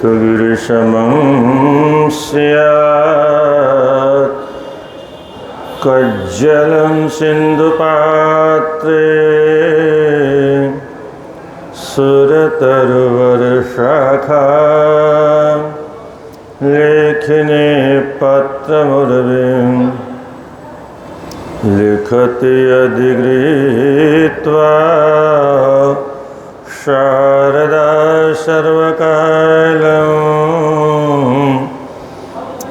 गिरिशमं स्यात् कज्जलं सिन्धुपात्रे सुरतरुवर्षाखा लेखिने पत्रमुर्वीं लिखति अधिगृहीत्वा शारदा सर्वकालं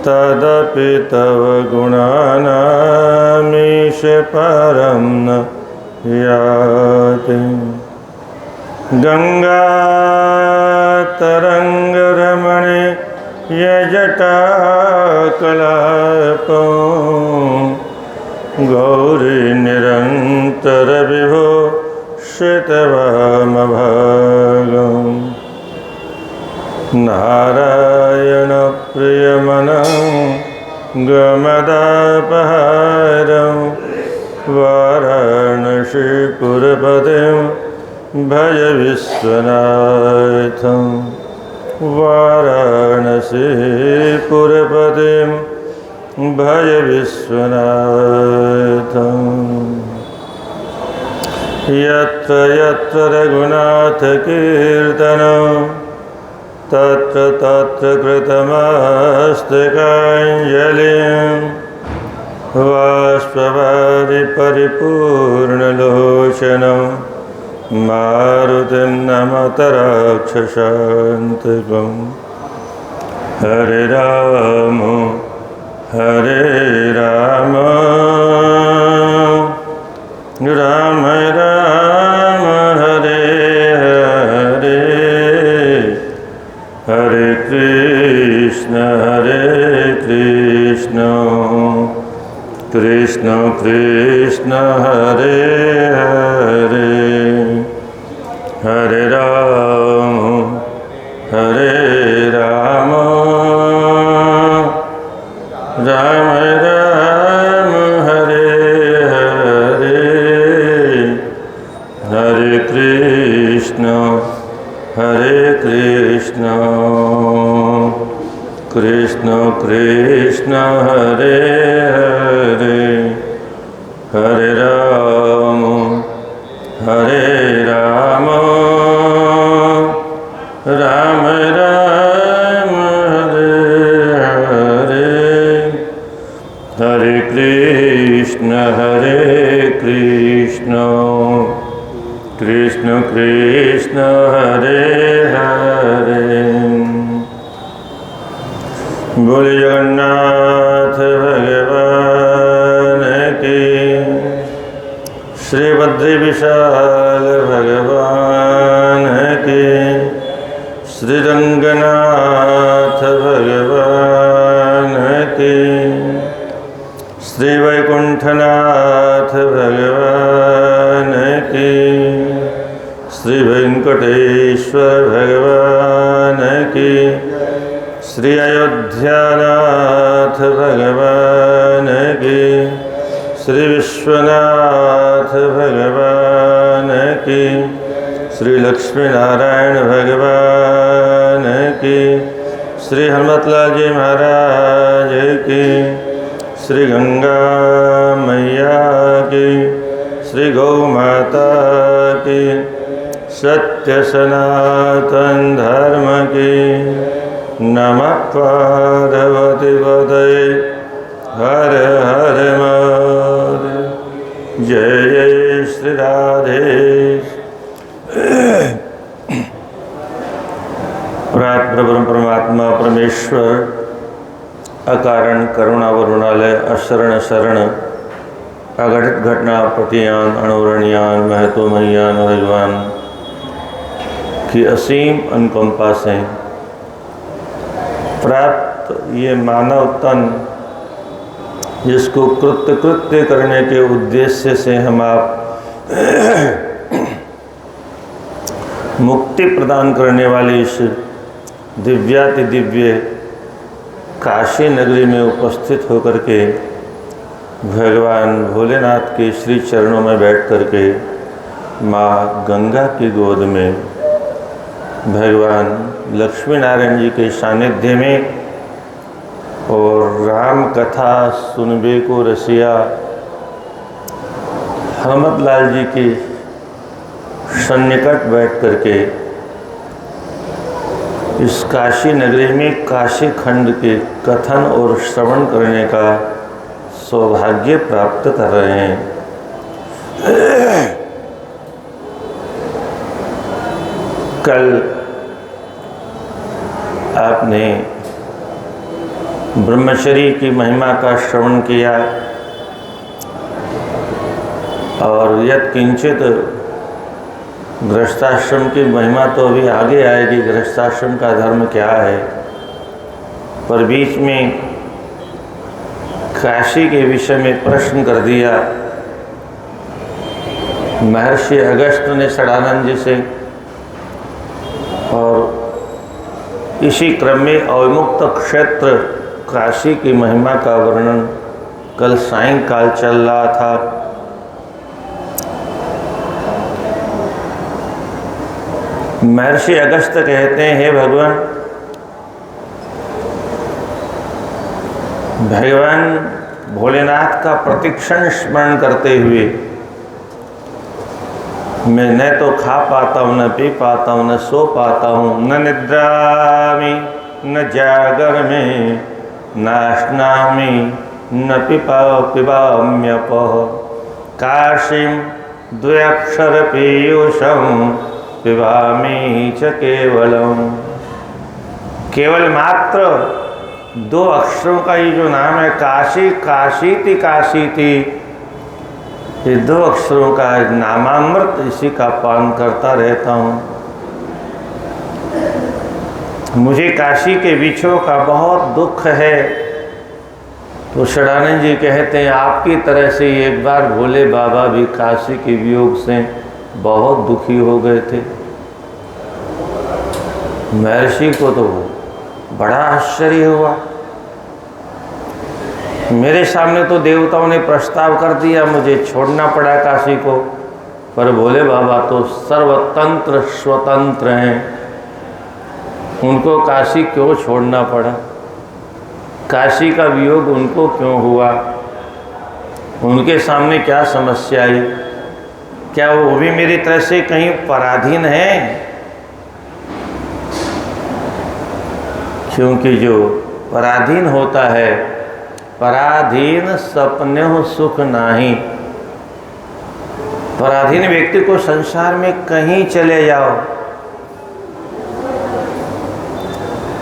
तदपि तव गुणानामीश परं न याति। गंगातरंगरमणे यजटाकलापं गौरी निरंतर विभो श्रितवामभागं नारायण प्रियमनं गमदापहारं वाराणसीपुरपतिं भज विश्वनाथं वाराणसीपुरपतिं भज विश्वनाथं। यत्र यत्र रघुनाथकीर्तनं तत्र तत्र कृतमस्तकाञ्जलिं बाष्पवारि परिपूर्णलोचनं मारुतिं नमत राक्षसान्तकं। हरे राम राम राम हरे हरे हरे कृष्ण कृष्ण कृष्ण हरे हरे हरे राम राम राम हरे हरे हरे कृष्ण कृष्ण कृष्ण हरे हरे हरे राम राम राम हरे हरे हरे कृष्ण कृष्ण कृष्ण हरे हरे। बोल जगन्नाथ भगवान की, श्री बद्री विशाल भगवान की, श्री रंगनाथ भगवान की, श्री वैकुंठनाथ भगवान की, श्री वेंकटेश्वर भगवान की, श्री अयोध्यानाथ भगवान की, श्री विश्वनाथ भगवान की, श्री लक्ष्मी नारायण भगवान की, श्री हनुमतलाल जी महाराज की, श्री गंगा मैया की, श्री गौ माता की, सत्य सनातन धर्म की। नमः पार्वती पतये हर हर महादेव। जय जय श्री राधे। परम परमात्मा परमेश्वर अकारण करुणा वरुणालय अशरण शरण अघटित घटना प्रतियान अणुरणियान महत्वमयान भगवान की असीम अनुकंपा से प्राप्त ये मानव तन, जिसको कृत्य करने के उद्देश्य से हम आप मुक्ति प्रदान करने वाली इस दिव्याति दिव्य काशी नगरी में उपस्थित होकर के भगवान भोलेनाथ के श्री चरणों में बैठ करके माँ गंगा की गोद में भगवान लक्ष्मी नारायण जी के सानिध्य में और राम कथा सुनबे को रसिया हनुमत लाल जी के सन्निकट बैठ करके इस काशी नगरी में काशी खंड के कथन और श्रवण करने का सौभाग्य प्राप्त कर रहे हैं। कल आपने ब्रह्मचर्य की महिमा का श्रवण किया और यत् किंचित गृहस्थाश्रम की महिमा तो अभी आगे आएगी, गृहस्थाश्रम का धर्म क्या है, पर बीच में काशी के विषय में प्रश्न कर दिया महर्षि अगस्त ने सदानंद जी से, और इसी क्रम में अविमुक्त क्षेत्र काशी की महिमा का वर्णन कल सायंकाल चल रहा था। महर्षि अगस्त कहते हैं, हे भगवान, भगवान भोलेनाथ का प्रतिक्षण स्मरण करते हुए मैं न तो खा पाता हूँ, न पी पाता हूँ, न सो पाता हूँ, न निद्रामि न जागरमि नाश्नामि न पिबाम्यपः काशीं द्व्यक्षर पीयूषं पिबामि च केवलम। केवल मात्र 2 अक्षरों का ये जो नाम है काशी, काशीति काशीति, ये 2 अक्षरों का नामामृत, इसी का पान करता रहता हूँ। मुझे काशी के विछोह का बहुत दुख है। तो सदानंद जी कहते हैं, आपकी तरह से एक बार भोले बाबा भी काशी के वियोग से बहुत दुखी हो गए थे। महर्षि को तो बड़ा आश्चर्य हुआ। मेरे सामने तो देवताओं ने प्रस्ताव कर दिया, मुझे छोड़ना पड़ा काशी को, पर भोले बाबा तो सर्वतंत्र स्वतंत्र हैं, उनको काशी क्यों छोड़ना पड़ा, काशी का वियोग उनको क्यों हुआ, उनके सामने क्या समस्या आई, क्या वो भी मेरी तरह से कहीं पराधीन है? क्योंकि जो पराधीन होता है, पराधीन सपने सुख नाही। पराधीन व्यक्ति को संसार में कहीं चले जाओ,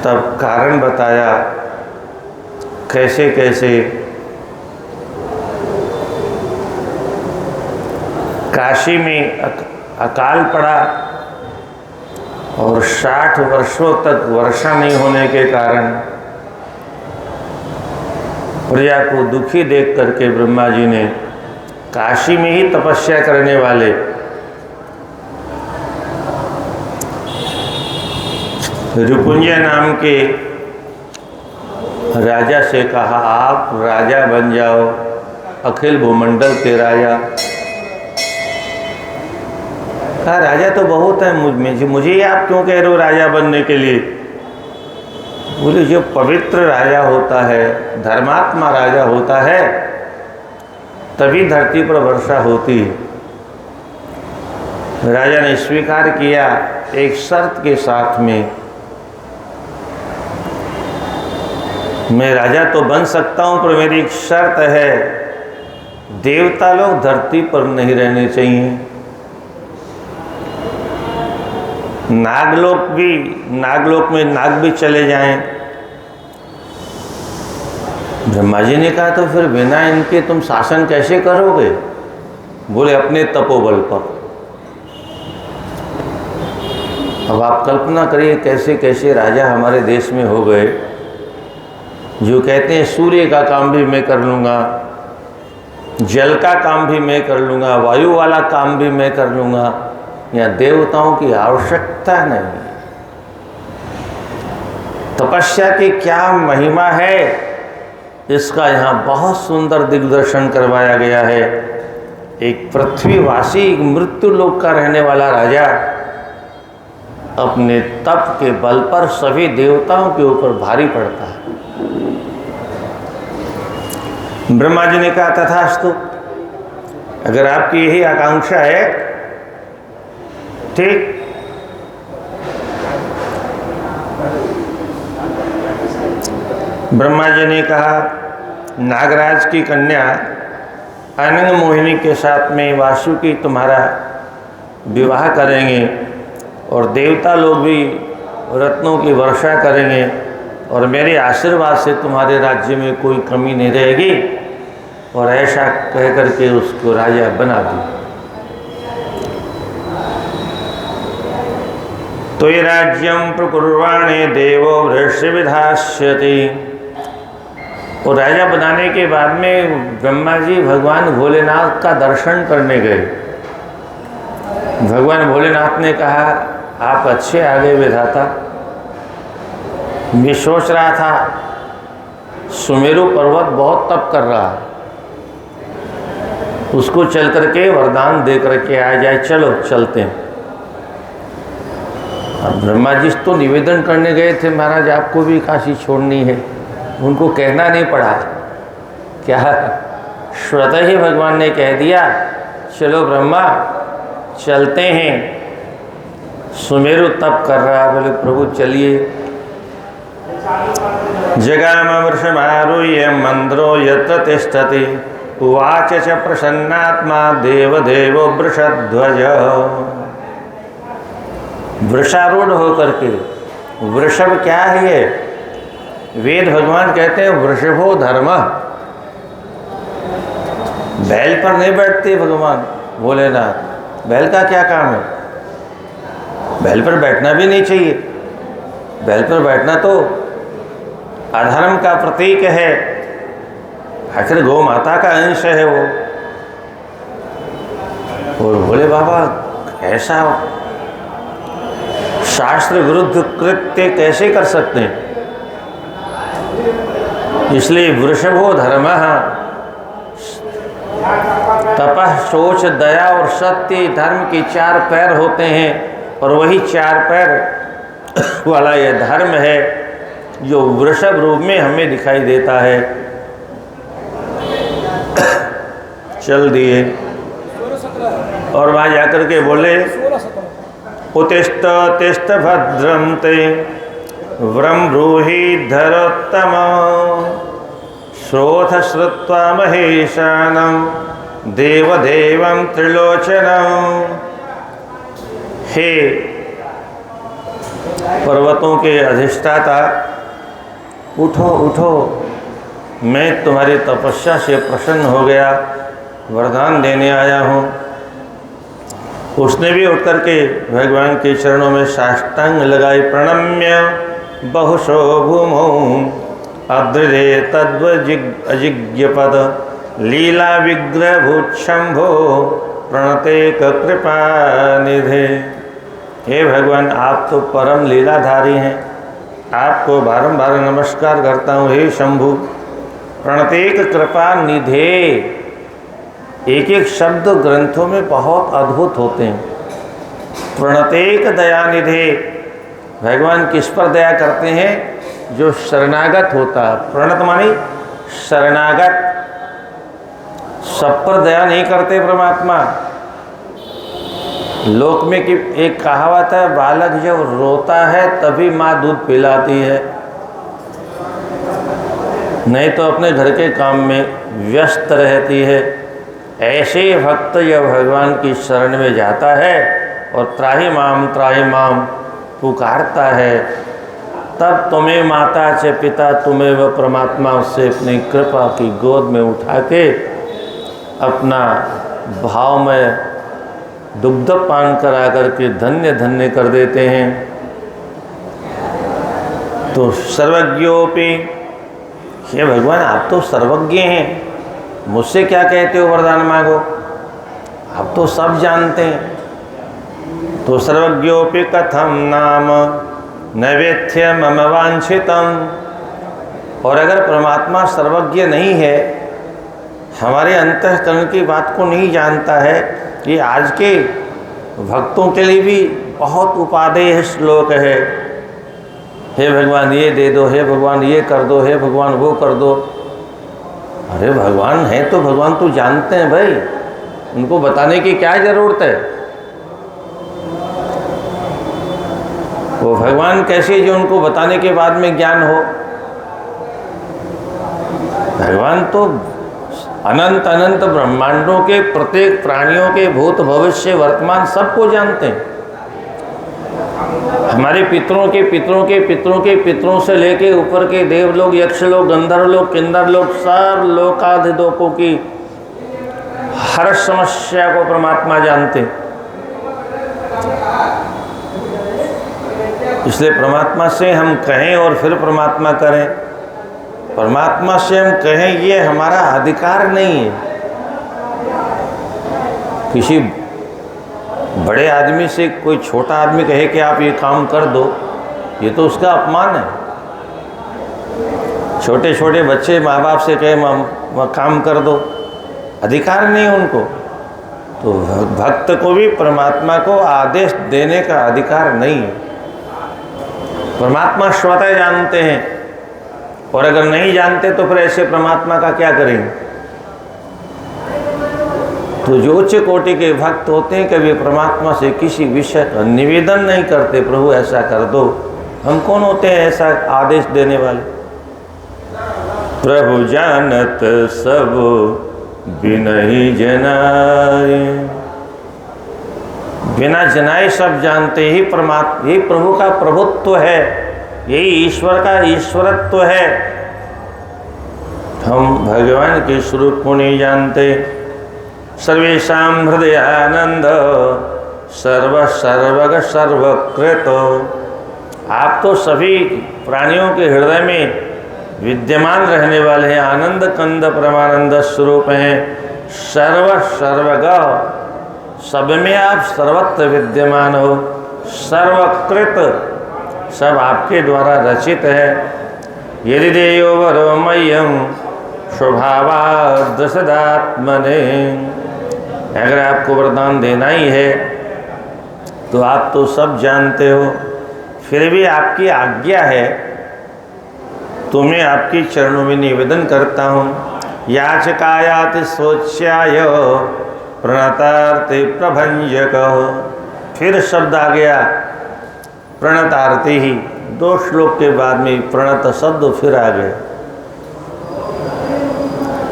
तब कारण बताया कैसे कैसे काशी में अकाल पड़ा और 60 वर्षों तक वर्षा नहीं होने के कारण प्रजा को दुखी देख करके ब्रह्मा जी ने काशी में ही तपस्या करने वाले ऋपुंजय नाम के राजा से कहा, आप राजा बन जाओ, अखिल भूमंडल के राजा। कहा, राजा तो बहुत है, मुझे ही आप क्यों कह रहे हो राजा बनने के लिए? बोले, जो पवित्र राजा होता है, धर्मात्मा राजा होता है, तभी धरती पर वर्षा होती है। राजा ने स्वीकार किया एक शर्त के साथ में, मैं राजा तो बन सकता हूं, पर मेरी एक शर्त है, देवता लोग धरती पर नहीं रहने चाहिए, नागलोक में नाग भी चले जाएं। ब्रह्मा जी ने कहा, तो फिर बिना इनके तुम शासन कैसे करोगे? बोले, अपने तपोबल पर। अब आप कल्पना करिए कैसे कैसे राजा हमारे देश में हो गए, जो कहते हैं सूर्य का काम भी मैं कर लूँगा, जल का काम भी मैं कर लूँगा, वायु वाला काम भी मैं कर लूँगा, या देवताओं की आवश्यकता नहीं। तपस्या की क्या महिमा है इसका यहाँ बहुत सुंदर दिग्दर्शन करवाया गया है। एक पृथ्वीवासी, एक मृत्यु लोक का रहने वाला राजा अपने तप के बल पर सभी देवताओं के ऊपर भारी पड़ता है। ब्रह्मा जी ने कहा तथास्तु, अगर आपकी यही आकांक्षा है, ठीक। ब्रह्मा जी ने कहा नागराज की कन्या अनंग मोहिनी के साथ में वासुकी तुम्हारा विवाह करेंगे और देवता लोग भी रत्नों की वर्षा करेंगे और मेरे आशीर्वाद से तुम्हारे राज्य में कोई कमी नहीं रहेगी। और ऐसा कह करके उसको राजा बना दिया। तो ये राज्यम प्रकुर्वाणे देवो वृष्य विधास्यति। और राजा बनाने के बाद में ब्रह्मा जी भगवान भोलेनाथ का दर्शन करने गए। भगवान भोलेनाथ ने कहा आप अच्छे आ गए विधाता। मैं सोच रहा था सुमेरु पर्वत बहुत तप कर रहा है, उसको चल करके वरदान दे करके आ जाए। चलो चलते हैं। अब ब्रह्मा जी तो निवेदन करने गए थे महाराज आपको भी काशी छोड़नी है, उनको कहना नहीं पड़ा। क्या स्वतः ही भगवान ने कह दिया चलो ब्रह्मा चलते हैं। सुमेरु तप कर रहा, बोले प्रभु चलिए। जगाम वृषमारुह्य मंद्रो यत्र तिष्ठति उवाच च प्रसन्नात्मा देवदेवो वृषध्वज। वृषारूढ़ होकर के, वृषभ क्या है ये? वेद भगवान कहते हैं वृषभो धर्म। बैल पर नहीं बैठते भगवान भोलेनाथ, बैल का क्या काम है? बैल पर बैठना भी नहीं चाहिए। बैल पर बैठना तो अधर्म का प्रतीक है, आखिर गौ माता का अंश है वो। और भोले बाबा ऐसा शास्त्र विरुद्ध कृत्य कैसे कर सकते हैं? इसलिए वृषभो धर्मः, तपः शोच दया और सत्य धर्म के 4 पैर होते हैं और वही 4 पैर वाला यह धर्म है जो वृषभ रूप में हमें दिखाई देता है। चल दिए और वहाँ जाकर के बोले उत्तिष्ठ तिष्ठ भद्रं ते व्रम ब्रूहि धरोत्तम श्रोथ श्रुत्वा महेशानं देवदेवं त्रिलोचनं। हे पर्वतों के अधिष्ठाता, उठो उठो, मैं तुम्हारी तपस्या से प्रसन्न हो गया, वरदान देने आया हूँ। उसने भी उठ करके भगवान के चरणों में साष्टांग लगाई। प्रणम्य बहुशो भूमौ अद्रिदे तद्वजिज्ञपद लीला विग्रह भूच्छंभो प्रणते कृपा निधे। हे भगवान आप तो परम लीलाधारी हैं, आपको बारंबार नमस्कार करता हूँ। हे शंभु प्रणतेक कृपा निधे, एक एक शब्द ग्रंथों में बहुत अद्भुत होते हैं। प्रणतेक दया निधे, भगवान किस पर दया करते हैं? जो शरणागत होता है। प्रणत मानी शरणागत, सब पर दया नहीं करते परमात्मा। लोक में कि एक कहावत है, बालक जब रोता है तभी माँ दूध पिलाती है, नहीं तो अपने घर के काम में व्यस्त रहती है। ऐसे भक्त जब भगवान की शरण में जाता है और त्राहि माम पुकारता है, तब तुम्हें माता से पिता तुम्हें व परमात्मा उससे अपनी कृपा की गोद में उठा के अपना भाव में दुग्ध पान करा करके धन्य धन्य कर देते हैं। तो सर्वज्ञोपि, हे भगवान आप तो सर्वज्ञ हैं, मुझसे क्या कहते हो वरदान मांगो, आप तो सब जानते हैं। तो सर्वज्ञोपि कथम नाम नैवेद्य मम वांछितम, और अगर परमात्मा सर्वज्ञ नहीं है, हमारे अंतःकरण की बात को नहीं जानता है, ये आज के भक्तों के लिए भी बहुत उपादेय श्लोक है। हे भगवान ये दे दो, हे भगवान ये कर दो, हे भगवान वो कर दो। अरे भगवान है तो भगवान तो जानते हैं भाई, उनको बताने की क्या ज़रूरत है। वो भगवान कैसे जो उनको बताने के बाद में ज्ञान हो। भगवान तो अनंत अनंत ब्रह्मांडों के प्रत्येक प्राणियों के भूत भविष्य वर्तमान सबको जानते हैं। हमारे पितरों के पितरों के पितरों के पितरों से लेके ऊपर के देवलोक, यक्षलोक, गंधर्वलोक, किन्नरलोक, सब लोकाधिलोकों की हर समस्या को परमात्मा जानते हैं। इसलिए परमात्मा से हम कहें और फिर परमात्मा करें, परमात्मा से हम कहें ये हमारा अधिकार नहीं है। किसी बड़े आदमी से कोई छोटा आदमी कहे कि आप ये काम कर दो, ये तो उसका अपमान है। छोटे छोटे बच्चे माँ बाप से कहे काम कर दो, अधिकार नहीं उनको। तो भक्त को भी परमात्मा को आदेश देने का अधिकार नहीं है। परमात्मा स्वतः जानते हैं, और अगर नहीं जानते तो फिर ऐसे परमात्मा का क्या करेंगे। तो जो उच्च कोटि के भक्त होते हैं कभी परमात्मा से किसी विषय का निवेदन नहीं करते, प्रभु ऐसा कर दो। हम कौन होते हैं ऐसा आदेश देने वाले। प्रभु जानत सब बिनहि जनाए, बिना जनाए सब जानते ही परमात्मा, यही प्रभु का प्रभुत्व है, यही ईश्वर का ईश्वरत्व है। हम भगवान के स्वरूप को नहीं जानते। सर्वेषां हृदयानंद सर्व सर्वग सर्वकृत। आप तो सभी प्राणियों के हृदय में विद्यमान रहने वाले हैं, आनंद कंद परमानंद स्वरूप हैं। सर्व सर्वग, सब में आप सर्वत्र विद्यमान हो। सर्वकृत, सब आपके द्वारा रचित है। यदि देयो वरो मह्यम स्वभावाद् सदात्मने, अगर आपको वरदान देना ही है तो आप तो सब जानते हो, फिर भी आपकी आज्ञा है तो मैं आपके चरणों में निवेदन करता हूँ। याचकायाति स्वोच्याय प्रणतार्ति प्रभंजक। फिर शब्द आ गया प्रणतार्ति ही, 2 श्लोक के बाद में प्रणत शब्द फिर आ गया।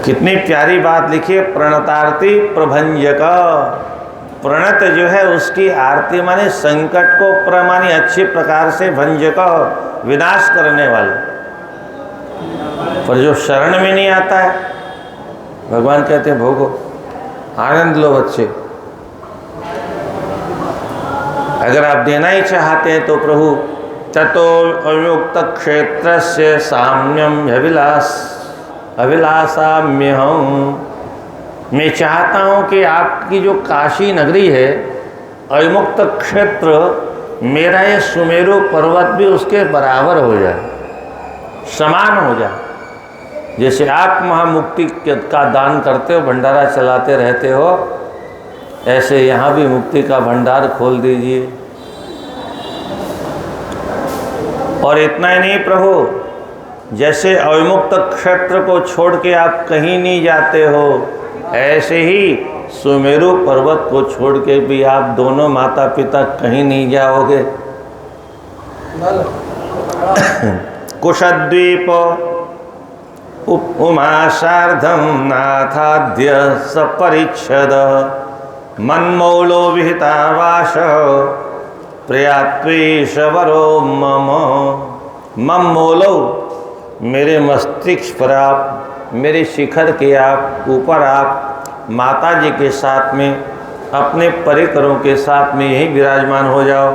कितनी प्यारी बात लिखी है, प्रणतार्ति प्रभंजक। प्रणत जो है उसकी आरती माने संकट को प्रमाने अच्छे प्रकार से, भंजक विनाश करने वाले। पर जो शरण में नहीं आता है, भगवान कहते हैं भोगो, आनंद लो बच्चे। अगर आप देना ही चाहते हैं तो प्रभु ततो अयुक्त क्षेत्र से साम्यम अभिलाषाम्य हूँ। मैं चाहता हूँ कि आपकी जो काशी नगरी है, अविमुक्त क्षेत्र, मेरा ये सुमेरु पर्वत भी उसके बराबर हो जाए, समान हो जाए। जैसे आप महामुक्ति का दान करते हो, भंडारा चलाते रहते हो, ऐसे यहाँ भी मुक्ति का भंडार खोल दीजिए। और इतना ही नहीं प्रभु, जैसे अविमुक्त क्षेत्र को छोड़ के आप कहीं नहीं जाते हो, ऐसे ही सुमेरु पर्वत को छोड़ के भी आप दोनों माता पिता कहीं नहीं जाओगे। कुशद्वीप उमा सार्धम नाथाद्य सपरिच्छद मन्मौलो विहितावास प्रियात्वेशवरो मम। मम्मौलो, मेरे मस्तिष्क पर आप, मेरे शिखर के आप ऊपर आप माता जी के साथ में, अपने परिकरों के साथ में यहीं विराजमान हो जाओ।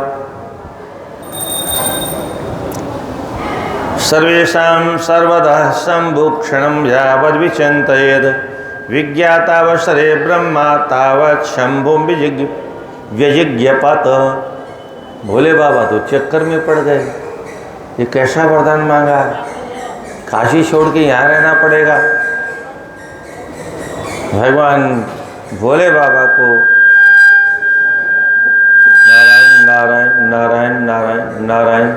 सर्वेषां सर्वदा संभुक्षणं यावद् विचिन्तयेद् विज्ञातावसरे ब्रह्मा तावत् शंभुं व्यजिज्ञपत। भोले बाबा तो चक्कर में पड़ गए, ये कैसा वरदान मांगा। काशी छोड़ के यहाँ रहना पड़ेगा। भगवान भोले बाबा को नारायण नारायण नारायण नारायण नारायण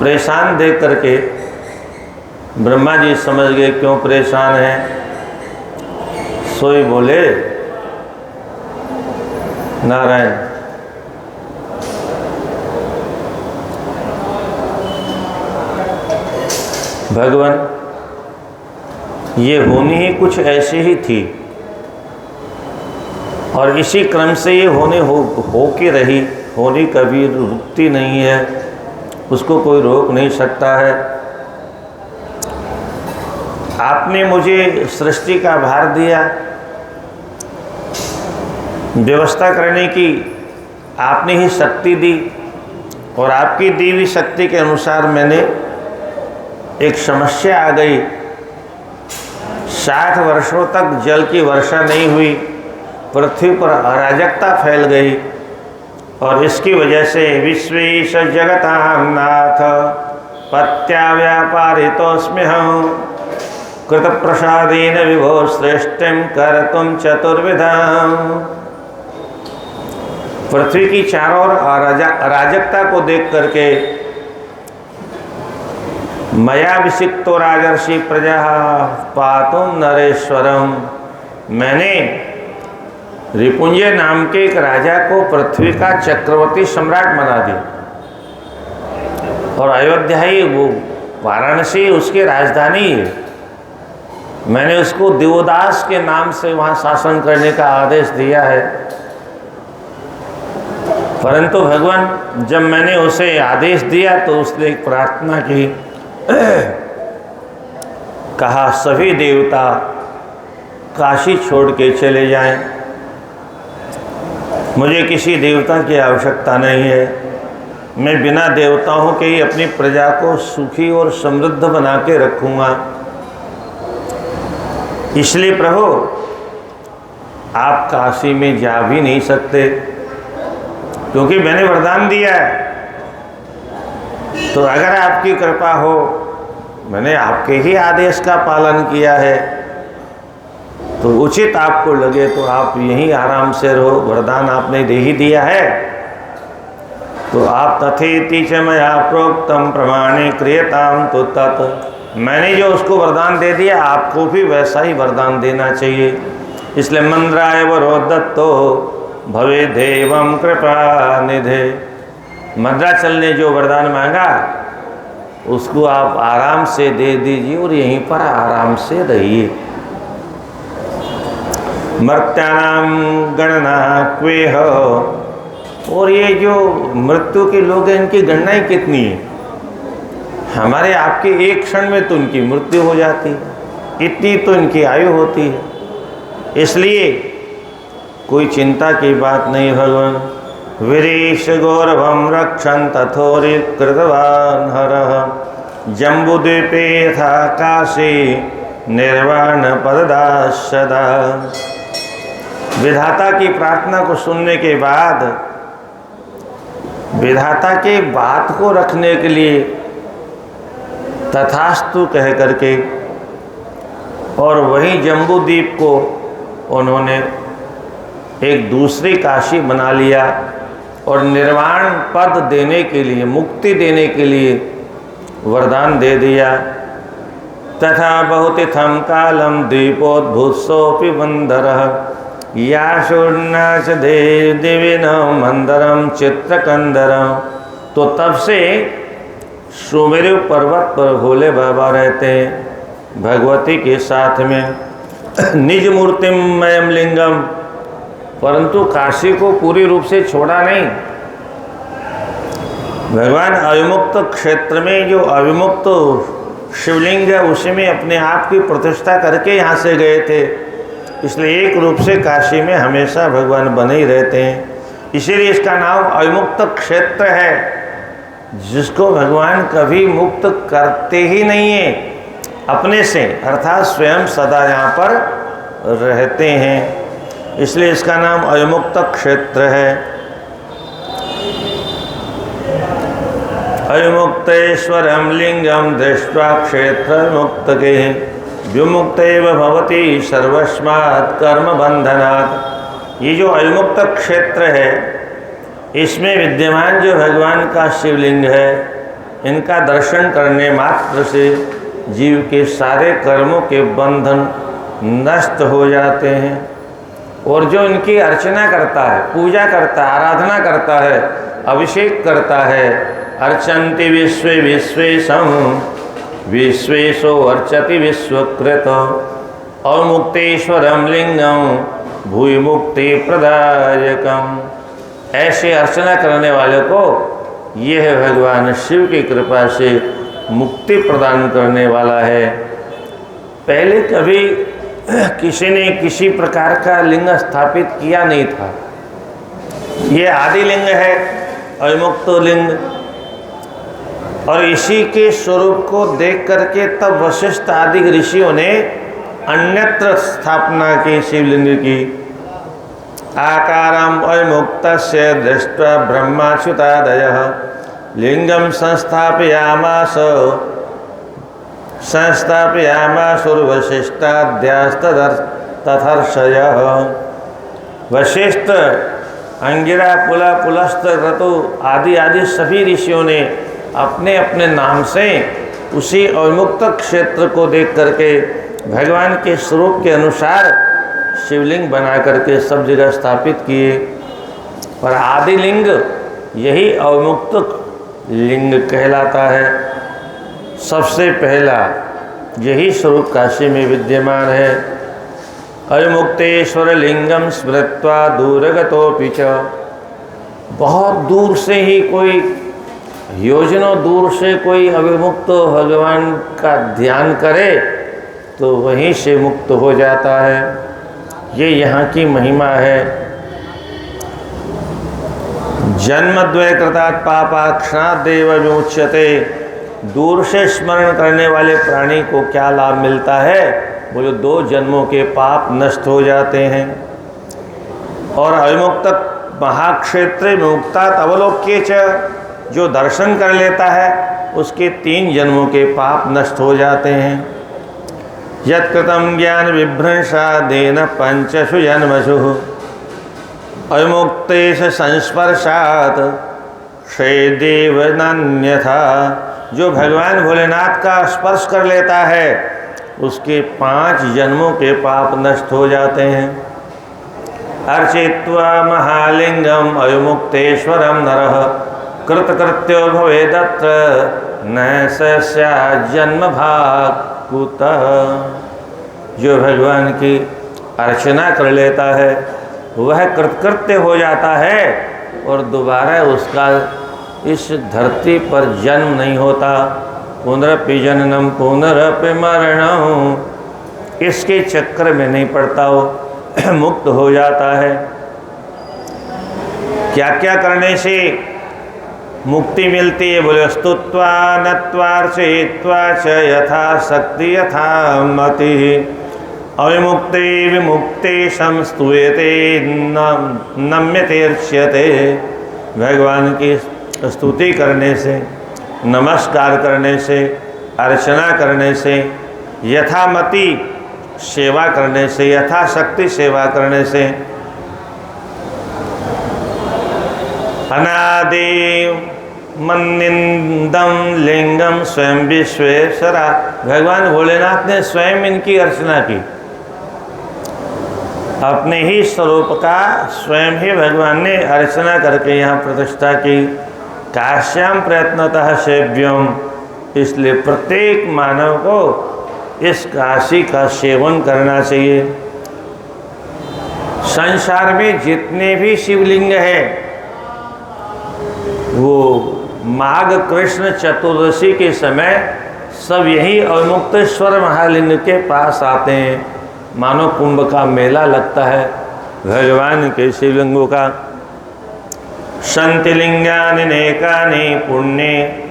परेशान देख करके ब्रह्मा जी समझ गए क्यों परेशान है। सोई बोले नारायण भगवान ये होनी ही कुछ ऐसी ही थी और इसी क्रम से ये हो के रही। होनी कभी रुकती नहीं है, उसको कोई रोक नहीं सकता है। आपने मुझे सृष्टि का भार दिया, व्यवस्था करने की आपने ही शक्ति दी और आपकी दी हुई शक्ति के अनुसार मैंने एक समस्या आ गई। 60 वर्षों तक जल की वर्षा नहीं हुई, पृथ्वी पर अराजकता फैल गई और इसकी वजह से विश्वेश जगतां नाथ पत्या व्यापारितोऽस्म्यहं कृत प्रसादेन विभो श्रेष्ठं कर्तुं चतुर्विधाम्। पृथ्वी की चारों ओर अराजकता को देख करके मयाभिषिक्तो राजर्षि प्रजा पातुम नरेश्वरम, मैंने रिपुंजय नाम के एक राजा को पृथ्वी का चक्रवर्ती सम्राट बना दिया और अयोध्या ही वो वाराणसी उसकी राजधानी है। मैंने उसको देवदास के नाम से वहाँ शासन करने का आदेश दिया है। परंतु भगवान जब मैंने उसे आदेश दिया तो उसने एक प्रार्थना की, कहा सभी देवता काशी छोड़ के चले जाएं, मुझे किसी देवता की आवश्यकता नहीं है। मैं बिना देवताओं के ही अपनी प्रजा को सुखी और समृद्ध बना के रखूँगा। इसलिए प्रभु आप काशी में जा भी नहीं सकते क्योंकि मैंने वरदान दिया है। तो अगर आपकी कृपा हो, मैंने आपके ही आदेश का पालन किया है, तो उचित आपको लगे तो आप यहीं आराम से रहो। वरदान आपने दे ही दिया है तो आप तथेति च मया प्रोक्तम प्रमाणे क्रियताम तो तत्, मैंने जो उसको वरदान दे दिया आपको भी वैसा ही वरदान देना चाहिए। इसलिए मंद्राय वरो दत्तो भवे देवम कृपा निधे, मंद्राचल ने जो वरदान मांगा उसको आप आराम से दे दीजिए और यहीं पर आराम से रहिए। मर्त्यानाम गणना क्वेह, और ये जो मृत्यु के लोग हैं इनकी गणनाएं कितनी है। हमारे आपके एक क्षण में तो उनकी मृत्यु हो जाती है, इतनी तो इनकी आयु होती है। इसलिए कोई चिंता की बात नहीं। भगवान वीरेश गौरवम रक्षन् तथोरि कृतवान् हरः जम्बूद्वीपे यथा काशी निर्वाण पददा सदा। विधाता की प्रार्थना को सुनने के बाद विधाता के बात को रखने के लिए तथास्तु कह करके और वही जम्बूद्वीप को उन्होंने एक दूसरी काशी बना लिया और निर्वाण पद देने के लिए, मुक्ति देने के लिए वरदान दे दिया। तथा बहुतिथम कालम दीपोद्भुत्सोऽपि बंधरः याशूर्णाच देव दिविन मंदरम चित्रकंदरम। तो तब से सुमेरु पर्वत पर भोले बाबा रहते हैं भगवती के साथ में निज मूर्तिमयम लिंगम, परंतु काशी को पूरी रूप से छोड़ा नहीं। भगवान अविमुक्त क्षेत्र में जो अविमुक्त शिवलिंग है उसी में अपने आप की प्रतिष्ठा करके यहाँ से गए थे। इसलिए एक रूप से काशी में हमेशा भगवान बने ही रहते हैं। इसीलिए इसका नाम अविमुक्त क्षेत्र है, जिसको भगवान कभी मुक्त करते ही नहीं है अपने से, अर्थात स्वयं सदा यहाँ पर रहते हैं। इसलिए इसका नाम अविमुक्त क्षेत्र है। अविमुक्तेश्वरं लिंगम दृष्ट्वा क्षेत्र मुक्तके विमुक्तैव भवति सर्वस्मात् कर्म बंधनात्। ये जो अविमुक्त क्षेत्र है, इसमें विद्यमान जो भगवान का शिवलिंग है, इनका दर्शन करने मात्र से जीव के सारे कर्मों के बंधन नष्ट हो जाते हैं। और जो इनकी अर्चना करता है, पूजा करता है, आराधना करता है, अभिषेक करता है, अर्चन्ति विश्वे विश्वेशं विश्वेशो अर्चति विश्वकृत अवमुक्तेश्वरं लिंगम भूय मुक्ति प्रदायकम। ऐसे अर्चना करने वाले को यह भगवान शिव की कृपा से मुक्ति प्रदान करने वाला है। पहले कभी किसी ने किसी प्रकार का लिंग स्थापित किया नहीं था। ये आदि लिंग है, अविमुक्त लिंग। और इसी के स्वरूप को देख करके तब वशिष्ठ आदि ऋषियों ने अन्यत्र स्थापना की शिवलिंग की। आकारम अविमुक्तस्य दृष्ट्वा ब्रह्माच्युतादयः लिंगम संस्थापयामासुर्वशिष्टाद्यास्तथर्षयः। वशिष्ठ, अंगिरा, पुला, पुलस्त, क्रतु आदि सभी ऋषियों ने अपने अपने नाम से उसी अविमुक्त क्षेत्र को देख करके भगवान के स्वरूप के अनुसार शिवलिंग बना करके सब जगह स्थापित किए। और आदि लिंग यही अविमुक्त लिंग कहलाता है। सबसे पहला यही स्वरूप काशी में विद्यमान है। अविमुक्तेश्वर लिंगम स्मृत्वा दूरगतोऽपि च। बहुत दूर से ही कोई, योजनों दूर से कोई अविमुक्त भगवान का ध्यान करे तो वहीं से मुक्त हो जाता है। ये यहाँ की महिमा है। जन्मद्वय कृतात् पापाक्षणात् देव विमुच्यते। दूर से स्मरण करने वाले प्राणी को क्या लाभ मिलता है? बोलो, 2 जन्मों के पाप नष्ट हो जाते हैं। और अविमुक्त महाक्षेत्रे मुक्तात् अवलोक्ये च, जो दर्शन कर लेता है उसके 3 जन्मों के पाप नष्ट हो जाते हैं। यत्कृतं ज्ञान विभ्रंशादेन पंचसु जन्मसु अविमुक्तेश संस्पर्शात् क्षेदेव नान्यथा। जो भगवान भोलेनाथ का स्पर्श कर लेता है उसके 5 जन्मों के पाप नष्ट हो जाते हैं। अर्चित्वा महालिंगम अविमुक्तेश्वरम नरः कृतकृत्यो भवेदत्र न स्यात् जन्म भाग कुतः। जो भगवान की अर्चना कर लेता है वह कृतकृत्य हो जाता है और दोबारा उसका इस धरती पर जन्म नहीं होता। पुनरपि जननम पुनरपि मरणम, इसके चक्कर में नहीं पड़ता, हो मुक्त हो जाता है। क्या क्या करने से मुक्ति मिलती है? बोले, स्तुत्वा नत्वार्चयित्वा च यथा शक्ति यथा मति अविमुक्ते विमुक्ते संस्तूयते नम्यतेर्च्यते। भगवान की स्तुति करने से, नमस्कार करने से, अर्चना करने से, यथामति सेवा करने से, यथाशक्ति सेवा करने से, अनादि मन्निंदम लिंगम स्वयं विश्वेश्वरा। भगवान भोलेनाथ ने स्वयं इनकी अर्चना की। अपने ही स्वरूप का स्वयं ही भगवान ने अर्चना करके यहाँ प्रतिष्ठा की। काश्याम प्रयत्नतः सेव्यम, इसलिए प्रत्येक मानव को इस काशी का सेवन करना चाहिए। संसार में जितने भी शिवलिंग हैं वो माघ कृष्ण चतुर्दशी के समय सब यही अविमुक्तेश्वर महालिंग के पास आते हैं। मानो कुंभ का मेला लगता है भगवान के शिवलिंगों का। संतिलिंगानि नेकानि पुण्ये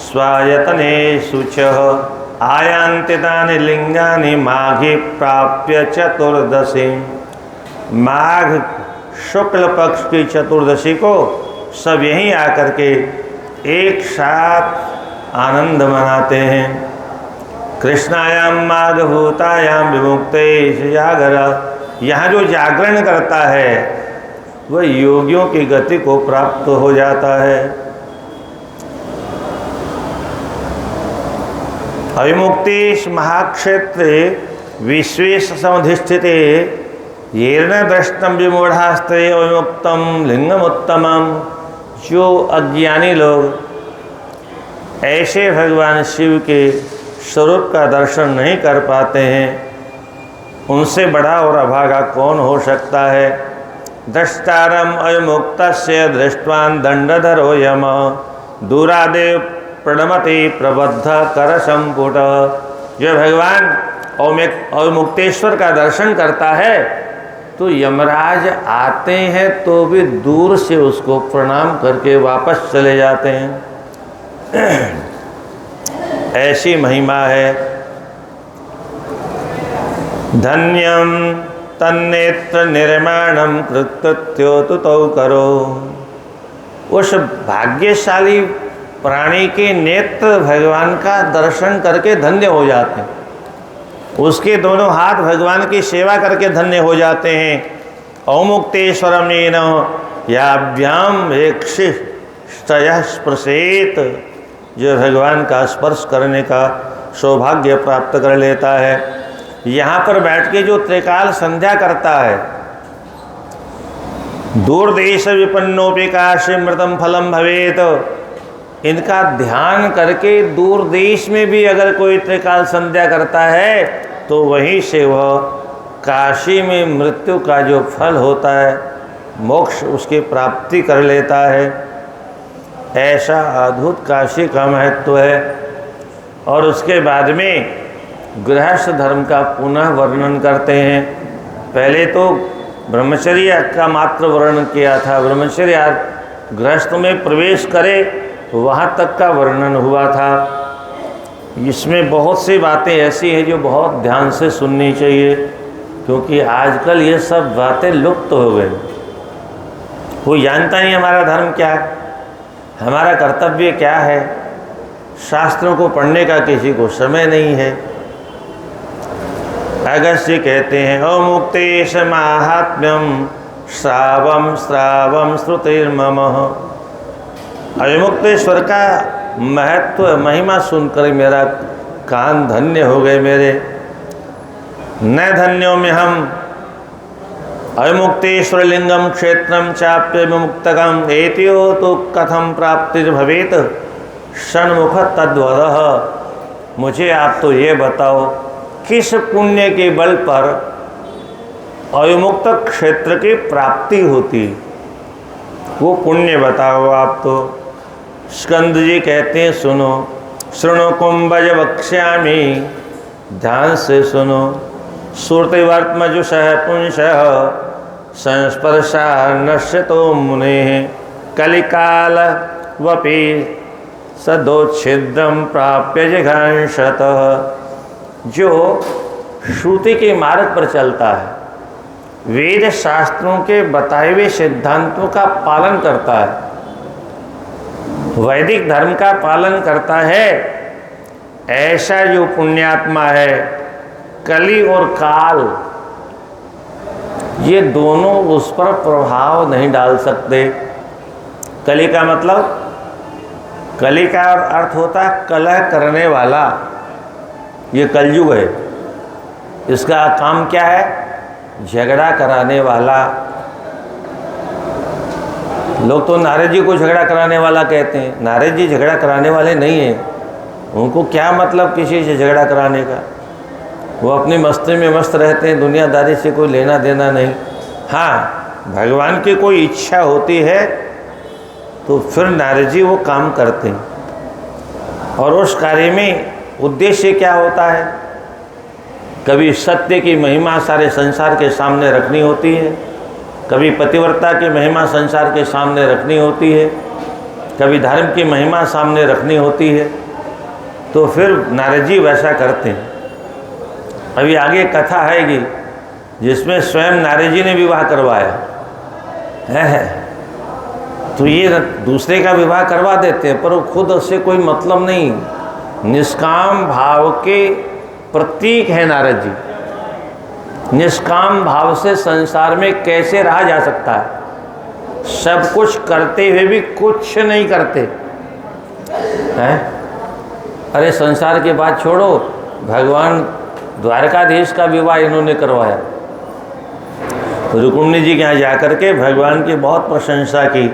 स्वायतने शुचः आयान्ति तानि लिंगानि माघे प्राप्य चतुर्दशी। माघ शुक्ल पक्ष की चतुर्दशी को सब यहीं आकर के एक साथ आनंद मनाते हैं। कृष्णायाम माघभूतायाम विमुक्ते जागर, यहाँ जो जागरण करता है वह योगियों की गति को प्राप्त हो जाता है। अविमुक्तेश महाक्षेत्रे विश्वेश समधिष्ठिते येन दृष्टम विमूढ़ास्ते अविमुक्तम लिंगमुत्तमम। जो अज्ञानी लोग ऐसे भगवान शिव के स्वरूप का दर्शन नहीं कर पाते हैं, उनसे बड़ा और अभागा कौन हो सकता है। दृष्टारम अविमुक्तस्य दृष्टवान दंडधरो यम दूरादेव प्रणमति प्रबद्ध कर संपुट। जो भगवान अविमुक्तेश्वर का दर्शन करता है तो यमराज आते हैं तो भी दूर से उसको प्रणाम करके वापस चले जाते हैं। ऐसी महिमा है। धन्यम तन्नेत्र निर्माणम कृत्योतुतौ करो। उस भाग्यशाली प्राणी के नेत्र भगवान का दर्शन करके धन्य हो जाते हैं, उसके दोनों हाथ भगवान की सेवा करके धन्य हो जाते हैं। अवमुक्तेश्वरमेन याभ्याम वेक्षिष्टयः स्पर्शेत। जो भगवान का स्पर्श करने का सौभाग्य प्राप्त कर लेता है। यहाँ पर बैठ के जो त्रिकाल संध्या करता है, दूर देश विपन्नोपि काशी मृतम फलम भवेत, इनका ध्यान करके दूर देश में भी अगर कोई त्रिकाल संध्या करता है तो वहीं से वह काशी में मृत्यु का जो फल होता है, मोक्ष, उसकी प्राप्ति कर लेता है। ऐसा अद्भुत काशी का महत्व है। और उसके बाद में गृहस्थ धर्म का पुनः वर्णन करते हैं। पहले तो ब्रह्मचर्य का मात्र वर्णन किया था, ब्रह्मचर्य गृहस्थ में प्रवेश करे वहाँ तक का वर्णन हुआ था। इसमें बहुत सी बातें ऐसी हैं जो बहुत ध्यान से सुननी चाहिए, क्योंकि आजकल ये सब बातें लुप्त हो गई। कोई जानता नहीं हमारा धर्म क्या है, हमारा कर्तव्य क्या है। शास्त्रों को पढ़ने का किसी को समय नहीं है। अगस्त्य कहते हैं अमुक्तेश माहात्म्यम श्रावम श्रावम श्रुतिर्मम। अविमुक्तेश्वर का महत्व महिमा सुनकर मेरा कान धन्य हो गए मेरे। न धन्यों में हम अविमुक्तेश्वर लिंगम क्षेत्रम चाप्य विमुक्तकम एतियो तो कथम प्राप्तिर्भवेत षण्मुख तद्वदः। मुझे आप तो ये बताओ किस पुण्य के बल पर अविमुक्त क्षेत्र की प्राप्ति होती, वो पुण्य बताओ आप तो। स्कंद जी कहते हैं सुनो, शृणु कुंभज वक्ष्यामि, ध्यान से सुनो। श्रुतिवर्त्मजुषः पुंसः संस्पर्शा नश्यतो मुनेः कलिकाल वपि सदोच्छिद्रम प्राप्य जिघांसतः। जो श्रुति के मार्ग पर चलता है, वेद शास्त्रों के बताए हुए सिद्धांतों का पालन करता है, वैदिक धर्म का पालन करता है, ऐसा जो पुण्यात्मा है, कली और काल ये दोनों उस पर प्रभाव नहीं डाल सकते। कली का मतलब, कली का अर्थ होता है कलह करने वाला। ये कलयुग है, इसका काम क्या है? झगड़ा कराने वाला। लोग तो नारद जी को झगड़ा कराने वाला कहते हैं। नारद जी झगड़ा कराने वाले नहीं हैं। उनको क्या मतलब किसी से झगड़ा कराने का, वो अपनी मस्ती में मस्त रहते हैं, दुनियादारी से कोई लेना देना नहीं। हाँ, भगवान की कोई इच्छा होती है तो फिर नारद जी वो काम करते हैं। और उस कार्य में उद्देश्य क्या होता है? कभी सत्य की महिमा सारे संसार के सामने रखनी होती है, कभी पतिव्रता की महिमा संसार के सामने रखनी होती है, कभी धर्म की महिमा सामने रखनी होती है। तो फिर नारद जी वैसा करते हैं। अभी आगे कथा आएगी जिसमें स्वयं नारद जी ने विवाह करवाया है। तो ये दूसरे का विवाह करवा देते हैं, पर वो खुद उससे कोई मतलब नहीं। निष्काम भाव के प्रतीक है नारद जी। निष्काम भाव से संसार में कैसे रहा जा सकता है? सब कुछ करते हुए भी कुछ नहीं करते हैं। अरे संसार की बात छोड़ो, भगवान द्वारकाधीश का विवाह इन्होंने करवाया। रुक्मिणी जी के यहाँ जाकर के भगवान की बहुत प्रशंसा की।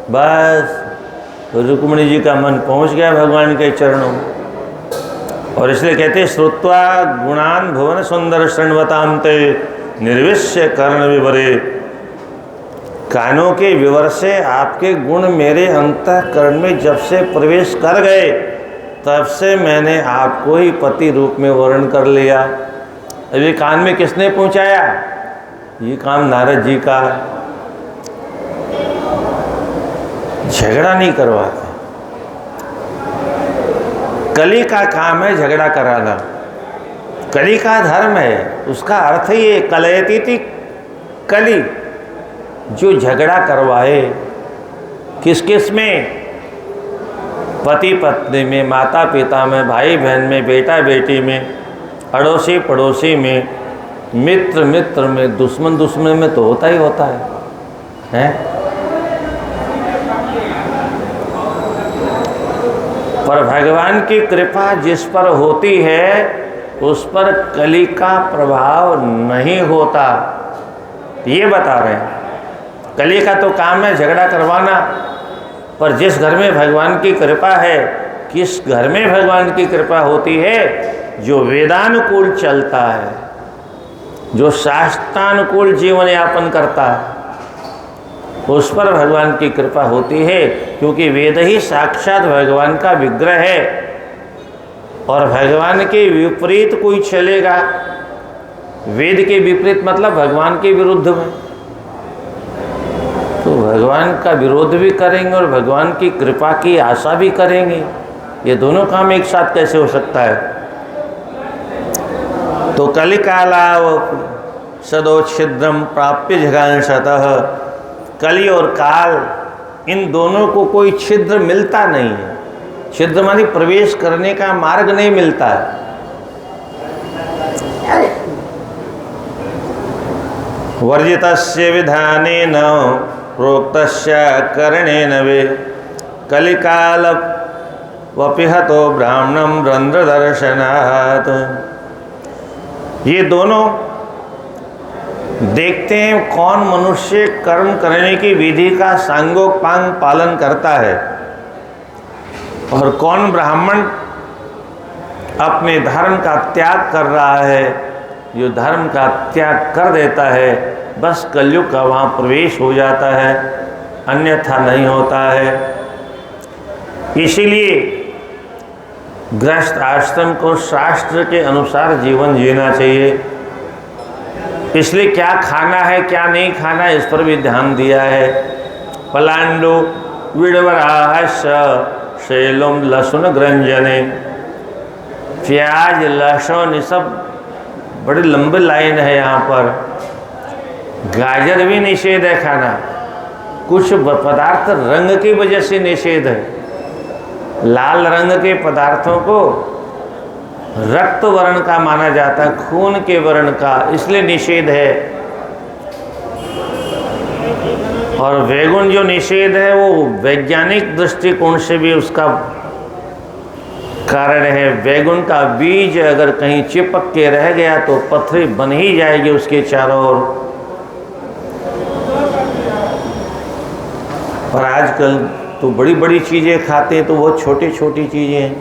बस रुक्मिणी जी का मन पहुँच गया भगवान के चरणों में। और इसलिए कहते श्रुत्वा गुणान भुवन सुंदर शृण्वतां ते निर्विश्य कर्ण विवरे। कानों के विवर से आपके गुण मेरे अंतःकरण में जब से प्रवेश कर गए, तब से मैंने आपको ही पति रूप में वर्ण कर लिया। अब ये कान में किसने पहुंचाया? ये काम नारद जी का। झगड़ा नहीं करवाते। कली का काम है झगड़ा कराना, कली का धर्म है। उसका अर्थ ही है कलयती थी कली, जो झगड़ा करवाए। किस किस में? पति पत्नी में, माता पिता में, भाई बहन में, बेटा बेटी में, अड़ोसी पड़ोसी में, मित्र मित्र में, दुश्मन दुश्मन में तो होता ही होता है, हैं? पर भगवान की कृपा जिस पर होती है उस पर कली का प्रभाव नहीं होता, ये बता रहे हैं। कली का तो काम है झगड़ा करवाना, पर जिस घर में भगवान की कृपा है, किस घर में भगवान की कृपा होती है? जो वेदानुकूल चलता है, जो शास्त्रानुकूल जीवन यापन करता है, उस पर भगवान की कृपा होती है। क्योंकि वेद ही साक्षात भगवान का विग्रह है, और भगवान के विपरीत कोई चलेगा, वेद के विपरीत मतलब भगवान के विरुद्ध में, तो भगवान का विरोध भी करेंगे और भगवान की कृपा की आशा भी करेंगे। ये दोनों काम एक साथ कैसे हो सकता है? तो कलिकालाव सदोच्छिद्रम प्राप्य जगांशतः। कली और काल, इन दोनों को कोई छिद्र मिलता नहीं है। छिद्र मानी प्रवेश करने का मार्ग नहीं मिलता है। वर्जितस्य विधानेन प्रोक्तस्य करणेन वे कलिकाल वपिहतो ब्राह्मणं रंध्र दर्शनात्। ये दोनों देखते हैं कौन मनुष्य कर्म करने की विधि का सांगोपांग पालन करता है और कौन ब्राह्मण अपने धर्म का त्याग कर रहा है। जो धर्म का त्याग कर देता है, बस कलयुग का वहाँ प्रवेश हो जाता है, अन्यथा नहीं होता है। इसीलिए गृहस्थ आश्रम को शास्त्र के अनुसार जीवन जीना चाहिए। इसलिए क्या खाना है क्या नहीं खाना इस पर भी ध्यान दिया है। पलांडु विडवराहस शैलम लहसुन ग्रंजने। प्याज लहसुन ये सब बड़ी लंबी लाइन है यहाँ पर। गाजर भी निषेध है खाना। कुछ पदार्थ रंग की वजह से निषेध है। लाल रंग के पदार्थों को रक्त वर्ण का माना जाता है, खून के वर्ण का, इसलिए निषेध है। और वैगुण जो निषेध है वो वैज्ञानिक दृष्टिकोण से भी उसका कारण है। वैगुण का बीज अगर कहीं चिपक के रह गया तो पथरी बन ही जाएगी उसके चारों ओर। और आजकल तो बड़ी बड़ी चीज़ें खाते हैं तो बहुत छोटी छोटी चीज़ें हैं।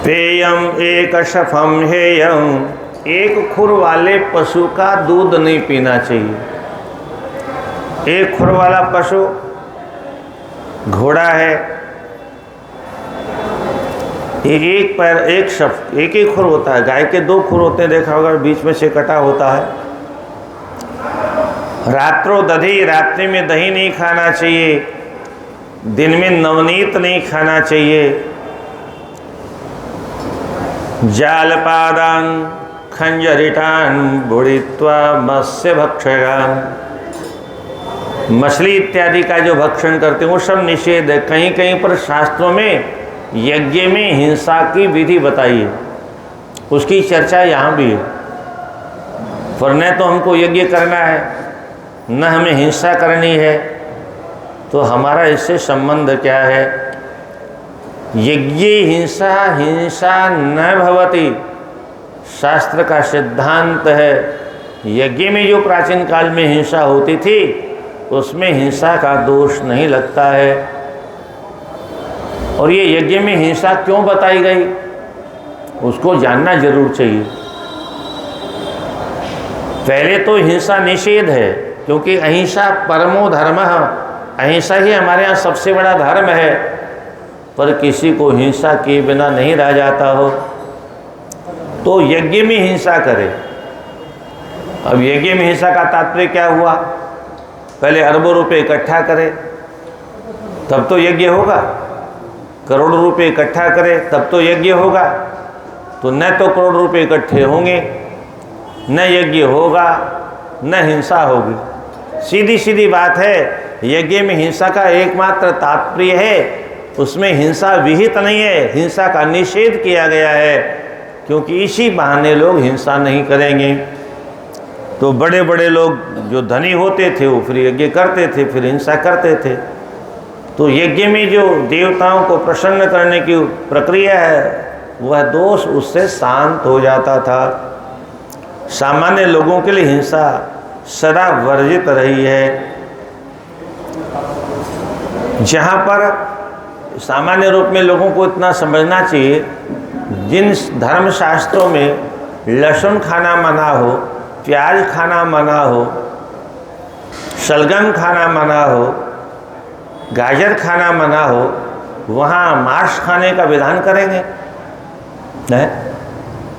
पेयम एक शफम हेयम। एक खुर वाले पशु का दूध नहीं पीना चाहिए। एक खुर वाला पशु घोड़ा है, एक पैर एक शफ, एक ही खुर होता है। गाय के दो खुर होते हैं, देखा होगा, बीच में से कटा होता है। रात्रो दधी, रात्रि में दही नहीं खाना चाहिए। दिन में नवनीत नहीं खाना चाहिए। जालपादान खंजरिटान बुड़ित्वा मत्स्य भक्षगान। मछली इत्यादि का जो भक्षण करते हैं वो सब निषेध है। कहीं कहीं पर शास्त्रों में यज्ञ में हिंसा की विधि बताई है, उसकी चर्चा यहाँ भी है। पर न तो हमको यज्ञ करना है, न हमें हिंसा करनी है, तो हमारा इससे संबंध क्या है? यज्ञ हिंसा हिंसा न भवति, शास्त्र का सिद्धांत है। यज्ञ में जो प्राचीन काल में हिंसा होती थी उसमें हिंसा का दोष नहीं लगता है। और ये यज्ञ में हिंसा क्यों बताई गई उसको जानना जरूर चाहिए। पहले तो हिंसा निषेध है, क्योंकि अहिंसा परमो धर्मः, अहिंसा ही हमारे यहाँ सबसे बड़ा धर्म है। पर किसी को हिंसा किए बिना नहीं रह जाता हो तो यज्ञ में हिंसा करे। अब यज्ञ में हिंसा का तात्पर्य क्या हुआ? पहले अरबों रुपए इकट्ठा करे तब तो यज्ञ होगा, करोड़ों रुपए इकट्ठा करे तब तो यज्ञ होगा। तो न तो करोड़ रुपए इकट्ठे होंगे, न यज्ञ होगा, न हिंसा होगी। सीधी सीधी बात है। यज्ञ में हिंसा का एकमात्र तात्पर्य है, उसमें हिंसा विहित नहीं है, हिंसा का निषेध किया गया है, क्योंकि इसी बहाने लोग हिंसा नहीं करेंगे। तो बड़े बड़े लोग जो धनी होते थे वो फिर यज्ञ करते थे, फिर हिंसा करते थे। तो यज्ञ में जो देवताओं को प्रसन्न करने की प्रक्रिया है वह दोष उससे शांत हो जाता था। सामान्य लोगों के लिए हिंसा सदा वर्जित रही है। जहाँ पर सामान्य रूप में लोगों को इतना समझना चाहिए, जिन धर्मशास्त्रों में लहसुन खाना मना हो, प्याज खाना मना हो, शलगम खाना मना हो, गाजर खाना मना हो, वहाँ मांस खाने का विधान करेंगे? नहीं,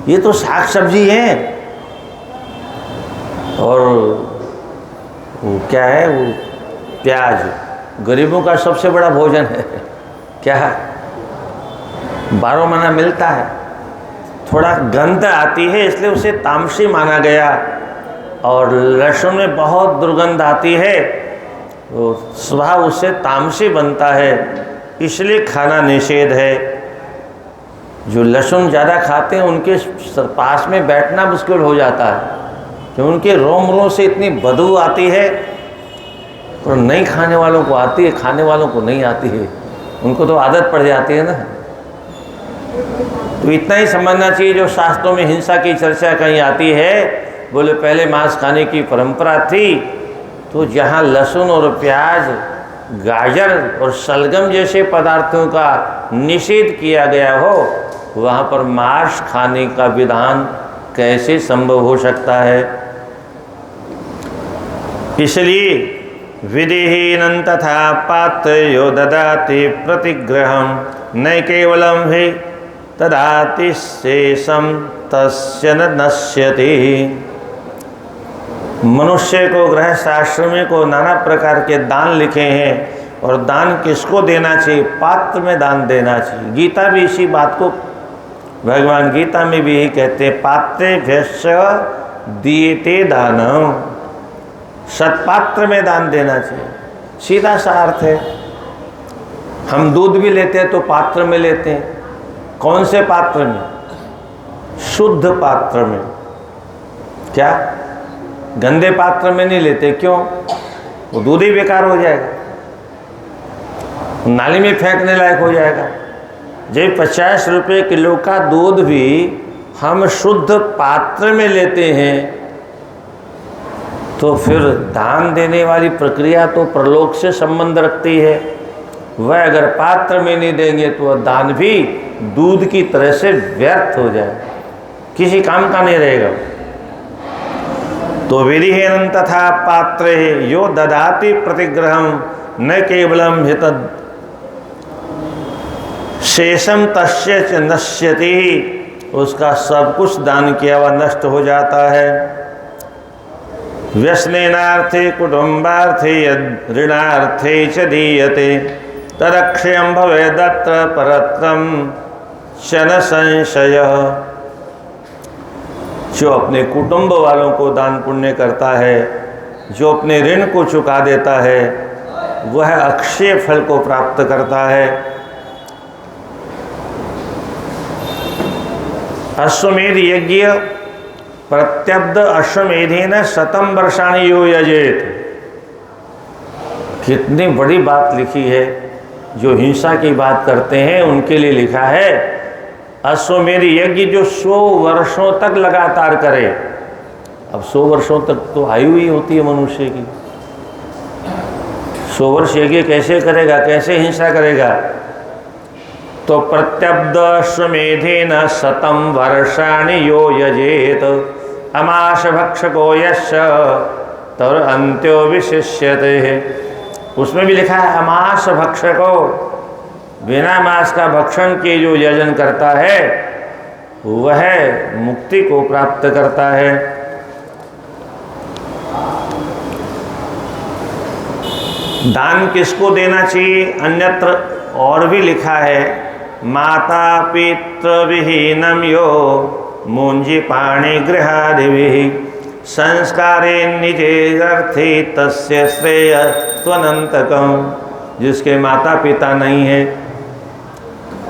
ये तो साग सब्जी है। और वो क्या है, वो प्याज गरीबों का सबसे बड़ा भोजन है। क्या है? 12 महीना मिलता है। थोड़ा गंध आती है इसलिए उसे तामसी माना गया, और लहसुन में बहुत दुर्गंध आती है तो स्वभाव उससे तामसी बनता है, इसलिए खाना निषेध है। जो लहसुन ज़्यादा खाते हैं उनके पास में बैठना मुश्किल हो जाता है, कि उनके रोम से इतनी बदबू आती है। तो नहीं खाने वालों को आती है, खाने वालों को नहीं आती है, उनको तो आदत पड़ जाती है ना। तो इतना ही समझना चाहिए। जो शास्त्रों में हिंसा की चर्चा कहीं आती है, बोले पहले मांस खाने की परंपरा थी, तो जहाँ लहसुन और प्याज, गाजर और शलगम जैसे पदार्थों का निषेध किया गया हो, वहाँ पर मांस खाने का विधान कैसे संभव हो सकता है? इसलिए विधिहीनं तथा पात्र यो ददाति प्रतिग्रहम न केवलम हि तदाति शेषम तस्य न नश्यति। मनुष्य को गृहस्थ आश्रमी को नाना प्रकार के दान लिखे हैं, और दान किसको देना चाहिए? पात्र में दान देना चाहिए। गीता भी इसी बात को, भगवान गीता में भी यही कहते हैं, पात्रे भ्यस्य दीयते दानम, सत्पात्र में दान देना चाहिए। सीधा सा अर्थ है। हम दूध भी लेते हैं तो पात्र में लेते हैं। कौन से पात्र में? शुद्ध पात्र में। क्या गंदे पात्र में नहीं लेते? क्यों? वो दूध ही बेकार हो जाएगा, नाली में फेंकने लायक हो जाएगा। जब 50 रुपये किलो का दूध भी हम शुद्ध पात्र में लेते हैं, तो फिर दान देने वाली प्रक्रिया तो परलोक से संबंध रखती है। वह अगर पात्र में नहीं देंगे तो वह दान भी दूध की तरह से व्यर्थ हो जाए, किसी काम का नहीं रहेगा। तो विधिहीनं तथा पात्रे यो ददाति प्रतिग्रहम न केवलम हित शेषम तस्य च नश्यति, उसका सब कुछ दान किया हुआ नष्ट हो जाता है। व्यसनेनार्थे कुटुंबार्थे यद ऋणार्थे च दीयते तदक्षयं भवेदत्र परत्रं च न संशयः। जो अपने कुटुंब वालों को दान पुण्य करता है जो अपने ऋण को चुका देता है वह अक्षय फल को प्राप्त करता है। अश्वमेध यज्ञ प्रत्यब्द अश्वमेधेन 100 वर्षाणि यो यजेत। कितनी बड़ी बात लिखी है। जो हिंसा की बात करते हैं उनके लिए लिखा है अश्वमेध यज्ञ जो 100 वर्षों तक लगातार करे। अब 100 वर्षों तक तो आयु ही होती है मनुष्य की। 100 वर्ष यज्ञ कैसे करेगा, कैसे हिंसा करेगा? तो प्रत्यब्द अश्वमेधेन 100 वर्षाणि यो यजेत अमाश भक्षको यस्य तर अंत्यो विशिष्यते। उसमें भी लिखा है अमास भक्षको, बिना मांस का भक्षण के जो यजन करता है वह मुक्ति को प्राप्त करता है। दान किसको देना चाहिए? अन्यत्र और भी लिखा है माता पितृ विहीनम यो मुंजी पाणी गृहादिभिः संस्कारे निजेर्थे तस्य श्रेय त्वनंतकम। जिसके माता पिता नहीं है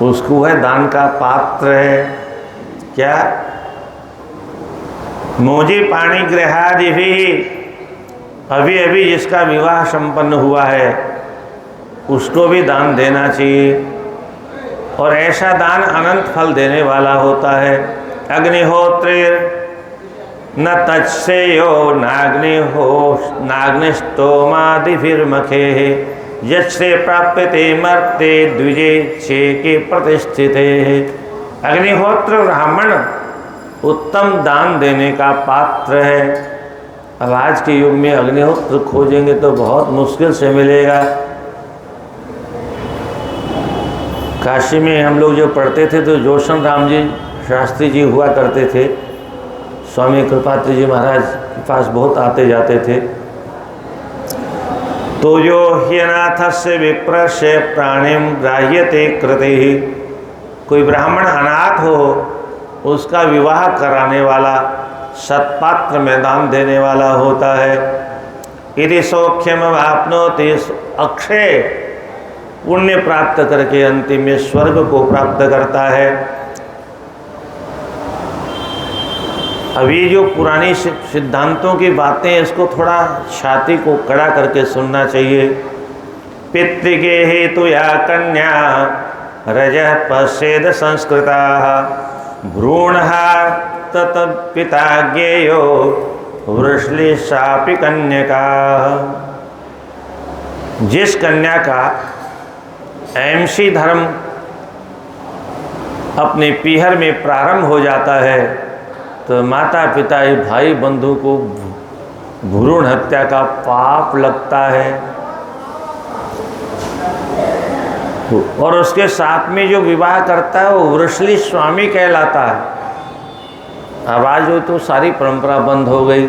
उसको वह दान का पात्र है। क्या? मोजी पाणी गृहादिभिः, अभी अभी जिसका विवाह संपन्न हुआ है उसको भी दान देना चाहिए। और ऐसा दान अनंत फल देने वाला होता है। अग्निहोत्रेर न तत्सेयो नाग्निस्तोमादिभिर्मखे यस्य प्राप्यते मर्ते द्विजे छेके प्रतिष्ठिते। अग्निहोत्र ब्राह्मण उत्तम दान देने का पात्र है। अब आज के युग में अग्निहोत्र खोजेंगे तो बहुत मुश्किल से मिलेगा। काशी में हम लोग जो पढ़ते थे तो जोशन राम जी शास्त्री जी हुआ करते थे। स्वामी कृपात्री जी महाराज के पास बहुत आते जाते थे। तो जो ह्यनाथस्य विप्रस्य प्राणिम ग्राह्यते कृते, कोई ब्राह्मण अनाथ हो उसका विवाह कराने वाला, सत्पात्र में दान देने वाला होता है। यदि सौख्यम आपनोति, अक्षय पुण्य प्राप्त करके अंतिम में स्वर्ग को प्राप्त करता है। अभी जो पुरानी सिद्धांतों की बातें इसको थोड़ा छाती को कड़ा करके सुनना चाहिए। पितृके हेतु या कन्या रजः पश्येद संस्कृता भ्रूणः तत पिता ज्ञेयो वृषलिशापि कन्यका। जिस कन्या का एमसी धर्म अपने पीहर में प्रारंभ हो जाता है तो माता पिता भाई बंधु को भ्रूण हत्या का पाप लगता है। और उसके साथ में जो विवाह करता है वो वृषली स्वामी कहलाता है। अब आज तो सारी परंपरा बंद हो गई।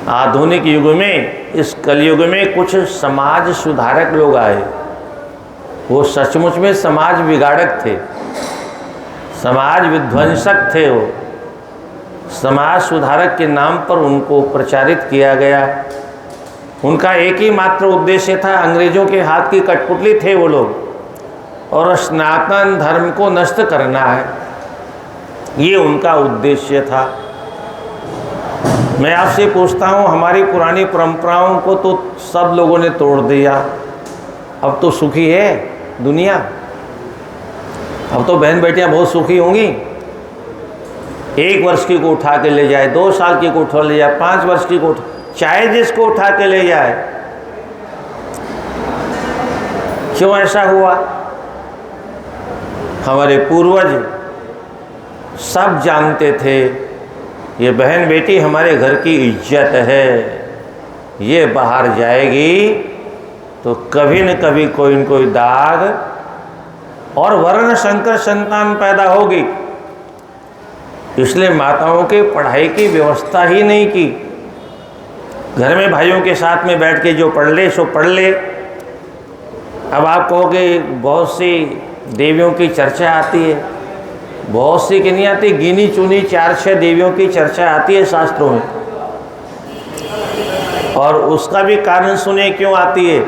आधुनिक युग में, इस कलयुग में कुछ समाज सुधारक लोग आए। वो सचमुच में समाज विगाड़क थे, समाज विध्वंसक थे। वो समाज सुधारक के नाम पर उनको प्रचारित किया गया। उनका एक ही मात्र उद्देश्य था, अंग्रेजों के हाथ की कठपुतली थे वो लोग, और सनातन धर्म को नष्ट करना है, ये उनका उद्देश्य था। मैं आपसे पूछता हूँ, हमारी पुरानी परंपराओं को तो सब लोगों ने तोड़ दिया। अब तो सुखी है दुनिया। अब तो बहन बेटियां बहुत सुखी होंगी। 1 वर्ष की को उठा के ले जाए, 2 साल की को उठा ले जाए, 5 वर्ष की को, चाहे जिसको उठा के ले जाए। क्यों ऐसा हुआ? हमारे पूर्वज सब जानते थे ये बहन बेटी हमारे घर की इज्जत है, ये बाहर जाएगी तो कभी न कभी कोई न कोई दाग और वर्ण संकर संतान पैदा होगी। इसलिए माताओं के पढ़ाई की व्यवस्था ही नहीं की। घर में भाइयों के साथ में बैठ के जो पढ़ ले सो पढ़ ले। अब आप कहोगे बहुत सी देवियों की चर्चा आती है, बहुत सी की नहीं आती, गिनी चुनी 4-6 देवियों की चर्चा आती है शास्त्रों में। और उसका भी कारण सुने क्यों आती है।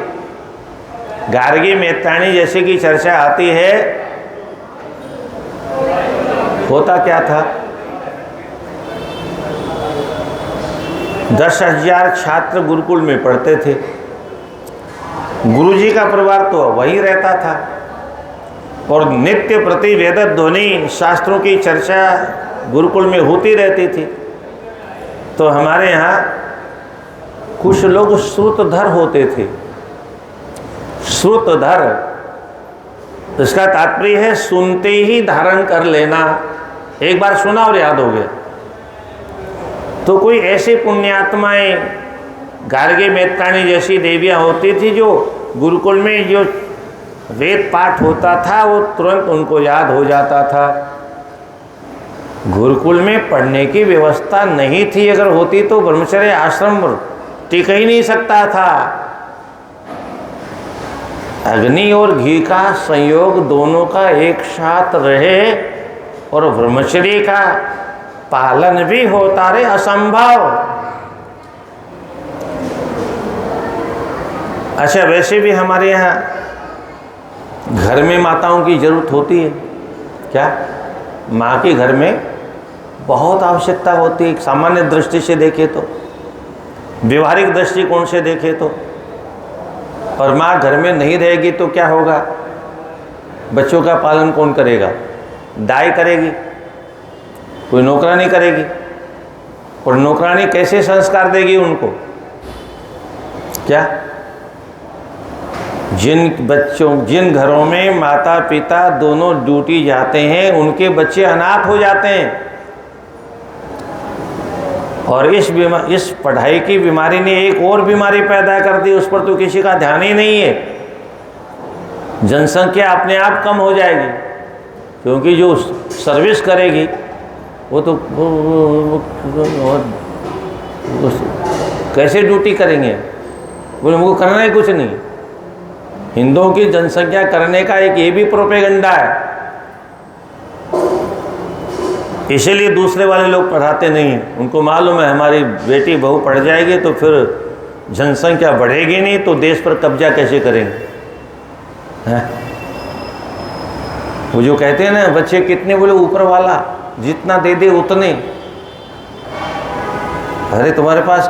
गार्गी मेत्तानी जैसे की चर्चा आती है, होता क्या था, 10,000 छात्र गुरुकुल में पढ़ते थे। गुरुजी का परिवार तो वहीं रहता था और नित्य प्रति वेद ध्वनि शास्त्रों की चर्चा गुरुकुल में होती रहती थी। तो हमारे यहाँ कुछ लोग श्रुतधर होते थे। श्रुतधर, इसका तात्पर्य है सुनते ही धारण कर लेना, एक बार सुना और याद हो गया। तो कोई ऐसी पुण्यात्माएं गार्गी मेत्तानी जैसी देवियां होती थी जो गुरुकुल में जो वेद पाठ होता था वो तुरंत उनको याद हो जाता था। गुरुकुल में पढ़ने की व्यवस्था नहीं थी, अगर होती तो ब्रह्मचर्य आश्रम टिक ही नहीं सकता था। अग्नि और घी का संयोग दोनों का एक साथ रहे और ब्रह्मचर्य का पालन भी होता रहे, असंभव। अच्छा, वैसे भी हमारे यहाँ घर में माताओं की जरूरत होती है क्या? माँ के घर में बहुत आवश्यकता होती है। सामान्य दृष्टि से देखे तो, व्यवहारिक दृष्टिकोण से देखे तो। और माँ घर में नहीं रहेगी तो क्या होगा? बच्चों का पालन कौन करेगा? दाई करेगी, कोई नौकरानी करेगी। और नौकरानी कैसे संस्कार देगी उनको? क्या? जिन घरों में माता पिता दोनों ड्यूटी जाते हैं उनके बच्चे अनाथ हो जाते हैं। और इस पढ़ाई की बीमारी ने एक और बीमारी पैदा कर दी, उस पर तो किसी का ध्यान ही नहीं है। जनसंख्या अपने आप कम हो जाएगी, क्योंकि जो सर्विस करेगी वो तो कैसे ड्यूटी करेंगे? बोले हमको करना ही कुछ नहीं। हिंदुओं की जनसंख्या करने का एक ये भी प्रोपेगेंडा है, इसीलिए दूसरे वाले लोग पढ़ाते नहीं हैं। उनको मालूम है हमारी बेटी बहू पढ़ जाएगी तो फिर जनसंख्या बढ़ेगी नहीं, तो देश पर कब्जा कैसे करेंगे? हैं? वो जो कहते हैं ना, बच्चे कितने, बोले ऊपर वाला जितना दे दे उतने। अरे तुम्हारे पास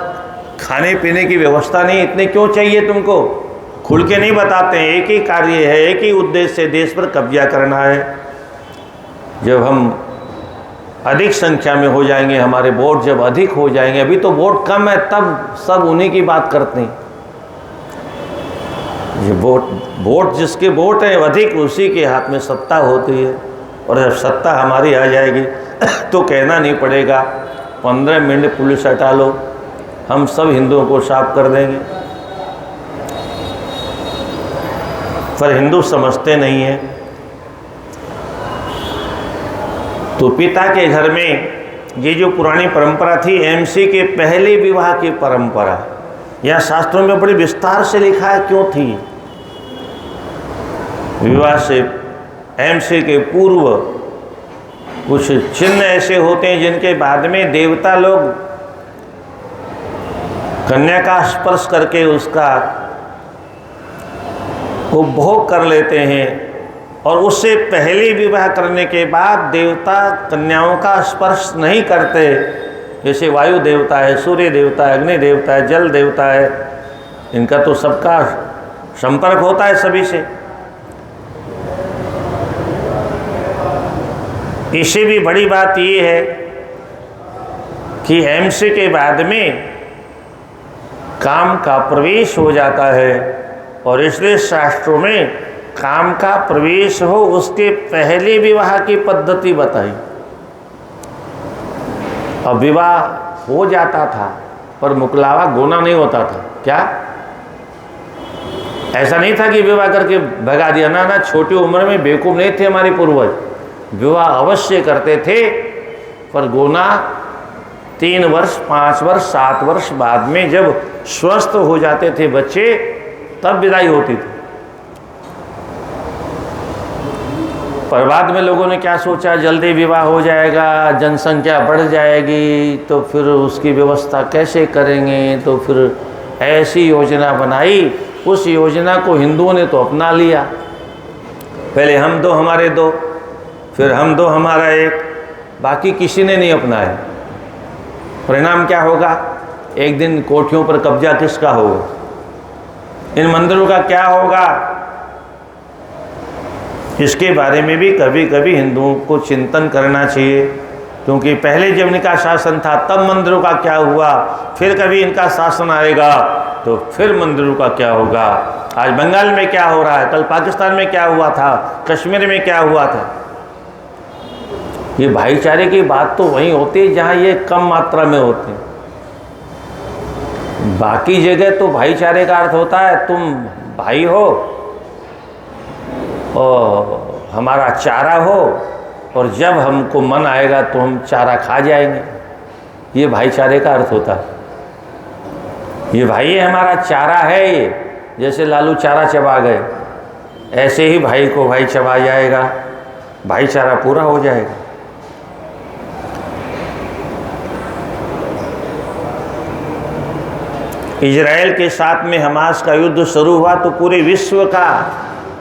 खाने पीने की व्यवस्था नहीं, इतने क्यों चाहिए तुमको? खुल के नहीं बताते हैं। एक ही कार्य है, एक ही उद्देश्य है, देश पर कब्जा करना है। जब हम अधिक संख्या में हो जाएंगे, हमारे वोट जब अधिक हो जाएंगे, अभी तो वोट कम है, तब सब उन्हीं की बात करते हैं। ये वोट जिसके वोट है अधिक, उसी के हाथ में सत्ता होती है। और जब सत्ता हमारी आ जाएगी तो कहना नहीं पड़ेगा 15 मिनट पुलिस हटा लो, हम सब हिंदुओं को साफ कर देंगे। पर हिंदू समझते नहीं हैं। तो पिता के घर में ये जो पुरानी परंपरा थी, एमसी के पहले विवाह की परंपरा, यह शास्त्रों में बड़ी विस्तार से लिखा है क्यों थी। विवाह से एमसी के पूर्व कुछ चिन्ह ऐसे होते हैं जिनके बाद में देवता लोग कन्या का स्पर्श करके उसका उपभोग कर लेते हैं। और उससे पहले विवाह करने के बाद देवता कन्याओं का स्पर्श नहीं करते। जैसे वायु देवता है, सूर्य देवता है, अग्नि देवता है, जल देवता है, इनका तो सबका संपर्क होता है सभी से। इससे भी बड़ी बात ये है कि एमसी के बाद में काम का प्रवेश हो जाता है, और इसलिए शास्त्रों में काम का प्रवेश हो उसके पहले विवाह की पद्धति बताई। अब विवाह हो जाता था पर मुकलावा गोना नहीं होता था। क्या? ऐसा नहीं था कि विवाह करके भगा दिया, ना ना, छोटी उम्र में बेवकूफ नहीं थे हमारे पूर्वज, विवाह अवश्य करते थे, पर गोना 3 वर्ष 5 वर्ष 7 वर्ष बाद में जब स्वस्थ हो जाते थे बच्चे, तब विदाई होती थी। पर बाद में लोगों ने क्या सोचा, जल्दी विवाह हो जाएगा, जनसंख्या बढ़ जाएगी, तो फिर उसकी व्यवस्था कैसे करेंगे, तो फिर ऐसी योजना बनाई, उस योजना को हिंदुओं ने तो अपना लिया। पहले हम दो हमारे दो, फिर हम दो हमारा एक, बाकी किसी ने नहीं अपनाया। परिणाम क्या होगा? एक दिन कोठियों पर कब्जा किसका होगा? इन मंदिरों का क्या होगा? इसके बारे में भी कभी कभी हिंदुओं को चिंतन करना चाहिए, क्योंकि पहले जब इनका शासन था तब मंदिरों का क्या हुआ, फिर कभी इनका शासन आएगा तो फिर मंदिरों का क्या होगा। आज बंगाल में क्या हो रहा है, कल पाकिस्तान में क्या हुआ था, कश्मीर में क्या हुआ था। ये भाईचारे की बात तो वहीं होती है जहाँ ये कम मात्रा में होते हैं। बाकी जगह तो भाईचारे का अर्थ होता है तुम भाई हो और हमारा चारा हो, और जब हमको मन आएगा तो हम चारा खा जाएंगे। ये भाईचारे का अर्थ होता है। ये भाई है, हमारा चारा है। ये जैसे लालू चारा चबा गए, ऐसे ही भाई को भाई चबा जाएगा, भाईचारा पूरा हो जाएगा। इजराइल के साथ में हमास का युद्ध शुरू हुआ तो पूरे विश्व का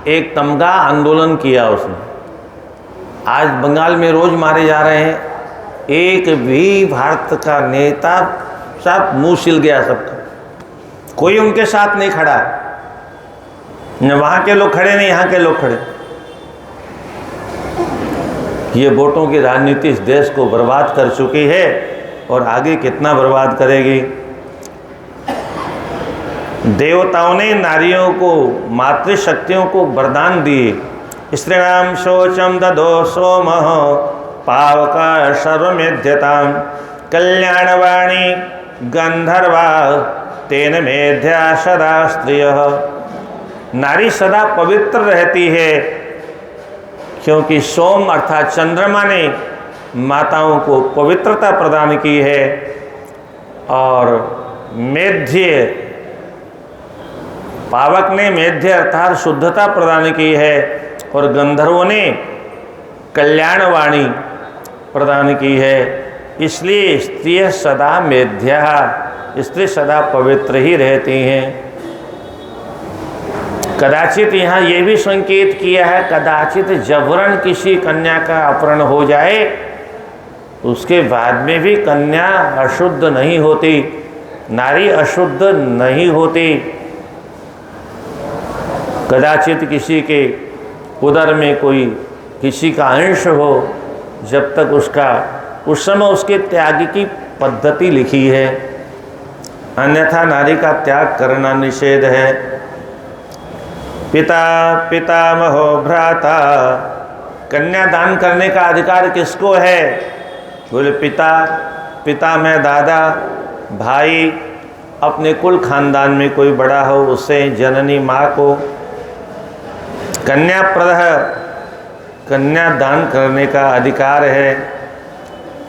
एक तमगा आंदोलन किया उसने। आज बंगाल में रोज मारे जा रहे हैं, एक भी भारत का नेता सब मुंह सिल गया सबका, कोई उनके साथ नहीं खड़ा। न वहाँ के लोग खड़े नहीं, यहाँ के लोग खड़े। ये वोटों की राजनीति इस देश को बर्बाद कर चुकी है और आगे कितना बर्बाद करेगी। देवताओं ने नारियों को, मातृशक्तियों को वरदान दिए। स्त्रीणाम शोचम ददो सोमः पावका सर्वमेध्यताम कल्याणवाणी गंधर्वा तेन मेध्या सदा स्त्रियः। नारी सदा पवित्र रहती है क्योंकि सोम अर्थात चंद्रमा ने माताओं को पवित्रता प्रदान की है, और मेध्य पावक ने मेध्य अर्थात शुद्धता प्रदान की है, और गंधर्वों ने कल्याणवाणी प्रदान की है। इसलिए स्त्री सदा मेध्या, स्त्री सदा पवित्र ही रहती हैं। कदाचित यहाँ ये भी संकेत किया है, कदाचित जबरन किसी कन्या का अपहरण हो जाए उसके बाद में भी कन्या अशुद्ध नहीं होती, नारी अशुद्ध नहीं होती। कदाचित किसी के उदर में कोई किसी का अंश हो, जब तक उसका उस समय उसके त्याग की पद्धति लिखी है, अन्यथा नारी का त्याग करना निषेध है। पिता पितामहो भ्राता, कन्यादान करने का अधिकार किसको है? बोले पिता, पिता में दादा, भाई, अपने कुल खानदान में कोई बड़ा हो उसे, जननी माँ को। कन्या प्रदह, कन्यादान करने का अधिकार है।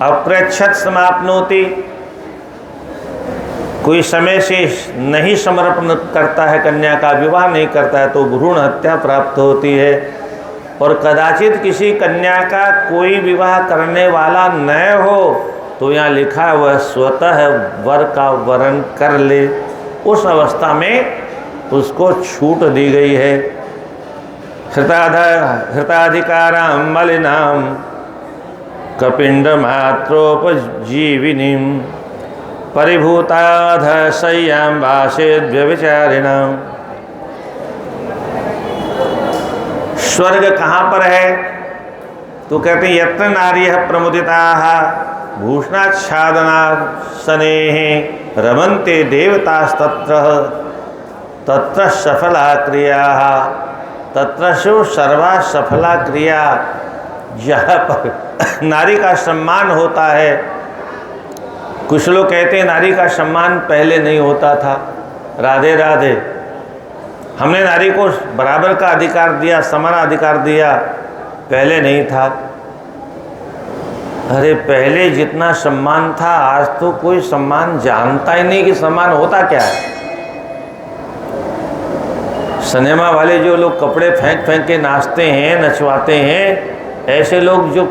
अप्रच्छत समाप्नोति, कोई समय से नहीं समर्पण करता है, कन्या का विवाह नहीं करता है तो भ्रूण हत्या प्राप्त होती है। और कदाचित किसी कन्या का कोई विवाह करने वाला न हो तो यहाँ लिखा है वह स्वतः वर का वरण कर ले, उस अवस्था में उसको छूट दी गई है। हृताधिकाराम मलिनाम कपिंड मात्रोपजीविनीम परिभूताध शय्याम वासेद व्यभिचारिणाम। स्वर्ग कहाँ पर है? तो कहते हैं यत्र नार्यः प्रमुदिताः भूषणाच्छादनासनेः रमन्ते देवतास्तत्र तत्र सफला क्रियाः। तत्र सु सर्वा सफला क्रिया, जहाँ पर नारी का सम्मान होता है। कुछ लोग कहते हैं नारी का सम्मान पहले नहीं होता था। राधे राधे, हमने नारी को बराबर का अधिकार दिया, समान अधिकार दिया, पहले नहीं था। अरे पहले जितना सम्मान था आज तो कोई सम्मान जानता ही नहीं कि सम्मान होता क्या है। सिनेमा वाले जो लोग कपड़े फेंक फेंक के नाचते हैं, नचवाते हैं, ऐसे लोग जो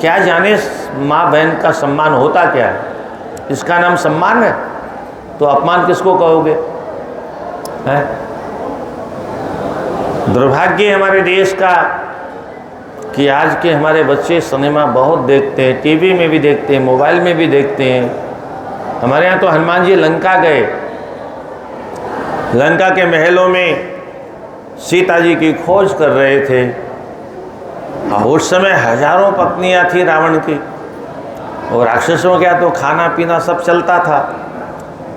क्या जाने माँ बहन का सम्मान होता क्या है, इसका नाम सम्मान है। तो अपमान किसको कहोगे? हैं? दुर्भाग्य है हमारे देश का कि आज के हमारे बच्चे सिनेमा बहुत देखते हैं, टीवी में भी देखते हैं, मोबाइल में भी देखते हैं। हमारे यहाँ तो हनुमान जी लंका गए, लंका के महलों में सीता जी की खोज कर रहे थे। उस समय हजारों पत्नियां थी रावण की, और राक्षसों क्या तो खाना पीना सब चलता था।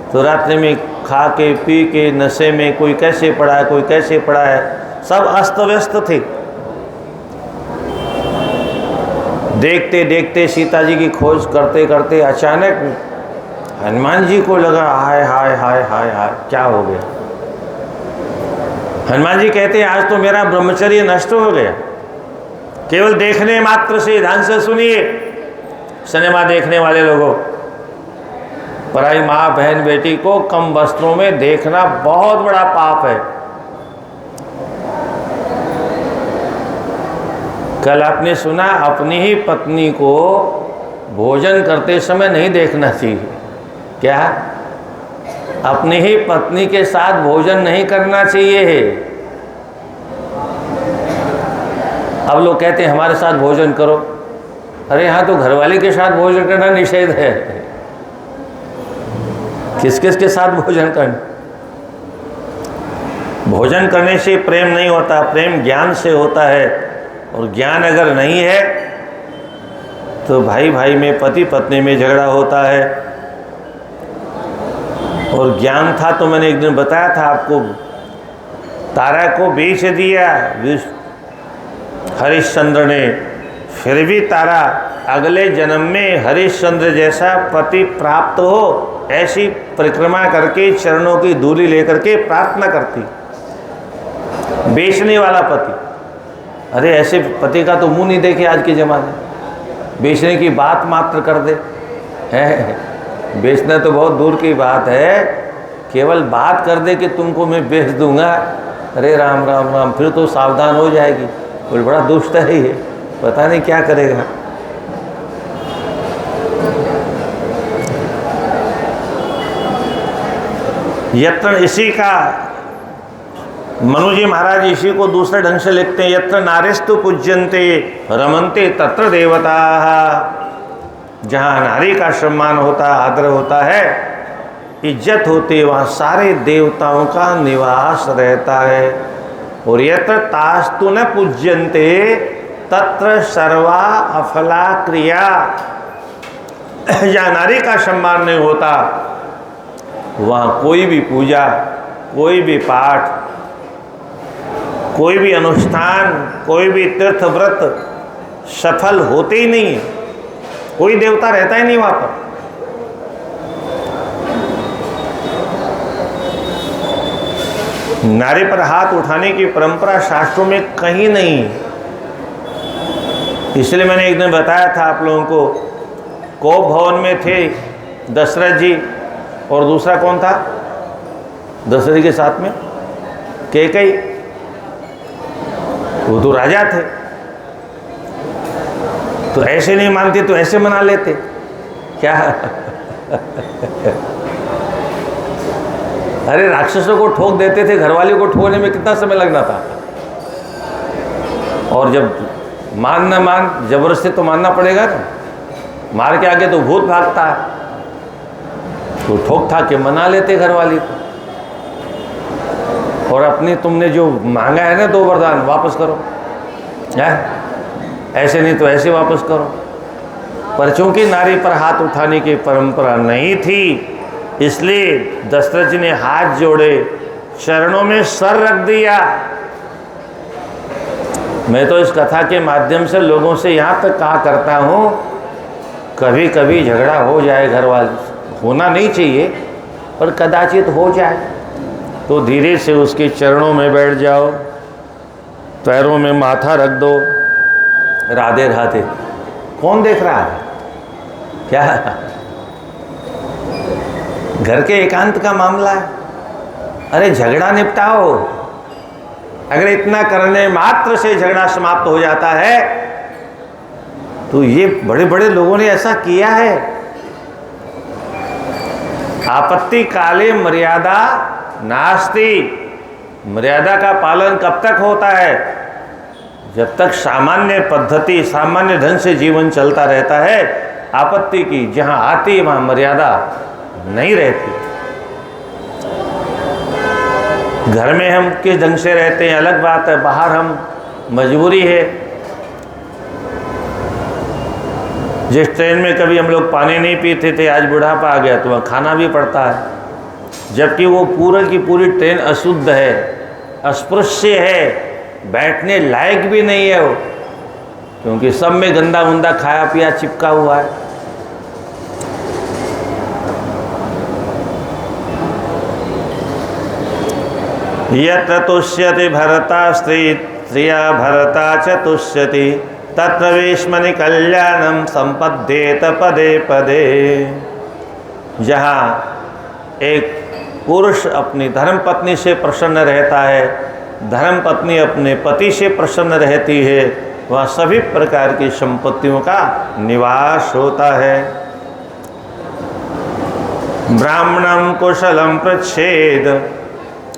तो रात्रि में खा के पी के नशे में कोई कैसे पड़ा है, कोई कैसे पड़ा है, सब अस्त व्यस्त थे। देखते देखते सीता जी की खोज करते करते अचानक हनुमान जी को लगा हाय हाय हाय हाय हाय क्या हो गया। हनुमान जी कहते हैं आज तो मेरा ब्रह्मचर्य नष्ट हो गया। केवल देखने मात्र से, ध्यान से सुनिए सिनेमा देखने वाले लोगों, पराई माँ बहन बेटी को कम वस्त्रों में देखना बहुत बड़ा पाप है। कल आपने सुना अपनी ही पत्नी को भोजन करते समय नहीं देखना चाहिए। क्या? अपनी ही पत्नी के साथ भोजन नहीं करना चाहिए। अब लोग कहते हैं हमारे साथ भोजन करो। अरे यहाँ तो घरवाली के साथ भोजन करना निषेध है। किस किस के साथ भोजन करना? भोजन करने से प्रेम नहीं होता, प्रेम ज्ञान से होता है। और ज्ञान अगर नहीं है तो भाई भाई में, पति पत्नी में झगड़ा होता है। और ज्ञान था तो मैंने एक दिन बताया था आपको, तारा को बेच दिया हरिश्चंद्र ने, फिर भी तारा अगले जन्म में हरिश्चंद्र जैसा पति प्राप्त हो, ऐसी परिक्रमा करके चरणों की धूली लेकर के प्रार्थना करती। बेचने वाला पति, अरे ऐसे पति का तो मुंह नहीं देखे आज के ज़माने। बेचने की बात मात्र कर दे है, बेचना तो बहुत दूर की बात है, केवल बात कर दे कि तुमको मैं बेच दूंगा, अरे राम राम राम, फिर तो सावधान हो जाएगी। बोल बड़ा दुष्ट है ये, पता नहीं क्या करेगा। यत्र, इसी का मनु जी महाराज इसी को दूसरे ढंग से लिखते हैं, यत्र नारीस्तु पूज्यन्ते रमन्ते तत्र देवता। जहाँ नारी का सम्मान होता, आदर होता है, इज्जत होती है, वहाँ सारे देवताओं का निवास रहता है। और यत्र तास्तु न पूज्यन्ते तत्र सर्वा अफला क्रिया। जहाँ नारी का सम्मान नहीं होता वहाँ कोई भी पूजा, कोई भी पाठ, कोई भी अनुष्ठान, कोई भी तीर्थ व्रत सफल होते ही नहीं है। कोई देवता रहता ही नहीं वहाँ पर। नारी पर हाथ उठाने की परंपरा शास्त्रों में कहीं नहीं। इसलिए मैंने एक दिन बताया था आप लोगों को, कोप भवन में थे दशरथ जी, और दूसरा कौन था दशरथ जी के साथ में? कैकेयी। वो तो राजा थे, तो ऐसे नहीं मानते तो ऐसे मना लेते क्या? अरे राक्षसों को ठोक देते थे, घरवाली को ठोकने में कितना समय लगना था। और जब मान न मान, जबरदस्ती तो मानना पड़ेगा ना, मार के आगे तो भूत भागता, तो ठोक था के मना लेते घरवाली को। और अपनी तुमने जो मांगा है ना 2 वरदान, वापस करो, है ऐसे नहीं तो ऐसे वापस करो। पर चूंकि नारी पर हाथ उठाने की परंपरा नहीं थी, इसलिए दशरथ जी ने हाथ जोड़े, चरणों में सर रख दिया। मैं तो इस कथा के माध्यम से लोगों से यहाँ तक कहा करता हूँ, कभी कभी झगड़ा हो जाए घर वाले, होना नहीं चाहिए पर कदाचित हो जाए, तो धीरे से उसके चरणों में बैठ जाओ, पैरों में माथा रख दो, राधे राधे। कौन देख रहा है क्या? घर के एकांत का मामला है। अरे झगड़ा निपटाओ। अगर इतना करने मात्र से झगड़ा समाप्त हो जाता है, तो ये बड़े बड़े लोगों ने ऐसा किया है। आपत्ति काले मर्यादा नास्ति। मर्यादा का पालन कब तक होता है? जब तक सामान्य पद्धति, सामान्य ढंग से जीवन चलता रहता है। आपत्ति की जहाँ आती है वहाँ मर्यादा नहीं रहती। घर में हम किस ढंग से रहते हैं अलग बात है, बाहर हम मजबूरी है। जिस ट्रेन में कभी हम लोग पानी नहीं पीते थे, आज बुढ़ापा आ गया तो वहाँ खाना भी पड़ता है, जबकि वो पूरी की पूरी ट्रेन अशुद्ध है, अस्पृश्य है, बैठने लायक भी नहीं है वो, क्योंकि सब में गंदा मुंदा खाया पिया चिपका हुआ है। यत्र तुष्यति भरता स्त्रिया भरता च तुष्यति तत्र वेश्मनि कल्याणम संपद्येत पदे पदे। जहाँ एक पुरुष अपनी धर्मपत्नी से प्रसन्न रहता है, धर्मपत्नी अपने पति से प्रसन्न रहती है, वहाँ सभी प्रकार की संपत्तियों का निवास होता है। ब्राह्मणम कुशलम पृच्छेद,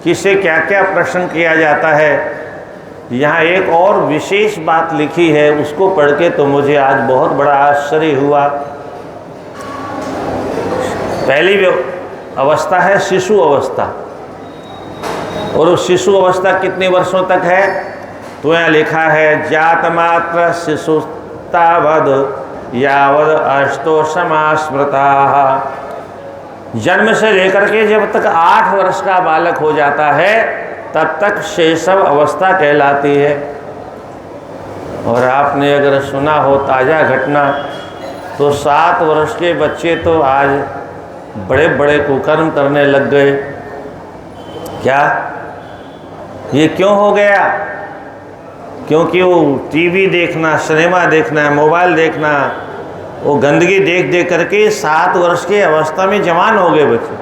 किसे क्या क्या प्रश्न किया जाता है। यहाँ एक और विशेष बात लिखी है, उसको पढ़ के तो मुझे आज बहुत बड़ा आश्चर्य हुआ। पहली अवस्था है शिशु अवस्था, और उस शिशु अवस्था कितने वर्षों तक है? तो यहाँ लिखा है जात मात्र शिशुतावद यावद अष्टो समास्मृता। जन्म से लेकर के जब तक 8 वर्ष का बालक हो जाता है तब तक शैशव अवस्था कहलाती है। और आपने अगर सुना हो ताज़ा घटना, तो 7 वर्ष के बच्चे तो आज बड़े बड़े कुकर्म करने लग गए। क्या ये क्यों हो गया? क्योंकि वो टीवी देखना, सिनेमा देखना, मोबाइल देखना, वो गंदगी देख देख करके 7 वर्ष की अवस्था में जवान हो गए बच्चे।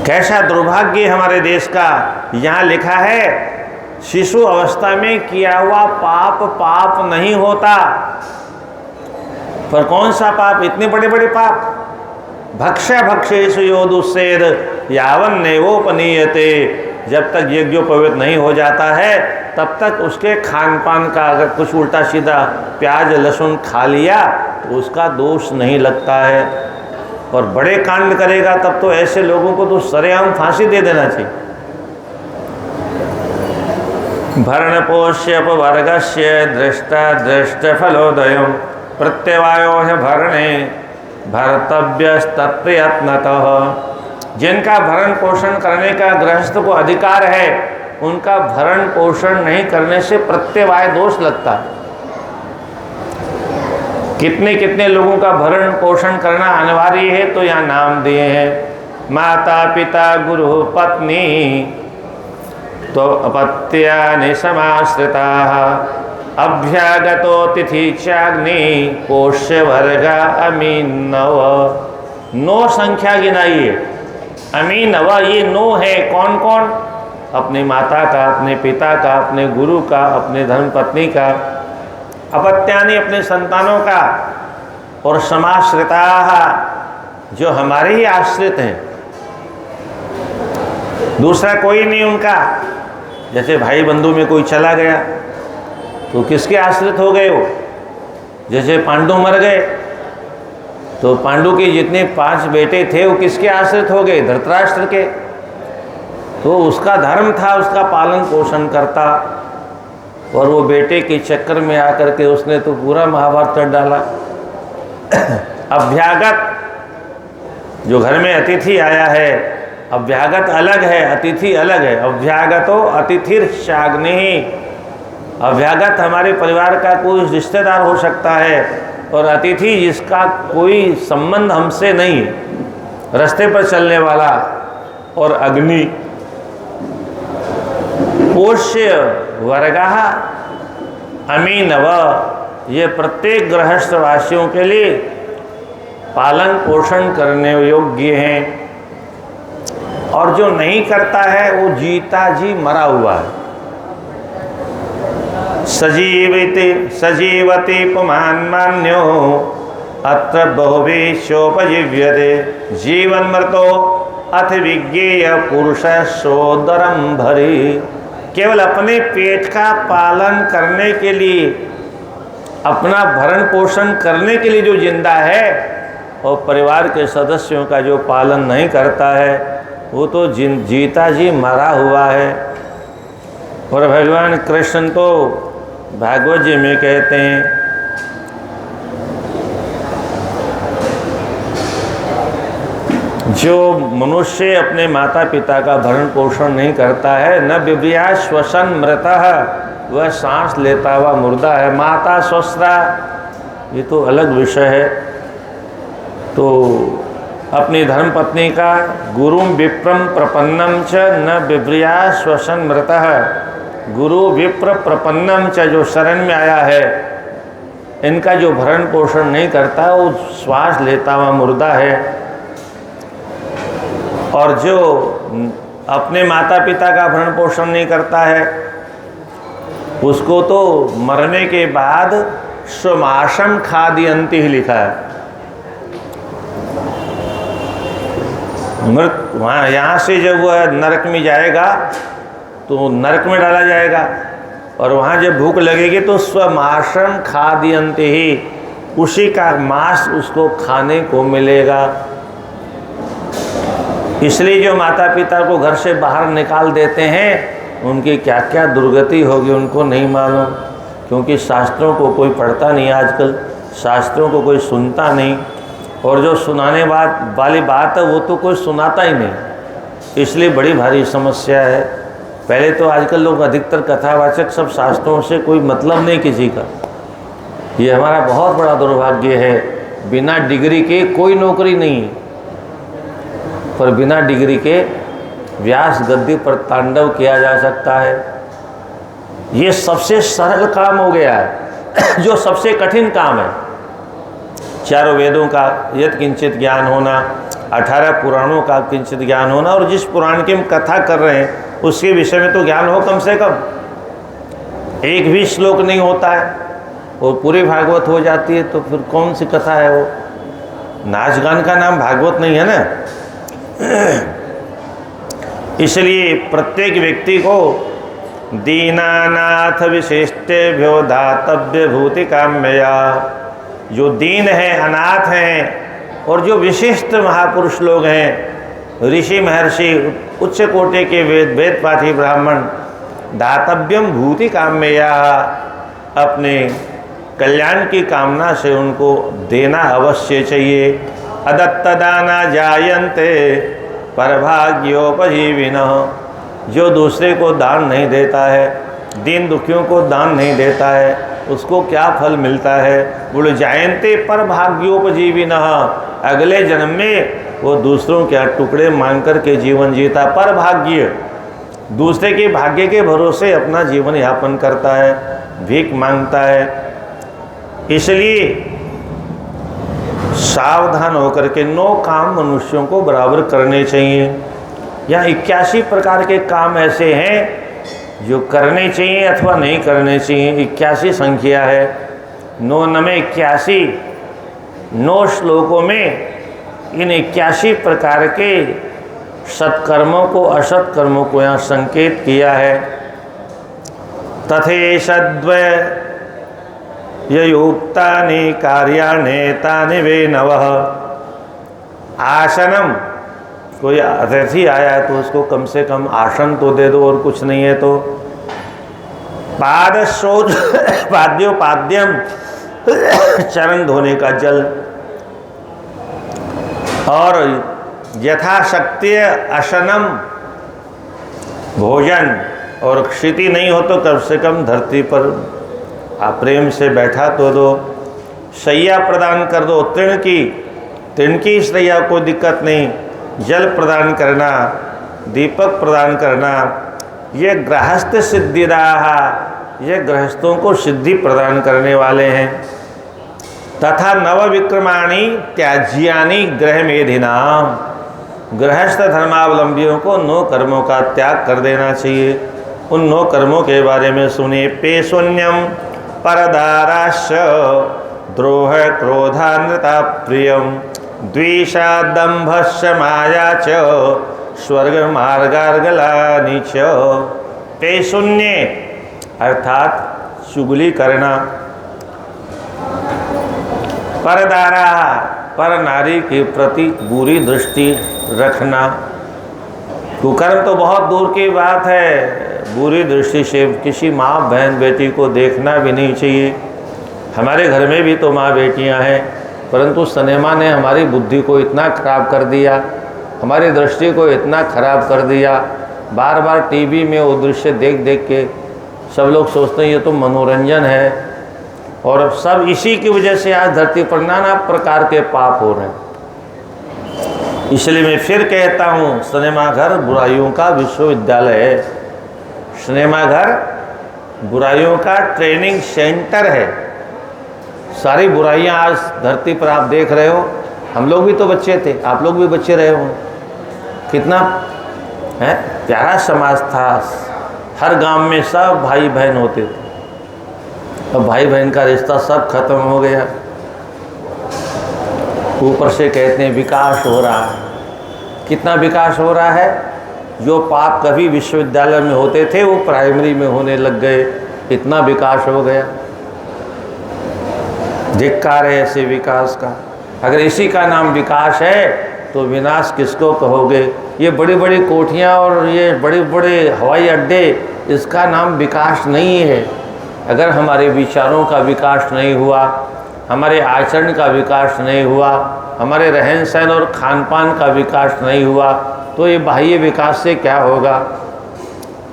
कैसा दुर्भाग्य हमारे देश का। यहाँ लिखा है शिशु अवस्था में किया हुआ पाप पाप नहीं होता। पर कौन सा पाप? इतने बड़े बड़े पाप। भक्ष्य भक्षेषु यो दुस्सेद यावन नैवोपनीयते। जब तक यज्ञोपवीत नहीं हो जाता है तब तक उसके खान पान का अगर कुछ उल्टा सीधा प्याज लहसुन खा लिया तो उसका दोष नहीं लगता है। और बड़े कांड करेगा तब तो ऐसे लोगों को तो सरेआम फांसी दे देना चाहिए। भरणपोष्यपवर्गस्य दृष्टा दृष्टफलोदयं प्रत्यवायो है भरणे भर्तव्यस्तत्प्रयत्नतः। जिनका भरण पोषण करने का गृहस्थ को अधिकार है, उनका भरण पोषण नहीं करने से प्रत्यवाय दोष लगता है। कितने कितने लोगों का भरण पोषण करना अनिवार्य है, तो यहाँ नाम दिए हैं माता पिता गुरु पत्नी तो अपत्यानि समाश्रिता अभ्यागतो तिथिचाग्नि पोष्य वर्गा अमीनव। 9 संख्या गिनाइए। अमीनव ये 9 है। कौन कौन? अपनी माता का, अपने पिता का, अपने गुरु का, अपने धर्मपत्नी का, अपत्यानि अपने संतानों का, और समाश्रिता जो हमारे ही आश्रित हैं, दूसरा कोई नहीं उनका। जैसे भाई बंधु में कोई चला गया तो किसके आश्रित हो गए वो? जैसे पांडु मर गए तो पांडु के जितने 5 बेटे थे वो किसके आश्रित हो गए? धृतराष्ट्र के। तो उसका धर्म था उसका पालन पोषण करता, और वो बेटे के चक्कर में आकर के उसने तो पूरा महाभारत कर डाला। अभ्यागत जो घर में अतिथि आया है, अभ्यागत अलग है, अतिथि अलग है। अभ्यागतो अतिथिर्षाग्नि। अभ्यागत हमारे परिवार का कोई रिश्तेदार हो सकता है, और अतिथि जिसका कोई संबंध हमसे नहीं, रास्ते पर चलने वाला। और अग्नि पोष्य वर्गा अमीनव, ये प्रत्येक गृहस्थ वासियों के लिए पालन पोषण करने योग्य हैं। और जो नहीं करता है वो जीता जी मरा हुआ है। सजीवति पुमान मान्यो अत्र बहुवेशोपजीव्यते जीवन मृतो अथ विज्ञेय पुरुष सोदरम भरी। केवल अपने पेट का पालन करने के लिए, अपना भरण पोषण करने के लिए जो जिंदा है और परिवार के सदस्यों का जो पालन नहीं करता है वो तो जीता जी मरा हुआ है। और भगवान कृष्ण तो भागवत जी में कहते हैं, जो मनुष्य अपने माता पिता का भरण पोषण नहीं करता है, न बिभ्या श्वसन मृतः, वह सांस लेता हुआ मुर्दा है। माता स्वस्था ये तो अलग विषय है। तो अपनी धर्म पत्नी का गुरु विप्रम प्रपन्नम च न बिभ्रिया श्वसन मृतः, गुरु विप्र प्रपन्नम च, जो शरण में आया है इनका जो भरण पोषण नहीं करता वो श्वास लेता हुआ मुर्दा है। और जो अपने माता पिता का भरण पोषण नहीं करता है उसको तो मरने के बाद स्वमाशम खादयन्ति ही लिखा है। मृत वहाँ यहाँ से जब वह नरक में जाएगा तो नरक में डाला जाएगा, और वहाँ जब भूख लगेगी तो स्वमाशम खादयन्ति ही, उसी का मांस उसको खाने को मिलेगा। इसलिए जो माता पिता को घर से बाहर निकाल देते हैं उनकी क्या क्या दुर्गति होगी उनको नहीं मालूम, क्योंकि शास्त्रों को कोई पढ़ता नहीं आजकल, शास्त्रों को कोई सुनता नहीं, और जो सुनाने वाली बात है वो तो कोई सुनाता ही नहीं। इसलिए बड़ी भारी समस्या है। पहले तो आजकल लोग अधिकतर कथावाचक सब शास्त्रों से कोई मतलब नहीं किसी का। ये हमारा बहुत बड़ा दुर्भाग्य है। बिना डिग्री के कोई नौकरी नहीं, पर बिना डिग्री के व्यास गद्दी पर तांडव किया जा सकता है। ये सबसे सरल काम हो गया है जो सबसे कठिन काम है। चारों वेदों का यत् किंचित ज्ञान होना, 18 पुराणों का किंचित ज्ञान होना, और जिस पुराण की हम कथा कर रहे हैं उसके विषय में तो ज्ञान हो कम से कम। एक भी श्लोक नहीं होता है और पूरी भागवत हो जाती है तो फिर कौन सी कथा है वो? नाच गान का नाम भागवत नहीं है ना। इसलिए प्रत्येक व्यक्ति को दीनानाथ विशिष्टेभ्यो दातव्य भूति काम्यया, जो दीन है, अनाथ हैं, और जो विशिष्ट महापुरुष लोग हैं, ऋषि महर्षि, उच्च कोटि के वेद पाठी ब्राह्मण, दातव्यम भूति काम्यया, अपने कल्याण की कामना से उनको देना अवश्य चाहिए। अदत्तदाना जायन्ते परभाग्योपजीविनः, जो दूसरे को दान नहीं देता है, दीन दुखियों को दान नहीं देता है, उसको क्या फल मिलता है? बोले जायन्ते परभाग्योपजीविनः, अगले जन्म में वो दूसरों के टुकड़े मांग कर के जीवन जीता। पर भाग्य, दूसरे के भाग्य के भरोसे अपना जीवन यापन करता है, भीख मांगता है। इसलिए सावधान होकर के 9 काम मनुष्यों को बराबर करने चाहिए। यहाँ 81 प्रकार के काम ऐसे हैं जो करने चाहिए अथवा नहीं करने चाहिए। 81 संख्या है, 9 नमे 81, 9 श्लोकों में इन 81 प्रकार के सत्कर्मों को, असत कर्मों को यहाँ संकेत किया है। तथेषद्वय युक्तानि कार्याणि तानि वे नवः। आसनम, कोई अतिथि आया है तो उसको कम से कम आसन तो दे दो, और कुछ नहीं है तो पादशोच पाद्योपाद्यम, चरण धोने का जल, और यथाशक्ति असनम भोजन, और क्षिति नहीं हो तो कम से कम धरती पर आप प्रेम से बैठा तो दो। शैया प्रदान कर दो, तृण की शैया, कोई दिक्कत नहीं। जल प्रदान करना, दीपक प्रदान करना, ये गृहस्थ सिद्धिदाः, ये गृहस्थों को सिद्धि प्रदान करने वाले हैं। तथा नव विक्रमाणि त्याज्यानि गृह मेधिनाम, गृहस्थ धर्मावलंबियों को 9 कर्मों का त्याग कर देना चाहिए। उन 9 कर्मों के बारे में सुनिए। पेशून्यम परदाराश्च द्रोह क्रोधानृता प्रियम द्वेषादंभस्य माया च स्वर्ग मार्गार्गलानि च। ते शून्य अर्थात चुगली करना, परदारा पर नारी के प्रति बुरी दृष्टि रखना। कुकर्म तो बहुत दूर की बात है, बुरी दृष्टि से किसी माँ बहन बेटी को देखना भी नहीं चाहिए। हमारे घर में भी तो माँ बेटियाँ हैं, परंतु सिनेमा ने हमारी बुद्धि को इतना खराब कर दिया, हमारी दृष्टि को इतना खराब कर दिया। बार बार टीवी में वो दृश्य देख देख के सब लोग सोचते हैं ये तो मनोरंजन है, और सब इसी की वजह से आज धरती पर नाना प्रकार के पाप हो रहे हैं। इसलिए मैं फिर कहता हूँ, सिनेमाघर बुराइयों का विश्वविद्यालय है। सिनेमाघर बुराइयों का ट्रेनिंग सेंटर है। सारी बुराइयाँ आज धरती पर आप देख रहे हो। हम लोग भी तो बच्चे थे, आप लोग भी बच्चे रहे हो। कितना है प्यारा समाज था, हर गांव में सब भाई बहन होते थे। अब भाई बहन का रिश्ता सब खत्म हो गया। ऊपर से कहते हैं विकास हो रहा है। कितना विकास हो रहा है? जो पाप कभी विश्वविद्यालय में होते थे वो प्राइमरी में होने लग गए, इतना विकास हो गया। धिक्कार है ऐसे विकास का। अगर इसी का नाम विकास है तो विनाश किसको कहोगे? ये बड़ी बड़ी कोठियाँ और ये बड़े बड़े हवाई अड्डे, इसका नाम विकास नहीं है। अगर हमारे विचारों का विकास नहीं हुआ, हमारे आचरण का विकास नहीं हुआ, हमारे रहन सहन और खान पान का विकास नहीं हुआ, तो ये बाह्य विकास से क्या होगा?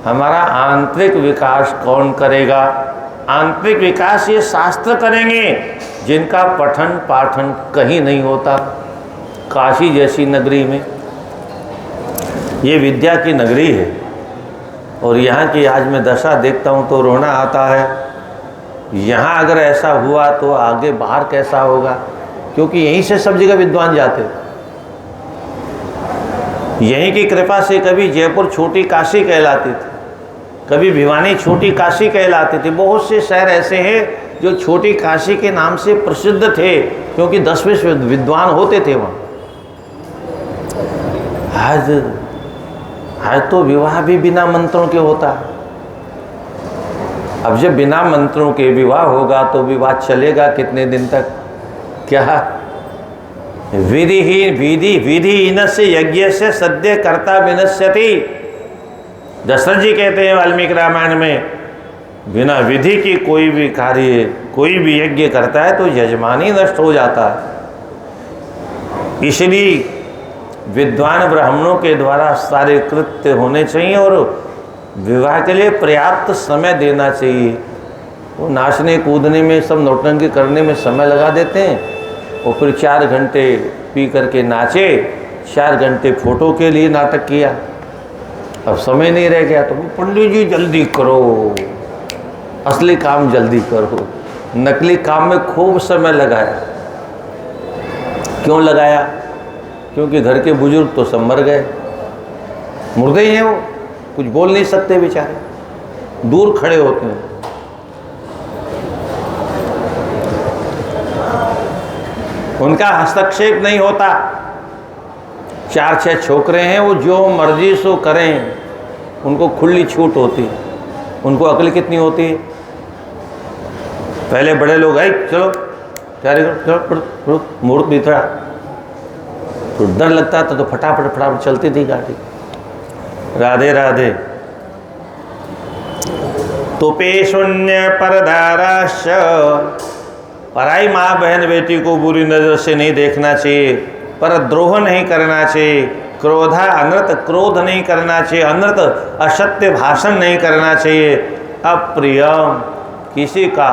हमारा आंतरिक विकास कौन करेगा? आंतरिक विकास ये शास्त्र करेंगे जिनका पठन पाठन कहीं नहीं होता। काशी जैसी नगरी में, ये विद्या की नगरी है, और यहाँ की आज मैं दशा देखता हूँ तो रोना आता है। यहाँ अगर ऐसा हुआ तो आगे बाहर कैसा होगा? क्योंकि यहीं से सब जगह विद्वान जाते। यहीं की कृपा से कभी जयपुर छोटी काशी कहलाती थी, कभी भिवानी छोटी काशी कहलाती थी। बहुत से शहर ऐसे हैं जो छोटी काशी के नाम से प्रसिद्ध थे, क्योंकि 10 विद्वान होते थे वहाँ। आज तो विवाह भी बिना मंत्रों के होता है। अब जब बिना मंत्रों के विवाह होगा तो विवाह चलेगा कितने दिन तक? क्या विधि से यज्ञ से सद्य कर्ता विनश्यति। दशरथ जी कहते हैं वाल्मीकि रामायण में, बिना विधि की कोई भी कार्य, कोई भी यज्ञ करता है तो यजमान ही नष्ट हो जाता है। इसलिए विद्वान ब्राह्मणों के द्वारा सारे कृत्य होने चाहिए, और विवाह के लिए पर्याप्त समय देना चाहिए। वो नाचने कूदने में, सब नौटंकी करने में समय लगा देते हैं, और फिर 4 घंटे पी करके नाचे, 4 घंटे फोटो के लिए नाटक किया। अब समय नहीं रह गया तो पंडित जी जल्दी करो, असली काम जल्दी करो। नकली काम में खूब समय लगाया। क्यों लगाया? क्योंकि घर के बुजुर्ग तो सब मर गए, मुर्दे ही हैं वो, कुछ बोल नहीं सकते बेचारे, दूर खड़े होते हैं। उनका हस्तक्षेप नहीं होता। 4-6 छोकरे हैं, वो जो मर्जी सो करें, उनको खुली छूट होती है। उनको अकल कितनी होती है? पहले बड़े लोग, चलो तैयारी करो, चलो मुहूर्त बीत रहा, तो डर लगता था तो फटाफट चलती थी गाड़ी। राधे राधे। तुपे शून्य परदाराश, पराई माँ बहन बेटी को बुरी नज़र से नहीं देखना चाहिए, पर द्रोह नहीं करना चाहिए, क्रोधा अनर्थ क्रोध नहीं करना चाहिए, अनर्थ असत्य भाषण नहीं करना चाहिए, अप्रियम किसी का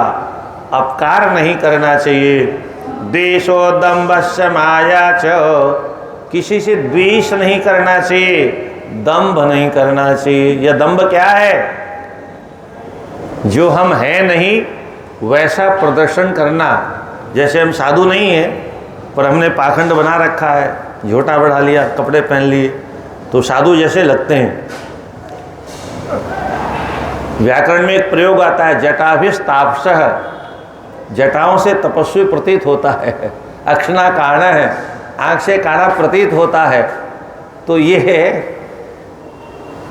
अपकार नहीं करना चाहिए, द्वेषो दंभस्य माया च, किसी से द्वेष नहीं करना चाहिए, दंभ नहीं करना चाहिए। यह दंभ क्या है? जो हम हैं नहीं वैसा प्रदर्शन करना। जैसे हम साधु नहीं हैं, पर हमने पाखंड बना रखा है, झोटा बढ़ा लिया, कपड़े पहन लिए, तो साधु जैसे लगते हैं। व्याकरण में एक प्रयोग आता है, जटाभिस्तापसः, जटाओं से तपस्वी प्रतीत होता है, अक्षना काढ़ा है, आँख से काढ़ा प्रतीत होता है। तो ये है,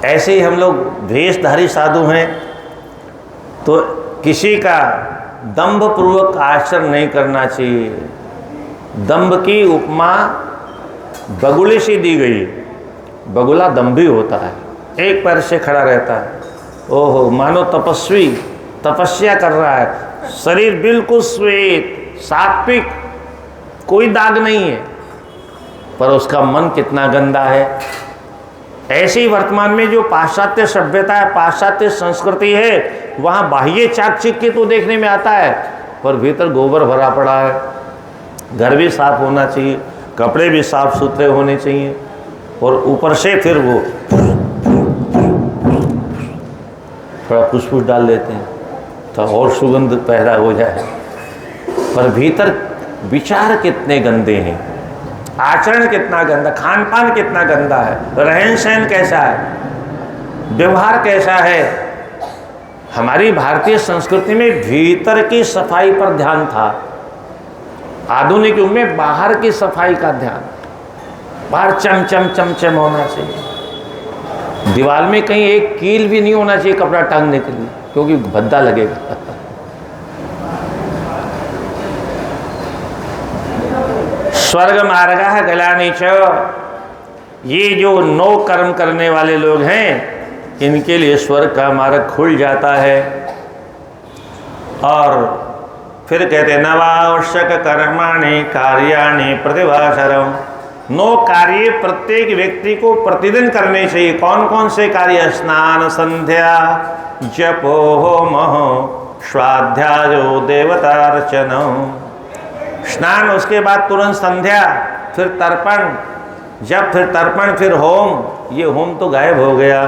ऐसे ही हम लोग भेषधारी साधु हैं, तो किसी का दंभ पूर्वक आचरण नहीं करना चाहिए। दंभ की उपमा बगुले से दी गई। बगुला दंभी होता है, एक पैर से खड़ा रहता है। ओहो, मानो तपस्वी तपस्या कर रहा है, शरीर बिल्कुल श्वेत सात्विक, कोई दाग नहीं है, पर उसका मन कितना गंदा है। ऐसे ही वर्तमान में जो पाश्चात्य सभ्यता है, पाश्चात्य संस्कृति है, वहाँ बाह्य चाकचिक्य तो देखने में आता है, पर भीतर गोबर भरा पड़ा है। घर भी साफ होना चाहिए, कपड़े भी साफ सुथरे होने चाहिए, और ऊपर से फिर वो थोड़ा फुसफुस डाल देते हैं तो और सुगंध पैदा हो जाए, पर भीतर विचार कितने गंदे हैं, आचरण कितना गंदा, खान पान कितना गंदा है, रहन सहन कैसा है, व्यवहार कैसा है। हमारी भारतीय संस्कृति में भीतर की सफाई पर ध्यान था, आधुनिक युग में बाहर की सफाई का ध्यान। बाहर चमचम होना चाहिए, दीवार में कहीं एक कील भी नहीं होना चाहिए कपड़ा टांगने के लिए, क्योंकि भद्दा लगेगा। स्वर्ग मार्ग गलानी च, ये जो 9 कर्म करने वाले लोग हैं, इनके लिए स्वर्ग का मार्ग खुल जाता है। और फिर कहते हैं नवावश्यक कर्माणि कार्याणि प्रतिभासरम। 9 कार्य प्रत्येक व्यक्ति को प्रतिदिन करने चाहिए। कौन कौन से कार्य? स्नान संध्या जपो होम स्वाध्यायो देवतार्चन। स्नान, उसके बाद तुरंत संध्या, फिर तर्पण, जब फिर तर्पण, फिर होम। ये होम तो गायब हो गया।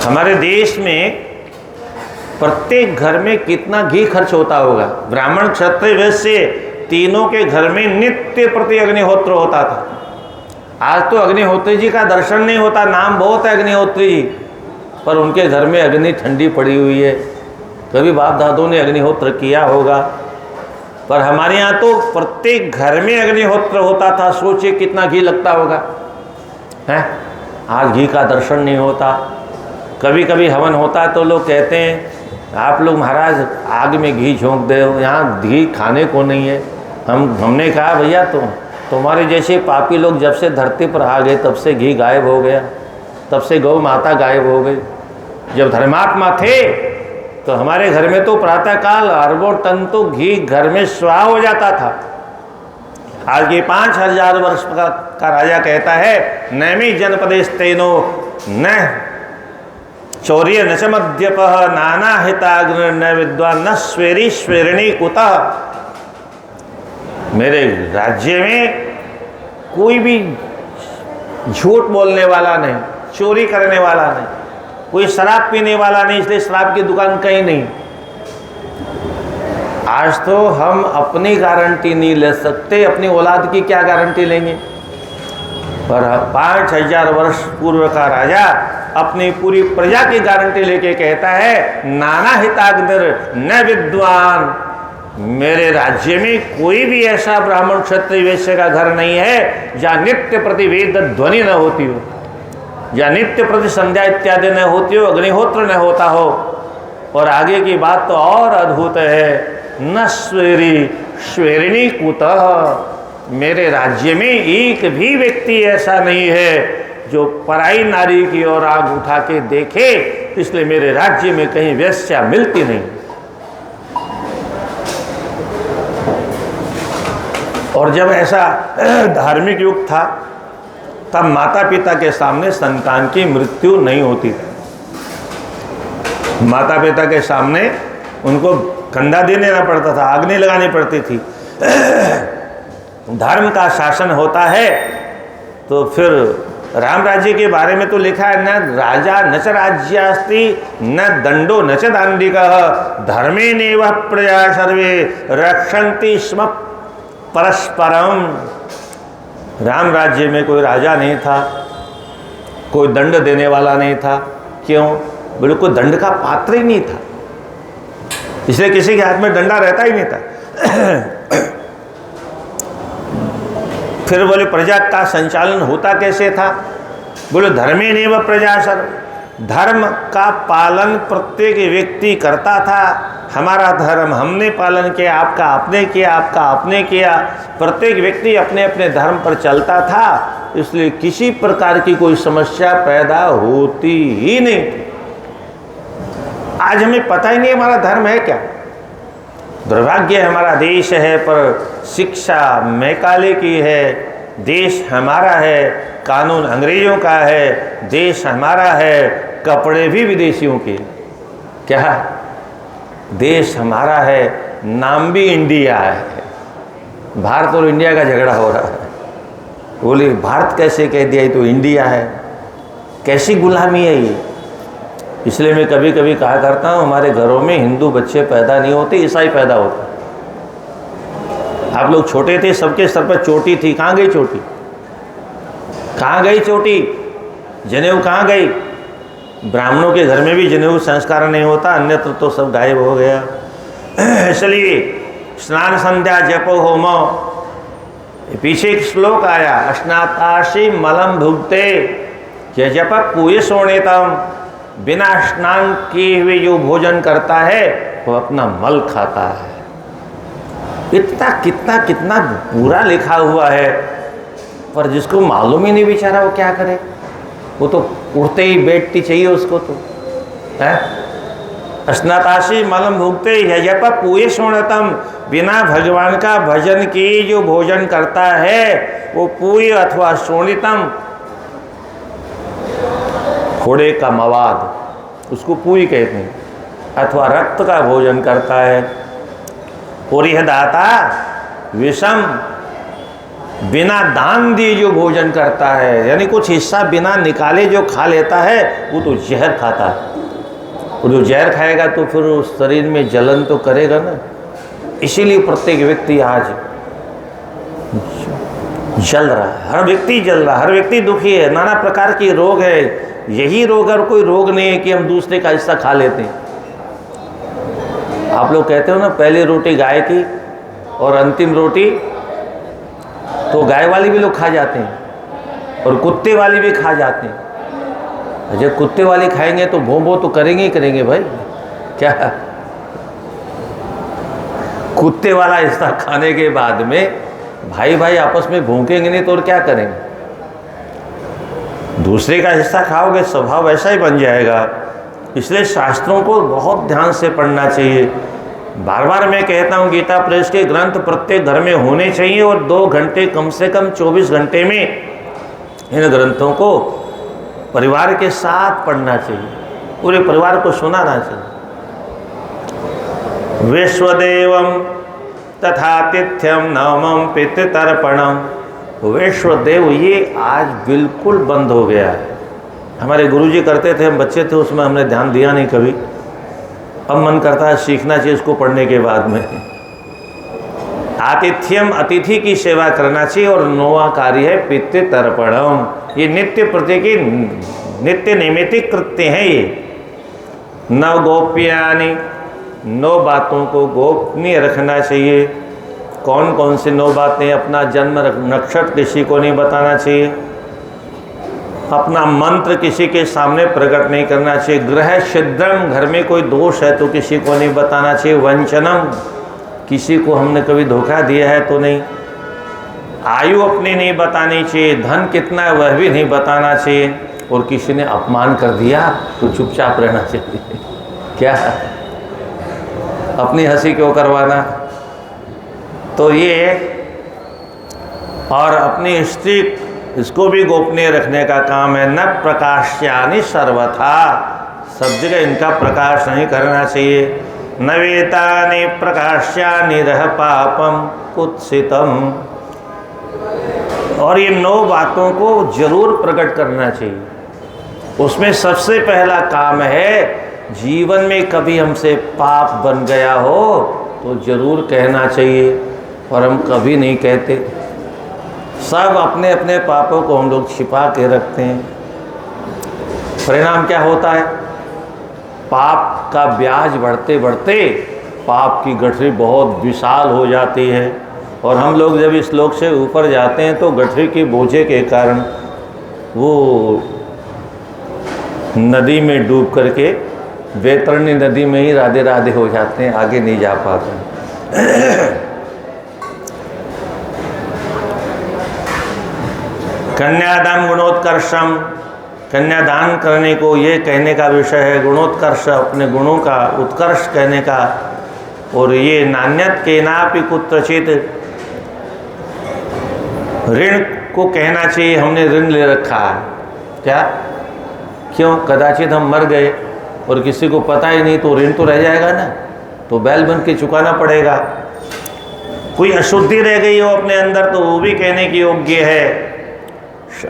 हमारे देश में प्रत्येक घर में कितना घी खर्च होता होगा। ब्राह्मण क्षत्रिय वैश्य तीनों के घर में नित्य प्रति अग्निहोत्र होता था। आज तो अग्निहोत्री जी का दर्शन नहीं होता। नाम बहुत है अग्निहोत्री जी, पर उनके घर में अग्नि ठंडी पड़ी हुई है। कभी बाप दादों ने अग्निहोत्र किया होगा, पर हमारे यहाँ तो प्रत्येक घर में अग्निहोत्र होता था। सोचिए कितना घी लगता होगा, हैं? आज घी का दर्शन नहीं होता। कभी कभी हवन होता है तो लोग कहते हैं आप लोग महाराज आग में घी झोंक दे, यहाँ घी खाने को नहीं है। हमने कहा भैया तुम्हारे जैसे पापी लोग जब से धरती पर आ गए तब से घी गायब हो गया, तब से गौ माता गायब हो गई। जब धर्मात्मा थे तो हमारे घर में तो प्रातःकाल अरबों टन तो घी घर में स्वाह हो जाता था। आज के 5000 वर्ष का राजा कहता है नैमी जनपदेस्तेनो न चौर्य न च मद्यप नाना हिताग्न न विद्वान न स्वेरी स्वेरिणी कुतः। मेरे राज्य में कोई भी झूठ बोलने वाला नहीं, चोरी करने वाला नहीं, कोई शराब पीने वाला नहीं, इसलिए शराब की दुकान कहीं नहीं। आज तो हम अपनी गारंटी नहीं ले सकते, अपनी औलाद की क्या गारंटी लेंगे। पर 5000 वर्ष पूर्व का राजा अपनी पूरी प्रजा की गारंटी लेके कहता है नाना हिताग्निर न विद्वान। मेरे राज्य में कोई भी ऐसा ब्राह्मण क्षत्रिय वैश्य का घर नहीं है जहाँ नित्य प्रति वेद ध्वनि न होती हो, जहाँ नित्य प्रति संध्या इत्यादि न होती हो, अग्निहोत्र न होता हो। और आगे की बात तो और अद्भुत है, न स्वेरी स्वेरिणी कुतः। मेरे राज्य में एक भी व्यक्ति ऐसा नहीं है जो पराई नारी की ओर आग उठा के देखे, इसलिए मेरे राज्य में कहीं वेश्या मिलती नहीं। और जब ऐसा धार्मिक युग था तब माता पिता के सामने संतान की मृत्यु नहीं होती थी। माता पिता के सामने उनको कंधा दे देना पड़ता था, आग नहीं लगानी पड़ती थी। धर्म का शासन होता है। तो फिर राम राज्य के बारे में तो लिखा है न राजा न च राज्यास्ति न दंडो न च दांडिकः धर्मेणैव प्रजा सर्वे रक्षन्ति स्म परस्परम। राम राज्य में कोई राजा नहीं था, कोई दंड देने वाला नहीं था। क्यों? बिल्कुल दंड का पात्र ही नहीं था। इसलिए किसी के हाथ में डंडा रहता ही नहीं था। फिर बोले प्रजा का संचालन होता कैसे था? बोले धर्मे नैव प्रजा सर्व, धर्म का पालन प्रत्येक व्यक्ति करता था। हमारा धर्म हमने पालन किया, आपका आपने किया, आपका आपने किया, प्रत्येक व्यक्ति अपने अपने धर्म पर चलता था, इसलिए किसी प्रकार की कोई समस्या पैदा होती ही नहीं थी। आज हमें पता ही नहीं हमारा धर्म है क्या। दुर्भाग्य हमारा देश है पर शिक्षा मैकाले की है, देश हमारा है, कानून अंग्रेजों का है, देश हमारा है, कपड़े भी विदेशियों के। क्या देश हमारा है, नाम भी इंडिया है। भारत और इंडिया का झगड़ा हो रहा है। बोले भारत कैसे कह दिया, ये तो इंडिया है। कैसी गुलामी है ये। इसलिए मैं कभी कभी कहा करता हूँ हमारे घरों में हिंदू बच्चे पैदा नहीं होते, ईसाई पैदा होते। आप लोग छोटे थे, सबके सर पर चोटी थी, कहाँ गई चोटी? कहाँ गई चोटी? जनेऊ कहाँ गई? ब्राह्मणों के घर में भी जनेऊ संस्कार नहीं होता, अन्यत्र तो सब गायब हो गया। इसलिए स्नान संध्या जपो होमो, पीछे एक श्लोक आया, स्नाताशी मलम भुगते ये जप पूय सोनेतम, बिना स्नान किए हुए जो भोजन करता है वो अपना मल खाता है। इतना कितना कितना बुरा लिखा हुआ है, पर जिसको मालूम ही नहीं बेचारा वो क्या करे। वो तो उठते ही बैठती चाहिए उसको तो है। स्नाताशी मलम भुगते यजप पूय सोणतम, बिना भगवान का भजन किए जो भोजन करता है वो पूय अथवा सोणितम, घोड़े का मवाद उसको पूरी कहते हैं, अथवा रक्त का भोजन करता है। और यह दाता विषम, बिना दान दिए जो भोजन करता है, यानी कुछ हिस्सा बिना निकाले जो खा लेता है वो तो जहर खाता है। और जो जहर खाएगा तो फिर उस शरीर में जलन तो करेगा ना। इसीलिए प्रत्येक व्यक्ति आज जल रहा है, हर व्यक्ति जल रहा है, हर व्यक्ति दुखी है, नाना प्रकार के रोग है। यही रोग और कोई रोग नहीं है कि हम दूसरे का हिस्सा खा लेते हैं। आप लोग कहते हो ना पहली रोटी गाय की और अंतिम रोटी तो गाय वाली भी लोग खा जाते हैं और कुत्ते वाली भी खा जाते हैं। जब कुत्ते वाली खाएंगे तो भों भों तो करेंगे ही करेंगे भाई। क्या कुत्ते वाला हिस्सा खाने के बाद में भाई भाई आपस में भूखेंगे नहीं तो और क्या करेंगे। दूसरे का हिस्सा खाओगे स्वभाव ऐसा ही बन जाएगा। इसलिए शास्त्रों को बहुत ध्यान से पढ़ना चाहिए। बार बार मैं कहता हूँ गीता प्रेस के ग्रंथ प्रत्येक घर में होने चाहिए और 2 घंटे कम से कम 24 घंटे में इन ग्रंथों को परिवार के साथ पढ़ना चाहिए, पूरे परिवार को सुनाना चाहिए। विश्वदेवम तथातिथ्यम नवमम पितृतर्पणम, वैश्वदेव ये आज बिल्कुल बंद हो गया है। हमारे गुरुजी करते थे, हम बच्चे थे उसमें हमने ध्यान दिया नहीं कभी। अब मन करता है सीखना चाहिए इसको पढ़ने के बाद में। आतिथ्यम, अतिथि की सेवा करना चाहिए। और 9वां कार्य है पितृतर्पणम, ये नित्य प्रति की नित्य नैमित्तिक कृत्य है। ये 9 गोप्यानि, 9 बातों को गोपनीय रखना चाहिए। कौन कौन सी 9 बातें? अपना जन्म नक्षत्र किसी को नहीं बताना चाहिए, अपना मंत्र किसी के सामने प्रकट नहीं करना चाहिए, ग्रह छिद्रम, घर में कोई दोष है तो किसी को नहीं बताना चाहिए, वंचनम, किसी को हमने कभी धोखा दिया है तो नहीं, आयु अपनी नहीं बतानी चाहिए, धन कितना है वह भी नहीं बताना चाहिए, और किसी ने अपमान कर दिया तो चुपचाप रहना चाहिए। क्या अपनी हंसी क्यों करवाना। तो ये, और अपनी स्त्री इसको भी गोपनीय रखने का काम है। न प्रकाश्यानि सर्वथा, सब जगह इनका प्रकाश नहीं करना चाहिए। न वेतानि प्रकाश्यानि रह पापम कुत्सितम, और ये 9 बातों को जरूर प्रकट करना चाहिए। उसमें सबसे पहला काम है, जीवन में कभी हमसे पाप बन गया हो तो जरूर कहना चाहिए, और हम कभी नहीं कहते। सब अपने अपने पापों को हम लोग छिपा के रखते हैं। परिणाम क्या होता है? पाप का ब्याज बढ़ते बढ़ते पाप की गठरी बहुत विशाल हो जाती है। और हम लोग जब इस लोक से ऊपर जाते हैं तो गठरी के बोझे के कारण वो नदी में डूब करके वैतरणी नदी में ही राधे राधे हो जाते हैं, आगे नहीं जा पाते। कन्यादान गुणोत्कर्षम, कन्यादान करने को ये कहने का विषय है, गुणोत्कर्ष अपने गुणों का उत्कर्ष कहने का। और ये नान्यत केनापि कुत्रचित, ऋण को कहना चाहिए हमने ऋण ले रखा है। क्या? क्यों? कदाचित हम मर गए और किसी को पता ही नहीं तो ऋण तो रह जाएगा ना, तो बैल बन के चुकाना पड़ेगा। कोई अशुद्धि रह गई हो अपने अंदर तो वो भी कहने की योग्य है।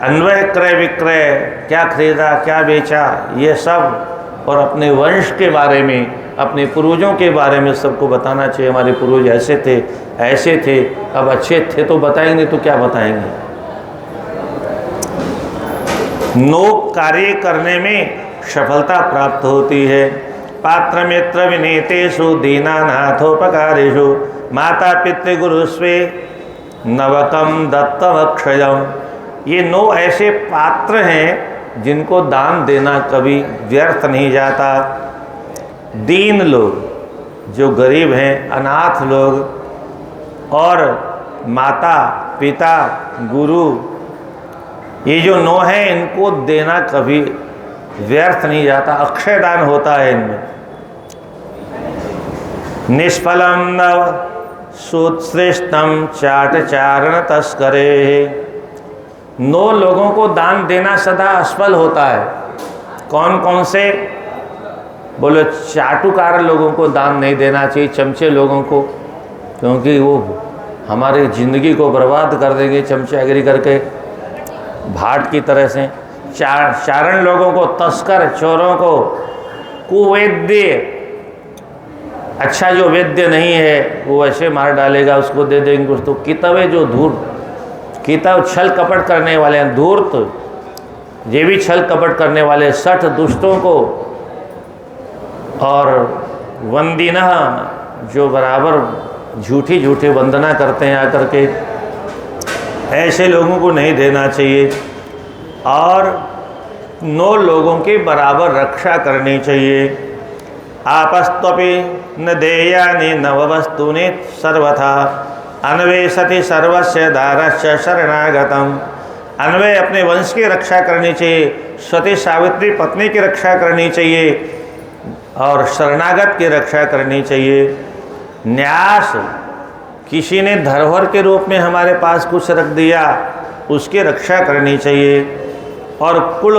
अन्वय क्रय विक्रय, क्या खरीदा क्या बेचा, ये सब। और अपने वंश के बारे में, अपने पूर्वजों के बारे में सबको बताना चाहिए। हमारे पूर्वज ऐसे थे ऐसे थे, अब अच्छे थे तो बताएंगे, तो क्या बताएंगे। नोक कार्य करने में सफलता प्राप्त होती है। पात्र मित्र विनेतेषु दीनानाथोपकारेषु माता पितृगुरुस्वे नवकम दत्तमक्षयम। ये 9 ऐसे पात्र हैं जिनको दान देना कभी व्यर्थ नहीं जाता। दीन लोग, जो गरीब हैं, अनाथ लोग, और माता पिता गुरु, ये जो 9 हैं इनको देना कभी व्यर्थ नहीं जाता, अक्षय दान होता है इनमें। निष्फलम नव सुश्रेष्ठम चाटचारण तस्करे। 9 लोगों को दान देना सदा असफल होता है। कौन कौन से? बोलो, चाटुकार लोगों को दान नहीं देना चाहिए, चमचे लोगों को, क्योंकि वो हमारी ज़िंदगी को बर्बाद कर देंगे चमचागिरी करके भाट की तरह से। चारण लोगों को, तस्कर चोरों को, कुवैद्य, अच्छा जो वैद्य नहीं है वो ऐसे मार डालेगा, उसको दे देंगे उसको। कितवे जो धूर्त, किताब छल कपट करने वाले हैं, धूर्त, ये भी छल कपट करने वाले, 60 दुष्टों को। और वंदिना, जो बराबर झूठी झूठी वंदना करते हैं आकर के, ऐसे लोगों को नहीं देना चाहिए। और 9 लोगों की बराबर रक्षा करनी चाहिए। आपस्तपि न देयानि नववस्तूनि सर्वथा अन्वेषति सर्वस्य दारस्य शरणागतम। अन्वय अपने वंश की रक्षा करनी चाहिए, सती सावित्री पत्नी की रक्षा करनी चाहिए, और शरणागत की रक्षा करनी चाहिए। न्यास, किसी ने धरोहर के रूप में हमारे पास कुछ रख दिया, उसकी रक्षा करनी चाहिए। और कुल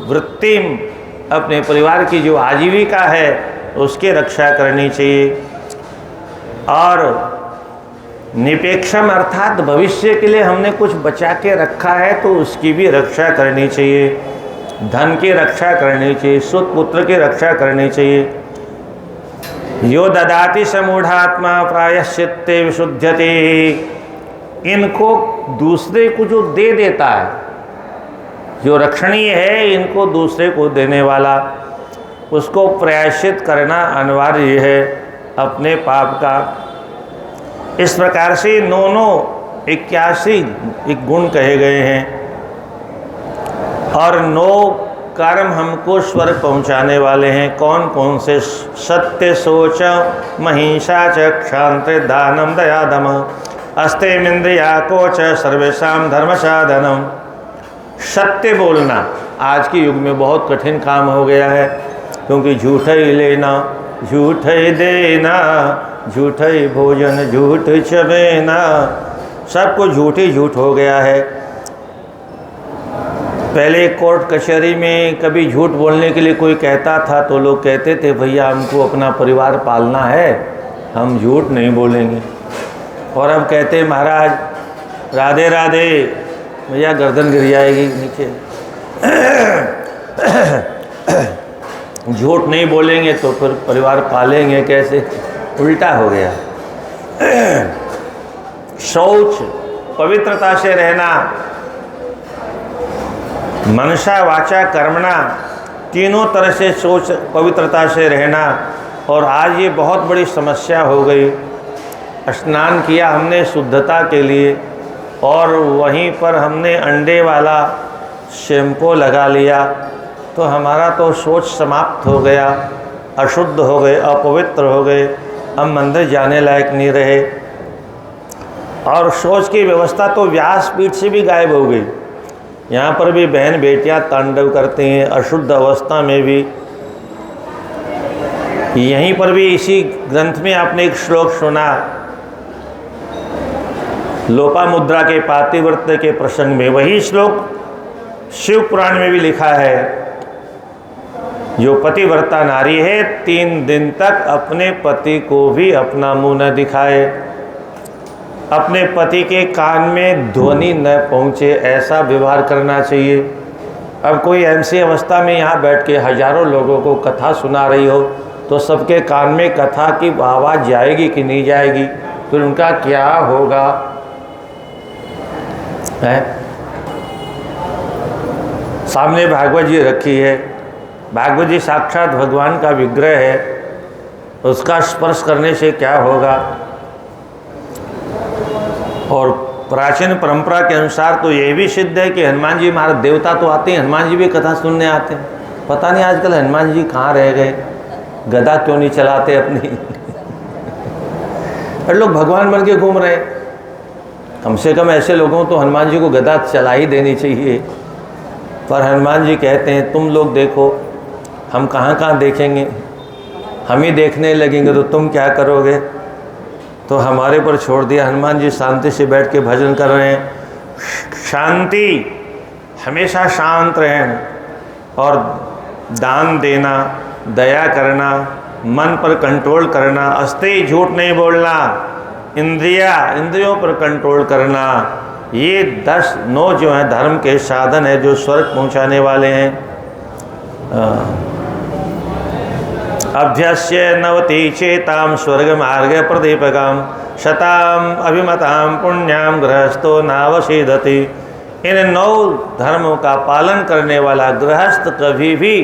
वृत्तिम, अपने परिवार की जो आजीविका है उसकी रक्षा करनी चाहिए। और निपेक्षम, अर्थात भविष्य के लिए हमने कुछ बचा के रखा है तो उसकी भी रक्षा करनी चाहिए। धन की रक्षा करनी चाहिए, सुत पुत्र की रक्षा करनी चाहिए। यो ददाति समूढ़ात्मा प्रायश्चित्ते विशुध्यते। इनको दूसरे को जो दे देता है, जो रक्षणीय है, इनको दूसरे को देने वाला, उसको प्रायश्चित करना अनिवार्य है अपने पाप का। इस प्रकार से 81 गुण कहे गए हैं। और 9 कर्म हमको स्वर्ग पहुंचाने वाले हैं। कौन कौन से? सत्य सोच महिषा च क्षांत्र दानम दयादम अस्तेमिंद्रिया कोच सर्वेशम धर्म साधनम। सत्य बोलना आज के युग में बहुत कठिन काम हो गया है, क्योंकि झूठ ही लेना, झूठ ही देना, झूठ ही भोजन, झूठ चबेना, सब कुछ झूठ ही झूठ हो गया है। पहले कोर्ट कचहरी में कभी झूठ बोलने के लिए कोई कहता था तो लोग कहते थे भैया हमको अपना परिवार पालना है, हम झूठ नहीं बोलेंगे। और अब कहते महाराज राधे राधे, भैया गर्दन गिर जाएगी नीचे, झूठ नहीं बोलेंगे तो फिर परिवार पालेंगे कैसे? उल्टा हो गया। शौच, पवित्रता से रहना, मनसा वाचा कर्मणा, तीनों तरह से सोच पवित्रता से रहना, और आज ये बहुत बड़ी समस्या हो गई। स्नान किया हमने शुद्धता के लिए और वहीं पर हमने अंडे वाला शैम्पू लगा लिया, तो हमारा तो सोच समाप्त हो गया, अशुद्ध हो गए, अपवित्र हो गए, अब मंदिर जाने लायक नहीं रहे। और सोच की व्यवस्था तो व्यासपीठ से भी गायब हो गई। यहाँ पर भी बहन बेटियाँ तांडव करती हैं अशुद्ध अवस्था में भी। यहीं पर भी इसी ग्रंथ में आपने एक श्लोक सुना, लोपामुद्रा के पातिव्रत्य के प्रसंग में। वही श्लोक शिव पुराण में भी लिखा है, जो पतिव्रता नारी है 3 दिन तक अपने पति को भी अपना मुंह न दिखाए, अपने पति के कान में ध्वनि न पहुँचे, ऐसा व्यवहार करना चाहिए। अब कोई ऐसी अवस्था में यहाँ बैठ के हजारों लोगों को कथा सुना रही हो, तो सबके कान में कथा की आवाज़ जाएगी कि नहीं जाएगी, फिर उनका क्या होगा है? सामने भागवत जी रखी है, भागवत जी साक्षात भगवान का विग्रह है, उसका स्पर्श करने से क्या होगा। और प्राचीन परंपरा के अनुसार तो ये भी सिद्ध है कि हनुमान जी महाराज, देवता तो आते हैं, हनुमान जी भी कथा सुनने आते हैं। पता नहीं आजकल हनुमान जी कहाँ रह गए, गदा क्यों नहीं चलाते अपनी और लोग भगवान बन के घूम रहे। कम से कम ऐसे लोगों तो हनुमान जी को गदा चला ही देनी चाहिए। पर हनुमान जी कहते हैं तुम लोग देखो, हम कहाँ कहाँ देखेंगे, हम ही देखने लगेंगे तो तुम क्या करोगे। तो हमारे पर छोड़ दिया। हनुमान जी शांति से बैठ के भजन कर रहे हैं। शांति, हमेशा शांत रहें और दान देना, दया करना, मन पर कंट्रोल करना, अस्तेय झूठ नहीं बोलना, इंद्रियों पर कंट्रोल करना, ये 9 जो हैं धर्म के साधन है जो स्वर्ग पहुंचाने वाले हैं। अभ्यस्य 90 चेताम स्वर्ग मार्ग प्रदीपकाम शताम अभिमताम पुण्याम गृहस्थो नावसीदति। इन 9 धर्मों का पालन करने वाला गृहस्थ कभी भी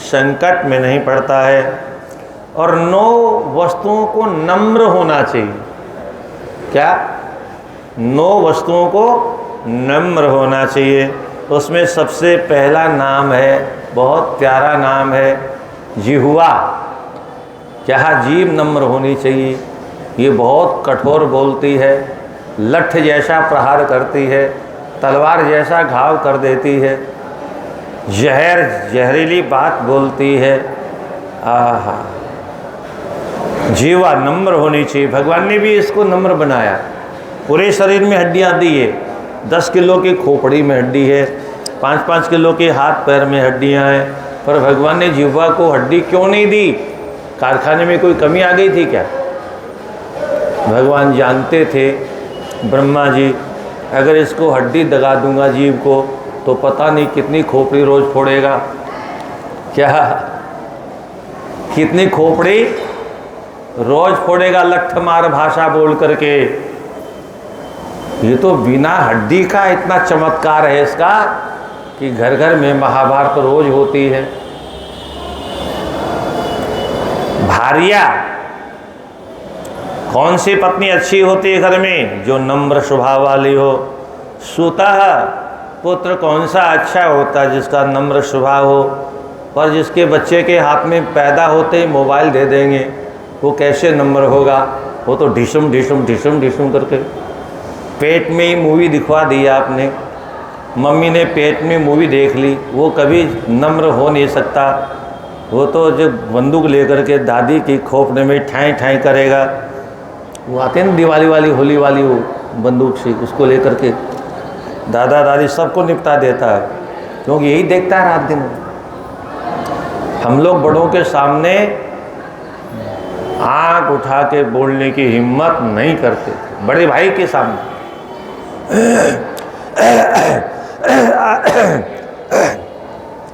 संकट में नहीं पड़ता है। और 9 वस्तुओं को नम्र होना चाहिए। क्या? 9 वस्तुओं को नम्र होना चाहिए। उसमें सबसे पहला नाम है, बहुत प्यारा नाम है, जिह्वा। क्या जीभ नम्र होनी चाहिए। ये बहुत कठोर बोलती है, लठ जैसा प्रहार करती है, तलवार जैसा घाव कर देती है, जहरीली बात बोलती है। आहा, जीवा नम्र होनी चाहिए। भगवान ने भी इसको नम्र बनाया। पूरे शरीर में हड्डियाँ दी है, 10 किलो की खोपड़ी में हड्डी है, 5-5 किलो के हाथ पैर में हड्डियाँ हैं। पर भगवान ने जीवा को हड्डी क्यों नहीं दी? कारखाने में कोई कमी आ गई थी क्या? भगवान जानते थे, ब्रह्मा जी अगर इसको हड्डी दगा दूंगा जीव को, तो पता नहीं कितनी खोपड़ी रोज फोड़ेगा। क्या कितनी खोपड़ी रोज फोड़ेगा लठ मार भाषा बोल करके। ये तो बिना हड्डी का इतना चमत्कार है इसका कि घर घर में महाभारत रोज होती है। भार्या, कौन सी पत्नी अच्छी होती है घर में? जो नम्र स्वभाव वाली हो। सुतः, पुत्र कौन सा अच्छा होता है? जिसका नम्र स्वभाव हो। पर जिसके बच्चे के हाथ में पैदा होते ही मोबाइल दे देंगे, वो कैसे नम्र होगा? वो तो ढिशुम ढिशुम ढिशुम ढिशुम करके पेट में ही मूवी दिखवा दी आपने। मम्मी ने पेट में मूवी देख ली, वो कभी नम्र हो नहीं सकता। वो तो जब बंदूक लेकर के दादी की खोपड़े में ठाई ठाई करेगा। वो आते हैं ना दिवाली वाली, होली वाली, वो बंदूक से उसको लेकर के दादा दादी सबको निपटा देता है, क्योंकि यही देखता है रात दिन। हम लोग बड़ों के सामने आँख उठा के बोलने की हिम्मत नहीं करते। बड़े भाई के सामने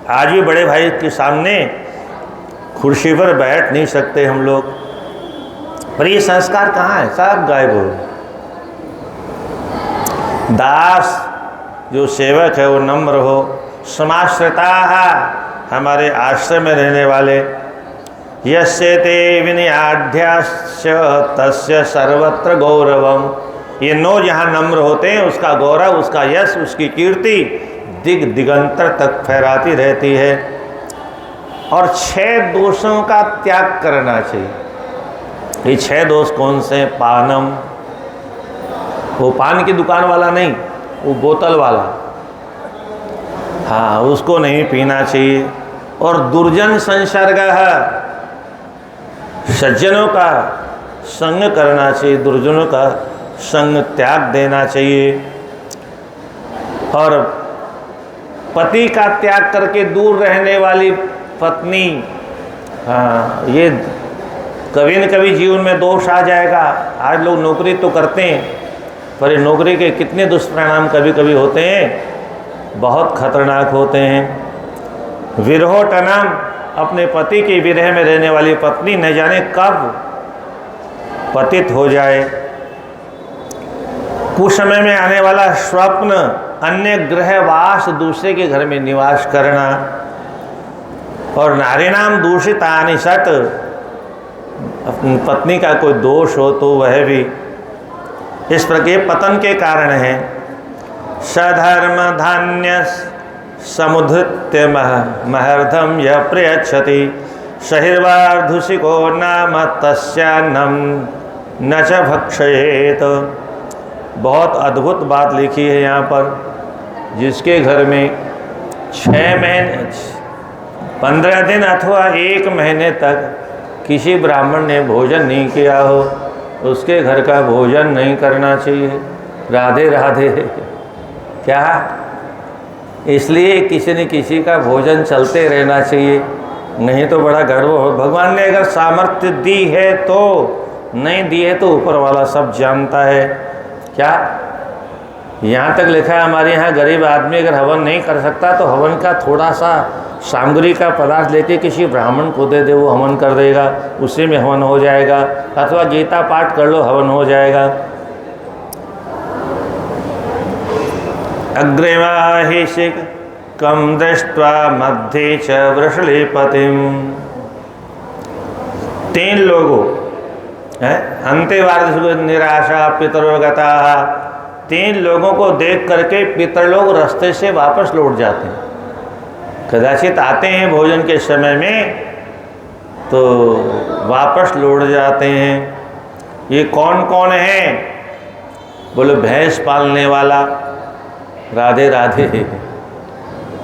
आज भी बड़े भाई के सामने कुर्सी पर बैठ नहीं सकते हम लोग। पर ये संस्कार कहाँ है? सब गायब हो गए। दास जो सेवक है वो नम्र हो। समाश्रिता, हमारे आश्रम में रहने वाले यस्यते विनयाढ्याश्च तस्य सर्वत्र गौरवम। ये 9 जहाँ नम्र होते हैं उसका गौरव, उसका यश, उसकी कीर्ति दिग दिगंतर तक फहराती रहती है। और 6 दोषों का त्याग करना चाहिए। ये 6 दोष कौन से? पानम, वो पान की दुकान वाला नहीं, वो बोतल वाला, हाँ उसको नहीं पीना चाहिए। और दुर्जन संसर्ग, सज्जनों का संग करना चाहिए, दुर्जनों का संग त्याग देना चाहिए। और पति का त्याग करके दूर रहने वाली पत्नी, हाँ ये कभी न कभी जीवन में दोष आ जाएगा। आज लोग नौकरी तो करते हैं, पर ये नौकरी के कितने दुष्परिणाम कभी कभी होते हैं, बहुत खतरनाक होते हैं। विरहोटनम, अपने पति के विरह में रहने वाली पत्नी न जाने कब पतित हो जाए। कुसमय में आने वाला स्वप्न, अन्य ग्रहवास, दूसरे के घर में निवास करना। और नारीणाम दूषितानि सत, अपनी पत्नी का कोई दोष हो तो वह भी इस प्रकार पतन के कारण है। सधर्म धान्य समुद्धृत्य महर्धम य प्रयच्छति सहिर्वार्धुषिको नाम तस्यान्नम न च भक्षयेत। बहुत अद्भुत बात लिखी है यहाँ पर। जिसके घर में 6 महीने 15 दिन अथवा 1 महीने तक किसी ब्राह्मण ने भोजन नहीं किया हो, उसके घर का भोजन नहीं करना चाहिए। राधे राधे। क्या? इसलिए किसी न किसी का भोजन चलते रहना चाहिए, नहीं तो बड़ा गर्व हो। भगवान ने अगर सामर्थ्य दी है तो, नहीं दी है तो ऊपर वाला सब जानता है। क्या? यहाँ तक लिखा है हमारे यहाँ गरीब आदमी अगर हवन नहीं कर सकता तो हवन का थोड़ा सा सामग्री का पदार्थ लेके किसी ब्राह्मण को दे दे, वो हवन कर देगा, उसी में हवन हो जाएगा। अथवा गीता पाठ कर लो, हवन हो जाएगा। अग्रेवाहिषिक कम दृष्ट्वा मध्ये च वृषलीपतिम। 3 लोगों अंत्यवार्ध निराशा पितरोगता, 3 लोगों को देख करके पितर लोग रास्ते से वापस लौट जाते हैं। कदाचित आते हैं भोजन के समय में तो वापस लौट जाते हैं। ये कौन कौन है? बोले भैंस पालने वाला। राधे राधे।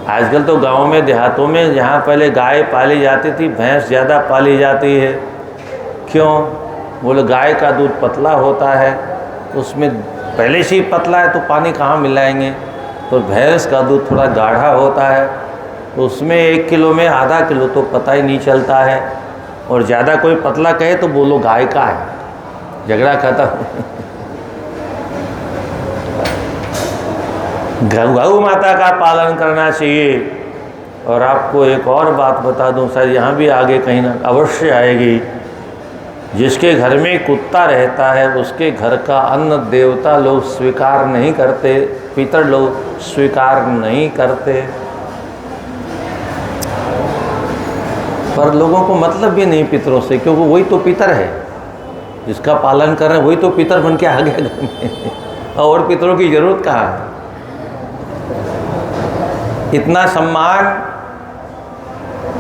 आजकल तो गाँव में देहातों में जहाँ पहले गाय पाली जाती थी, भैंस ज़्यादा पाली जाती है। क्यों? बोले गाय का दूध पतला होता है, उसमें पहले से ही पतला है तो पानी कहाँ मिलाएंगे। तो भैंस का दूध थोड़ा गाढ़ा होता है, उसमें 1 किलो में आधा किलो तो पता ही नहीं चलता है। और ज़्यादा कोई पतला कहे तो बोलो गाय का है, झगड़ा खत्म। गौ माता का पालन करना चाहिए। और आपको एक और बात बता दूं, शायद यहाँ भी आगे कहीं ना अवश्य आएगी। जिसके घर में कुत्ता रहता है उसके घर का अन्न देवता लोग स्वीकार नहीं करते, पितर लोग स्वीकार नहीं करते। पर लोगों को मतलब भी नहीं पितरों से, क्योंकि वही तो पितर है, जिसका पालन कर रहे हैं वही तो पितर बन के आ गया घर में। और पितरों की जरूरत कहाँ है? इतना सम्मान,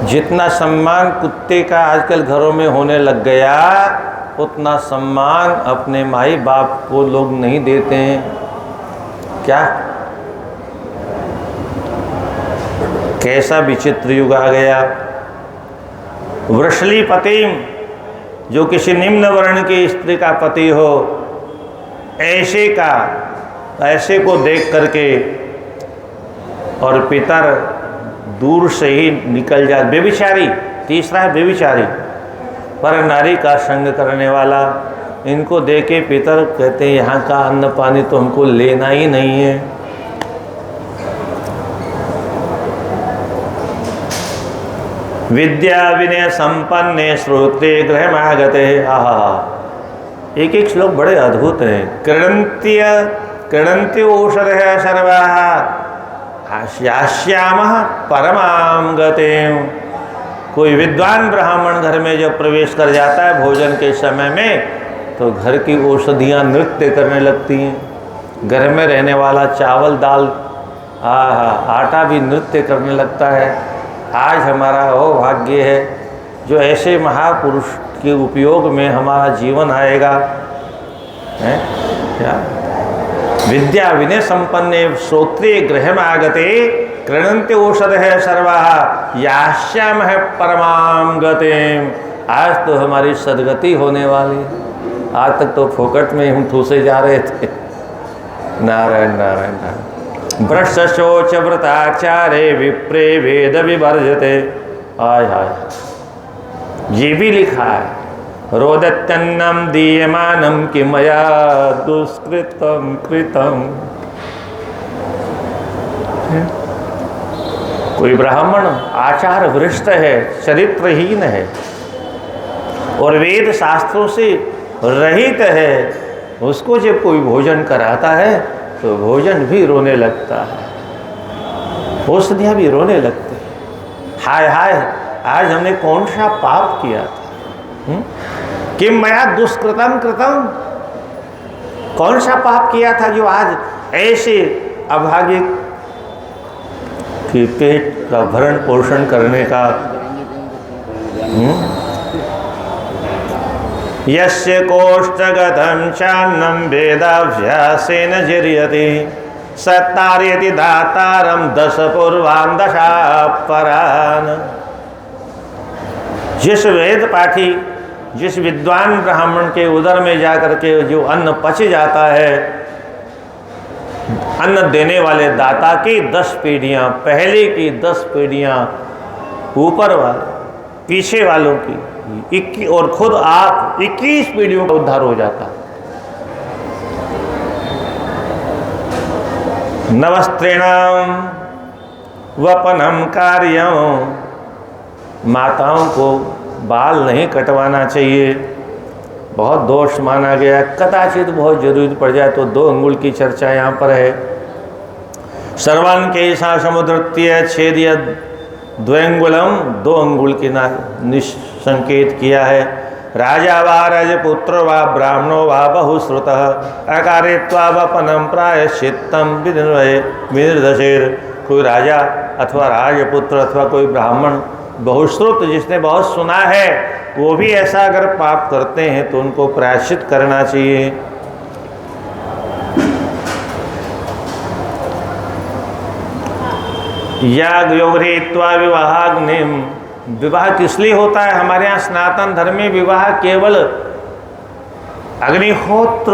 जितना सम्मान कुत्ते का आजकल घरों में होने लग गया, उतना सम्मान अपने माई बाप को लोग नहीं देते हैं। क्या? कैसा विचित्र युग आ गया। वृषलीपतिम, जो किसी निम्न वर्ण की स्त्री का पति हो, ऐसे को देख करके और पितर दूर से ही निकल जाए। व्यभिचारी, तीसरा है व्यभिचारी, पर नारी का संग करने वाला। इनको देख के पितर कहते हैं यहाँ का अन्न पानी तो हमको लेना ही नहीं है। विद्या विनय संपन्ने श्रोत्रे गृहमागते। एक एक श्लोक बड़े अद्भुत हैं। क्रीडन्ति ओषधयः सर्वाः यास्यामः परमां गतिम्। कोई विद्वान ब्राह्मण घर में जब प्रवेश कर जाता है भोजन के समय में, तो घर की औषधियाँ नृत्य करने लगती हैं। घर में रहने वाला चावल दाल आटा भी नृत्य करने लगता है। आज हमारा वो भाग्य है जो ऐसे महापुरुष के उपयोग में हमारा जीवन आएगा। है क्या? विद्या विनय संपन्ने श्रोत्रे गृहम आगते कृणन्ते औषध है सर्वा यास्याम है परमाम गतिम। आज तो हमारी सदगति होने वाली है। आज तक तो फोकट में हम ठूसे जा रहे थे। नारायण नारायण नारायण। भ्रष्ट शोच व्रताचारे विप्रे वेद विवर्जते। आय हाय, ये भी लिखा है रोदत्यन्नम दीयमानम कि मया दुष्कृतम कृतम। कोई ब्राह्मण आचार भ्रष्ट है, चरित्रहीन है और वेद शास्त्रों से रहित है, उसको जब कोई भोजन कराता है तो भोजन भी रोने लगता है, औषधियाँ भी रोने लगते हैं। हाय हाय, आज हमने कौन सा पाप किया था? कि मया दुष्कृतम कृतम, कौन सा पाप किया था जो आज ऐसे अभागे कि पेट का भरण पोषण करने का। यस्य कोष्ठगतं चान्नं वेदाभ्यासेन जिर्यते सत्तारयति दातारं दश पूर्वान् दशापरान्। जिस वेद पाठी, जिस विद्वान ब्राह्मण के उदर में जाकर के जो अन्न पच जाता है, अन्न देने वाले दाता की 10 पीढ़ियाँ, पहले की 10 पीढ़ियाँ, ऊपर वाले पीछे वालों की 21 और खुद आप 21 पीढ़ियों का उद्धार हो जाता। नवस्त्रीणाम वपनम कार्यम। माताओं को बाल नहीं कटवाना चाहिए, बहुत दोष माना गया। कदाचित बहुत जरूरत पड़ जाए तो 2 अंगुल की चर्चा यहाँ पर है। सर्वान के सा समुद्रत्य छेदय द्वंगुलम, 2 अंगुल की निसंकेत किया है। राजा वा राजपुत्र वा ब्राह्मणो वा बहुश्रुतः अकारित्वा वपनम प्रायश्चित्तम विनिर्दशेर। कोई राजा अथवा राजपुत्र अथवा कोई ब्राह्मण बहुश्रुत, जिसने बहुत सुना है, वो भी ऐसा अगर पाप करते हैं तो उनको प्रायश्चित करना चाहिए। याग योगरेत्वा विवाहाग्निम। विवाह किस लिए होता है? हमारे यहाँ सनातन धर्म में विवाह केवल अग्निहोत्र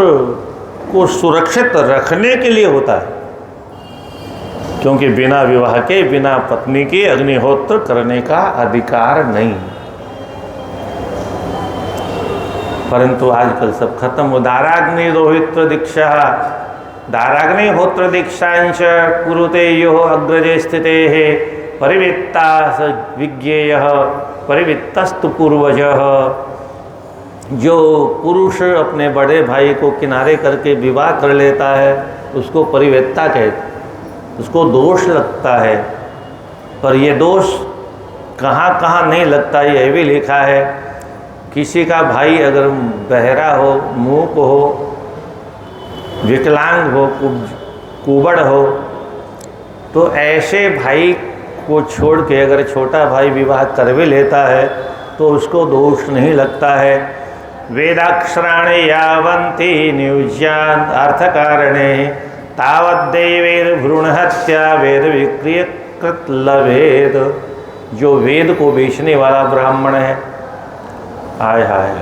को सुरक्षित रखने के लिए होता है, क्योंकि बिना विवाह के, बिना पत्नी के अग्निहोत्र करने का अधिकार नहीं। परंतु आजकल सब खत्म हो। दाराग्नि रोहित्र दीक्षा, दाराग्निहोत्र दीक्षांच कुरुते यो अग्रजे स्थिते है परिवित्ता विज्ञेय परिवित्तस्तु पूर्वजः। जो पुरुष अपने बड़े भाई को किनारे करके विवाह कर लेता है उसको परिवेत्ता कहते, उसको दोष लगता है। पर ये दोष कहाँ कहाँ नहीं लगता, यह भी लिखा है। किसी का भाई अगर बहरा हो, मूक हो, विकलांग हो, कुबड़ हो, तो ऐसे भाई को छोड़ के अगर छोटा भाई विवाह कर भी लेता है तो उसको दोष नहीं लगता है। वेदाक्षराणि यावन्ति नियुज्यान अर्थकारणे तावद्देवेर भ्रूण हत्या वेद विक्रिय कृत लभेद। जो वेद को बेचने वाला ब्राह्मण है, हाय हाय,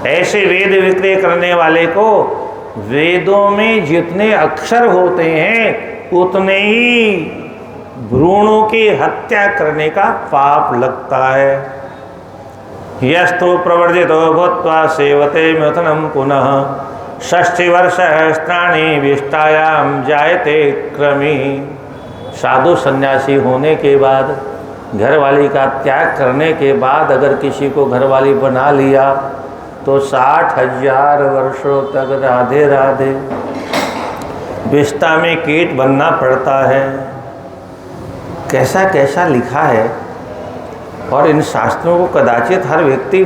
ऐसे वेद विक्रय करने वाले को वेदों में जितने अक्षर होते हैं उतने ही भ्रूणों की हत्या करने का पाप लगता है। यस्तु प्रवर्जितो भूत्वा सेवते मिथुनं पुनः 60 वर्षसहस्राणि विष्टायाम जायते क्रमी। साधु सन्यासी होने के बाद, घरवाली का त्याग करने के बाद अगर किसी को घरवाली बना लिया तो 60,000 वर्षों तक राधे राधे विष्टा में कीट बनना पड़ता है। कैसा कैसा लिखा है। और इन शास्त्रों को कदाचित हर व्यक्ति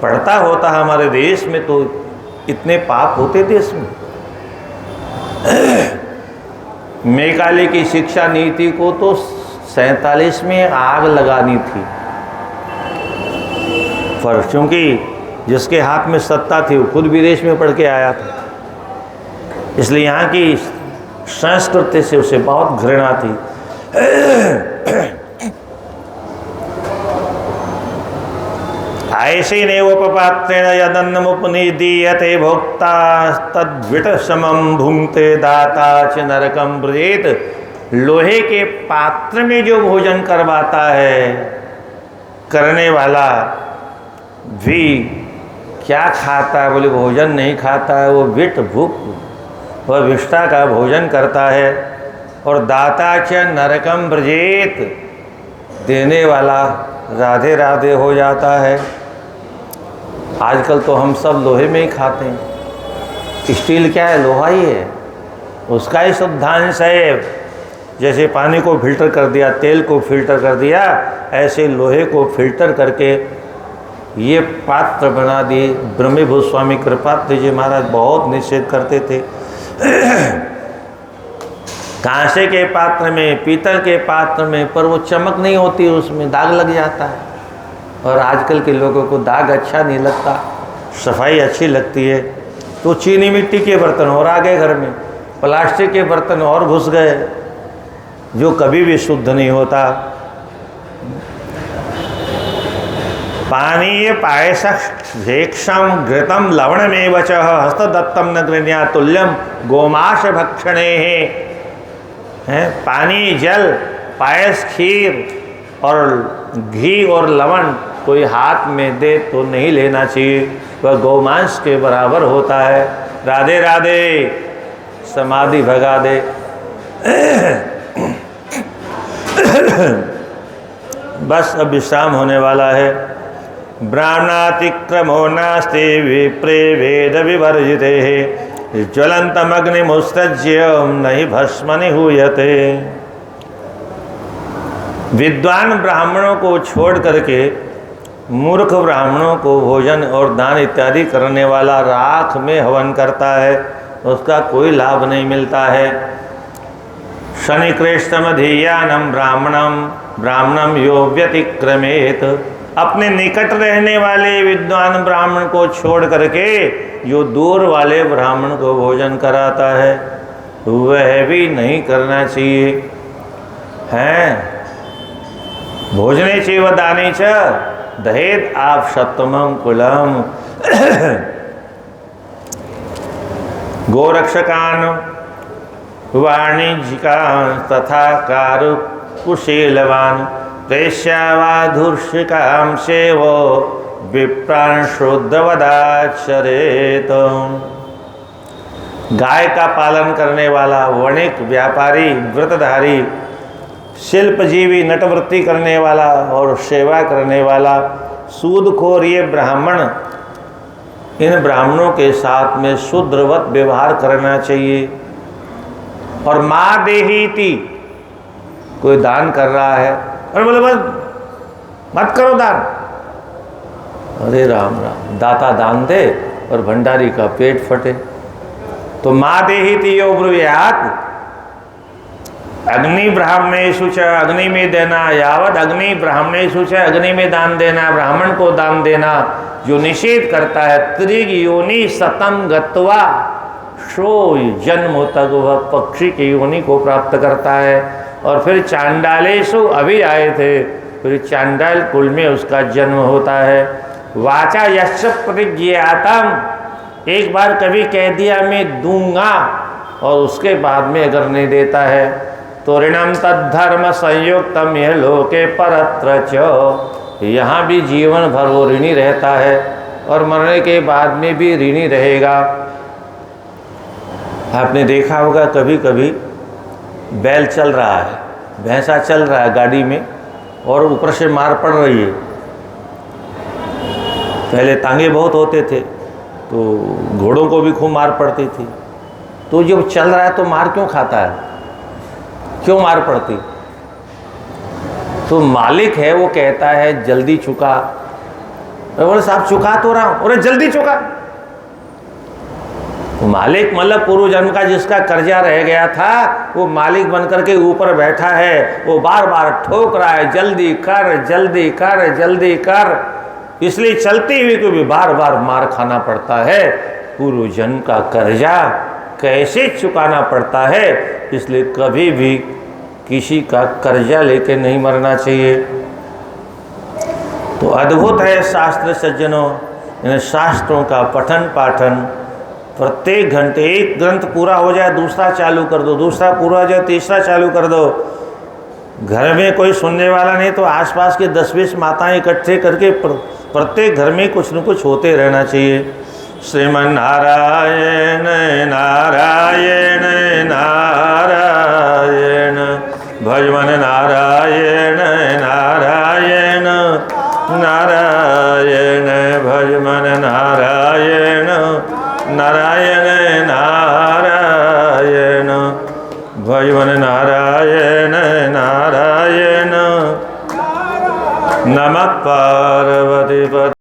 पढ़ता होता हमारे देश में, तो इतने पाप होते देश में। मेकाले की शिक्षा नीति को तो 47 में आग लगानी थी, पर क्योंकि जिसके हाथ में सत्ता थी वो खुद विदेश में पढ़ के आया था, इसलिए यहाँ की संस्कृति से उसे बहुत घृणा थी। ऐसे नैवोपपात्रेण यदन्नमुपनिदीयते भोक्ता तद्विटशमं भुंक्ते दाता च नरकं व्रजेत। लोहे के पात्र में जो भोजन करवाता है, करने वाला भी क्या खाता है? बोले भोजन नहीं खाता है, वो विट भुक, वह विष्ठा का भोजन करता है। और दाता च नरकम व्रजेत, देने वाला राधे राधे हो जाता है। आजकल तो हम सब लोहे में ही खाते हैं। स्टील क्या है? लोहा ही है, उसका ही शुद्धांश है। जैसे पानी को फिल्टर कर दिया, तेल को फिल्टर कर दिया, ऐसे लोहे को फिल्टर करके ये पात्र बना दिए। ब्रह्मभूत स्वामी कृपात्र जी महाराज बहुत निषेध करते थे। कांसे के पात्र में, पीतल के पात्र में, पर वो चमक नहीं होती, उसमें दाग लग जाता है। और आजकल के लोगों को दाग अच्छा नहीं लगता, सफाई अच्छी लगती है। तो चीनी मिट्टी के बर्तन और आ गए घर में, प्लास्टिक के बर्तन और घुस गए, जो कभी भी शुद्ध नहीं होता। पानीय पायसक्षम घृतम लवणमेव च हस्तदत्तम न गृह्णीया तुल्यम गोमांस भक्षणे है। पानी, जल, पायस, खीर और घी और लवण कोई हाथ में दे तो नहीं लेना चाहिए, वह गौमांस के बराबर होता है। राधे राधे, समाधि भगा दे। बस अब विश्राम होने वाला है। ब्राह्मणातिक्रमो नास्ति विप्रे वेद विवर्जिते ज्वलंतमग्निमुत्सृज्य नहि भस्म निहूयते। विद्वान ब्राह्मणों को छोड़ करके मूर्ख ब्राह्मणों को भोजन और दान इत्यादि करने वाला राख में हवन करता है, उसका कोई लाभ नहीं मिलता है। शनिकृष्टमधीयानम ब्राह्मणम यो व्यतिक्रमेत। अपने निकट रहने वाले विद्वान ब्राह्मण को छोड़ करके जो दूर वाले ब्राह्मण को भोजन कराता है, वह भी नहीं करना चाहिए। हैं भोजने चैव दाने च दहेत आप शतमं कुलम। गोरक्षकान वाणिज्यिकान तथा कुशीलवान प्रेष्यावाधुर्षिकां सेवो विप्रान शुद्धवदाचरेत। गाय का पालन करने वाला, वणिक, व्यापारी, व्रतधारी, शिल्पजीवी, नटवृत्ति करने वाला और सेवा करने वाला, सूदखोर, ये ब्राह्मण, इन ब्राह्मणों के साथ में शूद्रवत व्यवहार करना चाहिए। और माँ देहीति, कोई दान कर रहा है और बोले बस मत करो दान, अरे राम राम, दाता दान दे और भंडारी का पेट फटे। तो माँ देहीति यो ब्रुयात अग्नि ब्राह्मणेषु च, अग्नि में देना, यावत अग्नि ब्राह्मणेषु च, अग्नि में दान देना, ब्राह्मण को दान देना जो निषेध करता है। त्रिग योनि सतम गत्वा शो जन्म तक वह पक्षी की योनि को प्राप्त करता है। और फिर चांडालेशु, अभी आए थे, फिर चांडाल कुल में उसका जन्म होता है। वाचा यश प्रतिज्ञातम, एक बार कभी कह दिया मैं दूंगा और उसके बाद में अगर नहीं देता है तो ऋणम तद्धर्म संयुक्तम यह लोके परत्र च, यहाँ भी जीवन भर वो ऋणी रहता है और मरने के बाद में भी ऋणी रहेगा। आपने देखा होगा कभी कभी बैल चल रहा है, भैंसा चल रहा है गाड़ी में और ऊपर से मार पड़ रही है। पहले तांगे बहुत होते थे तो घोड़ों को भी खूब मार पड़ती थी। तो जब चल रहा है तो मार क्यों खाता है, क्यों मार पड़ती? तो मालिक है वो कहता है जल्दी चुका। बोले साहब चुका तो रहा हूं। अरे जल्दी चुका। मालिक मतलब पूर्व जन्म का जिसका कर्जा रह गया था वो मालिक बनकर के ऊपर बैठा है, वो बार बार ठोक रहा है जल्दी कर जल्दी कर जल्दी कर। इसलिए चलती हुई को भी बार बार मार खाना पड़ता है। पूर्व जन्म का कर्जा कैसे चुकाना पड़ता है, इसलिए कभी भी किसी का कर्जा लेके नहीं मरना चाहिए। तो अद्भुत है शास्त्र सज्जनों, इन शास्त्रों का पठन पाठन प्रत्येक घंटे। एक ग्रंथ पूरा हो जाए दूसरा चालू कर दो, दूसरा पूरा हो जाए तीसरा चालू कर दो। घर में कोई सुनने वाला नहीं तो आसपास के 10-20 माताएं इकट्ठे करके प्रत्येक घर में कुछ न कुछ होते रहना चाहिए। श्रीमन नारायण नारायण नारायण भजमन नारायण नारायण नारायण भजमन नारायण नारायण नारायण भजमन नारायण नारायण। नमः पार्वती पतये।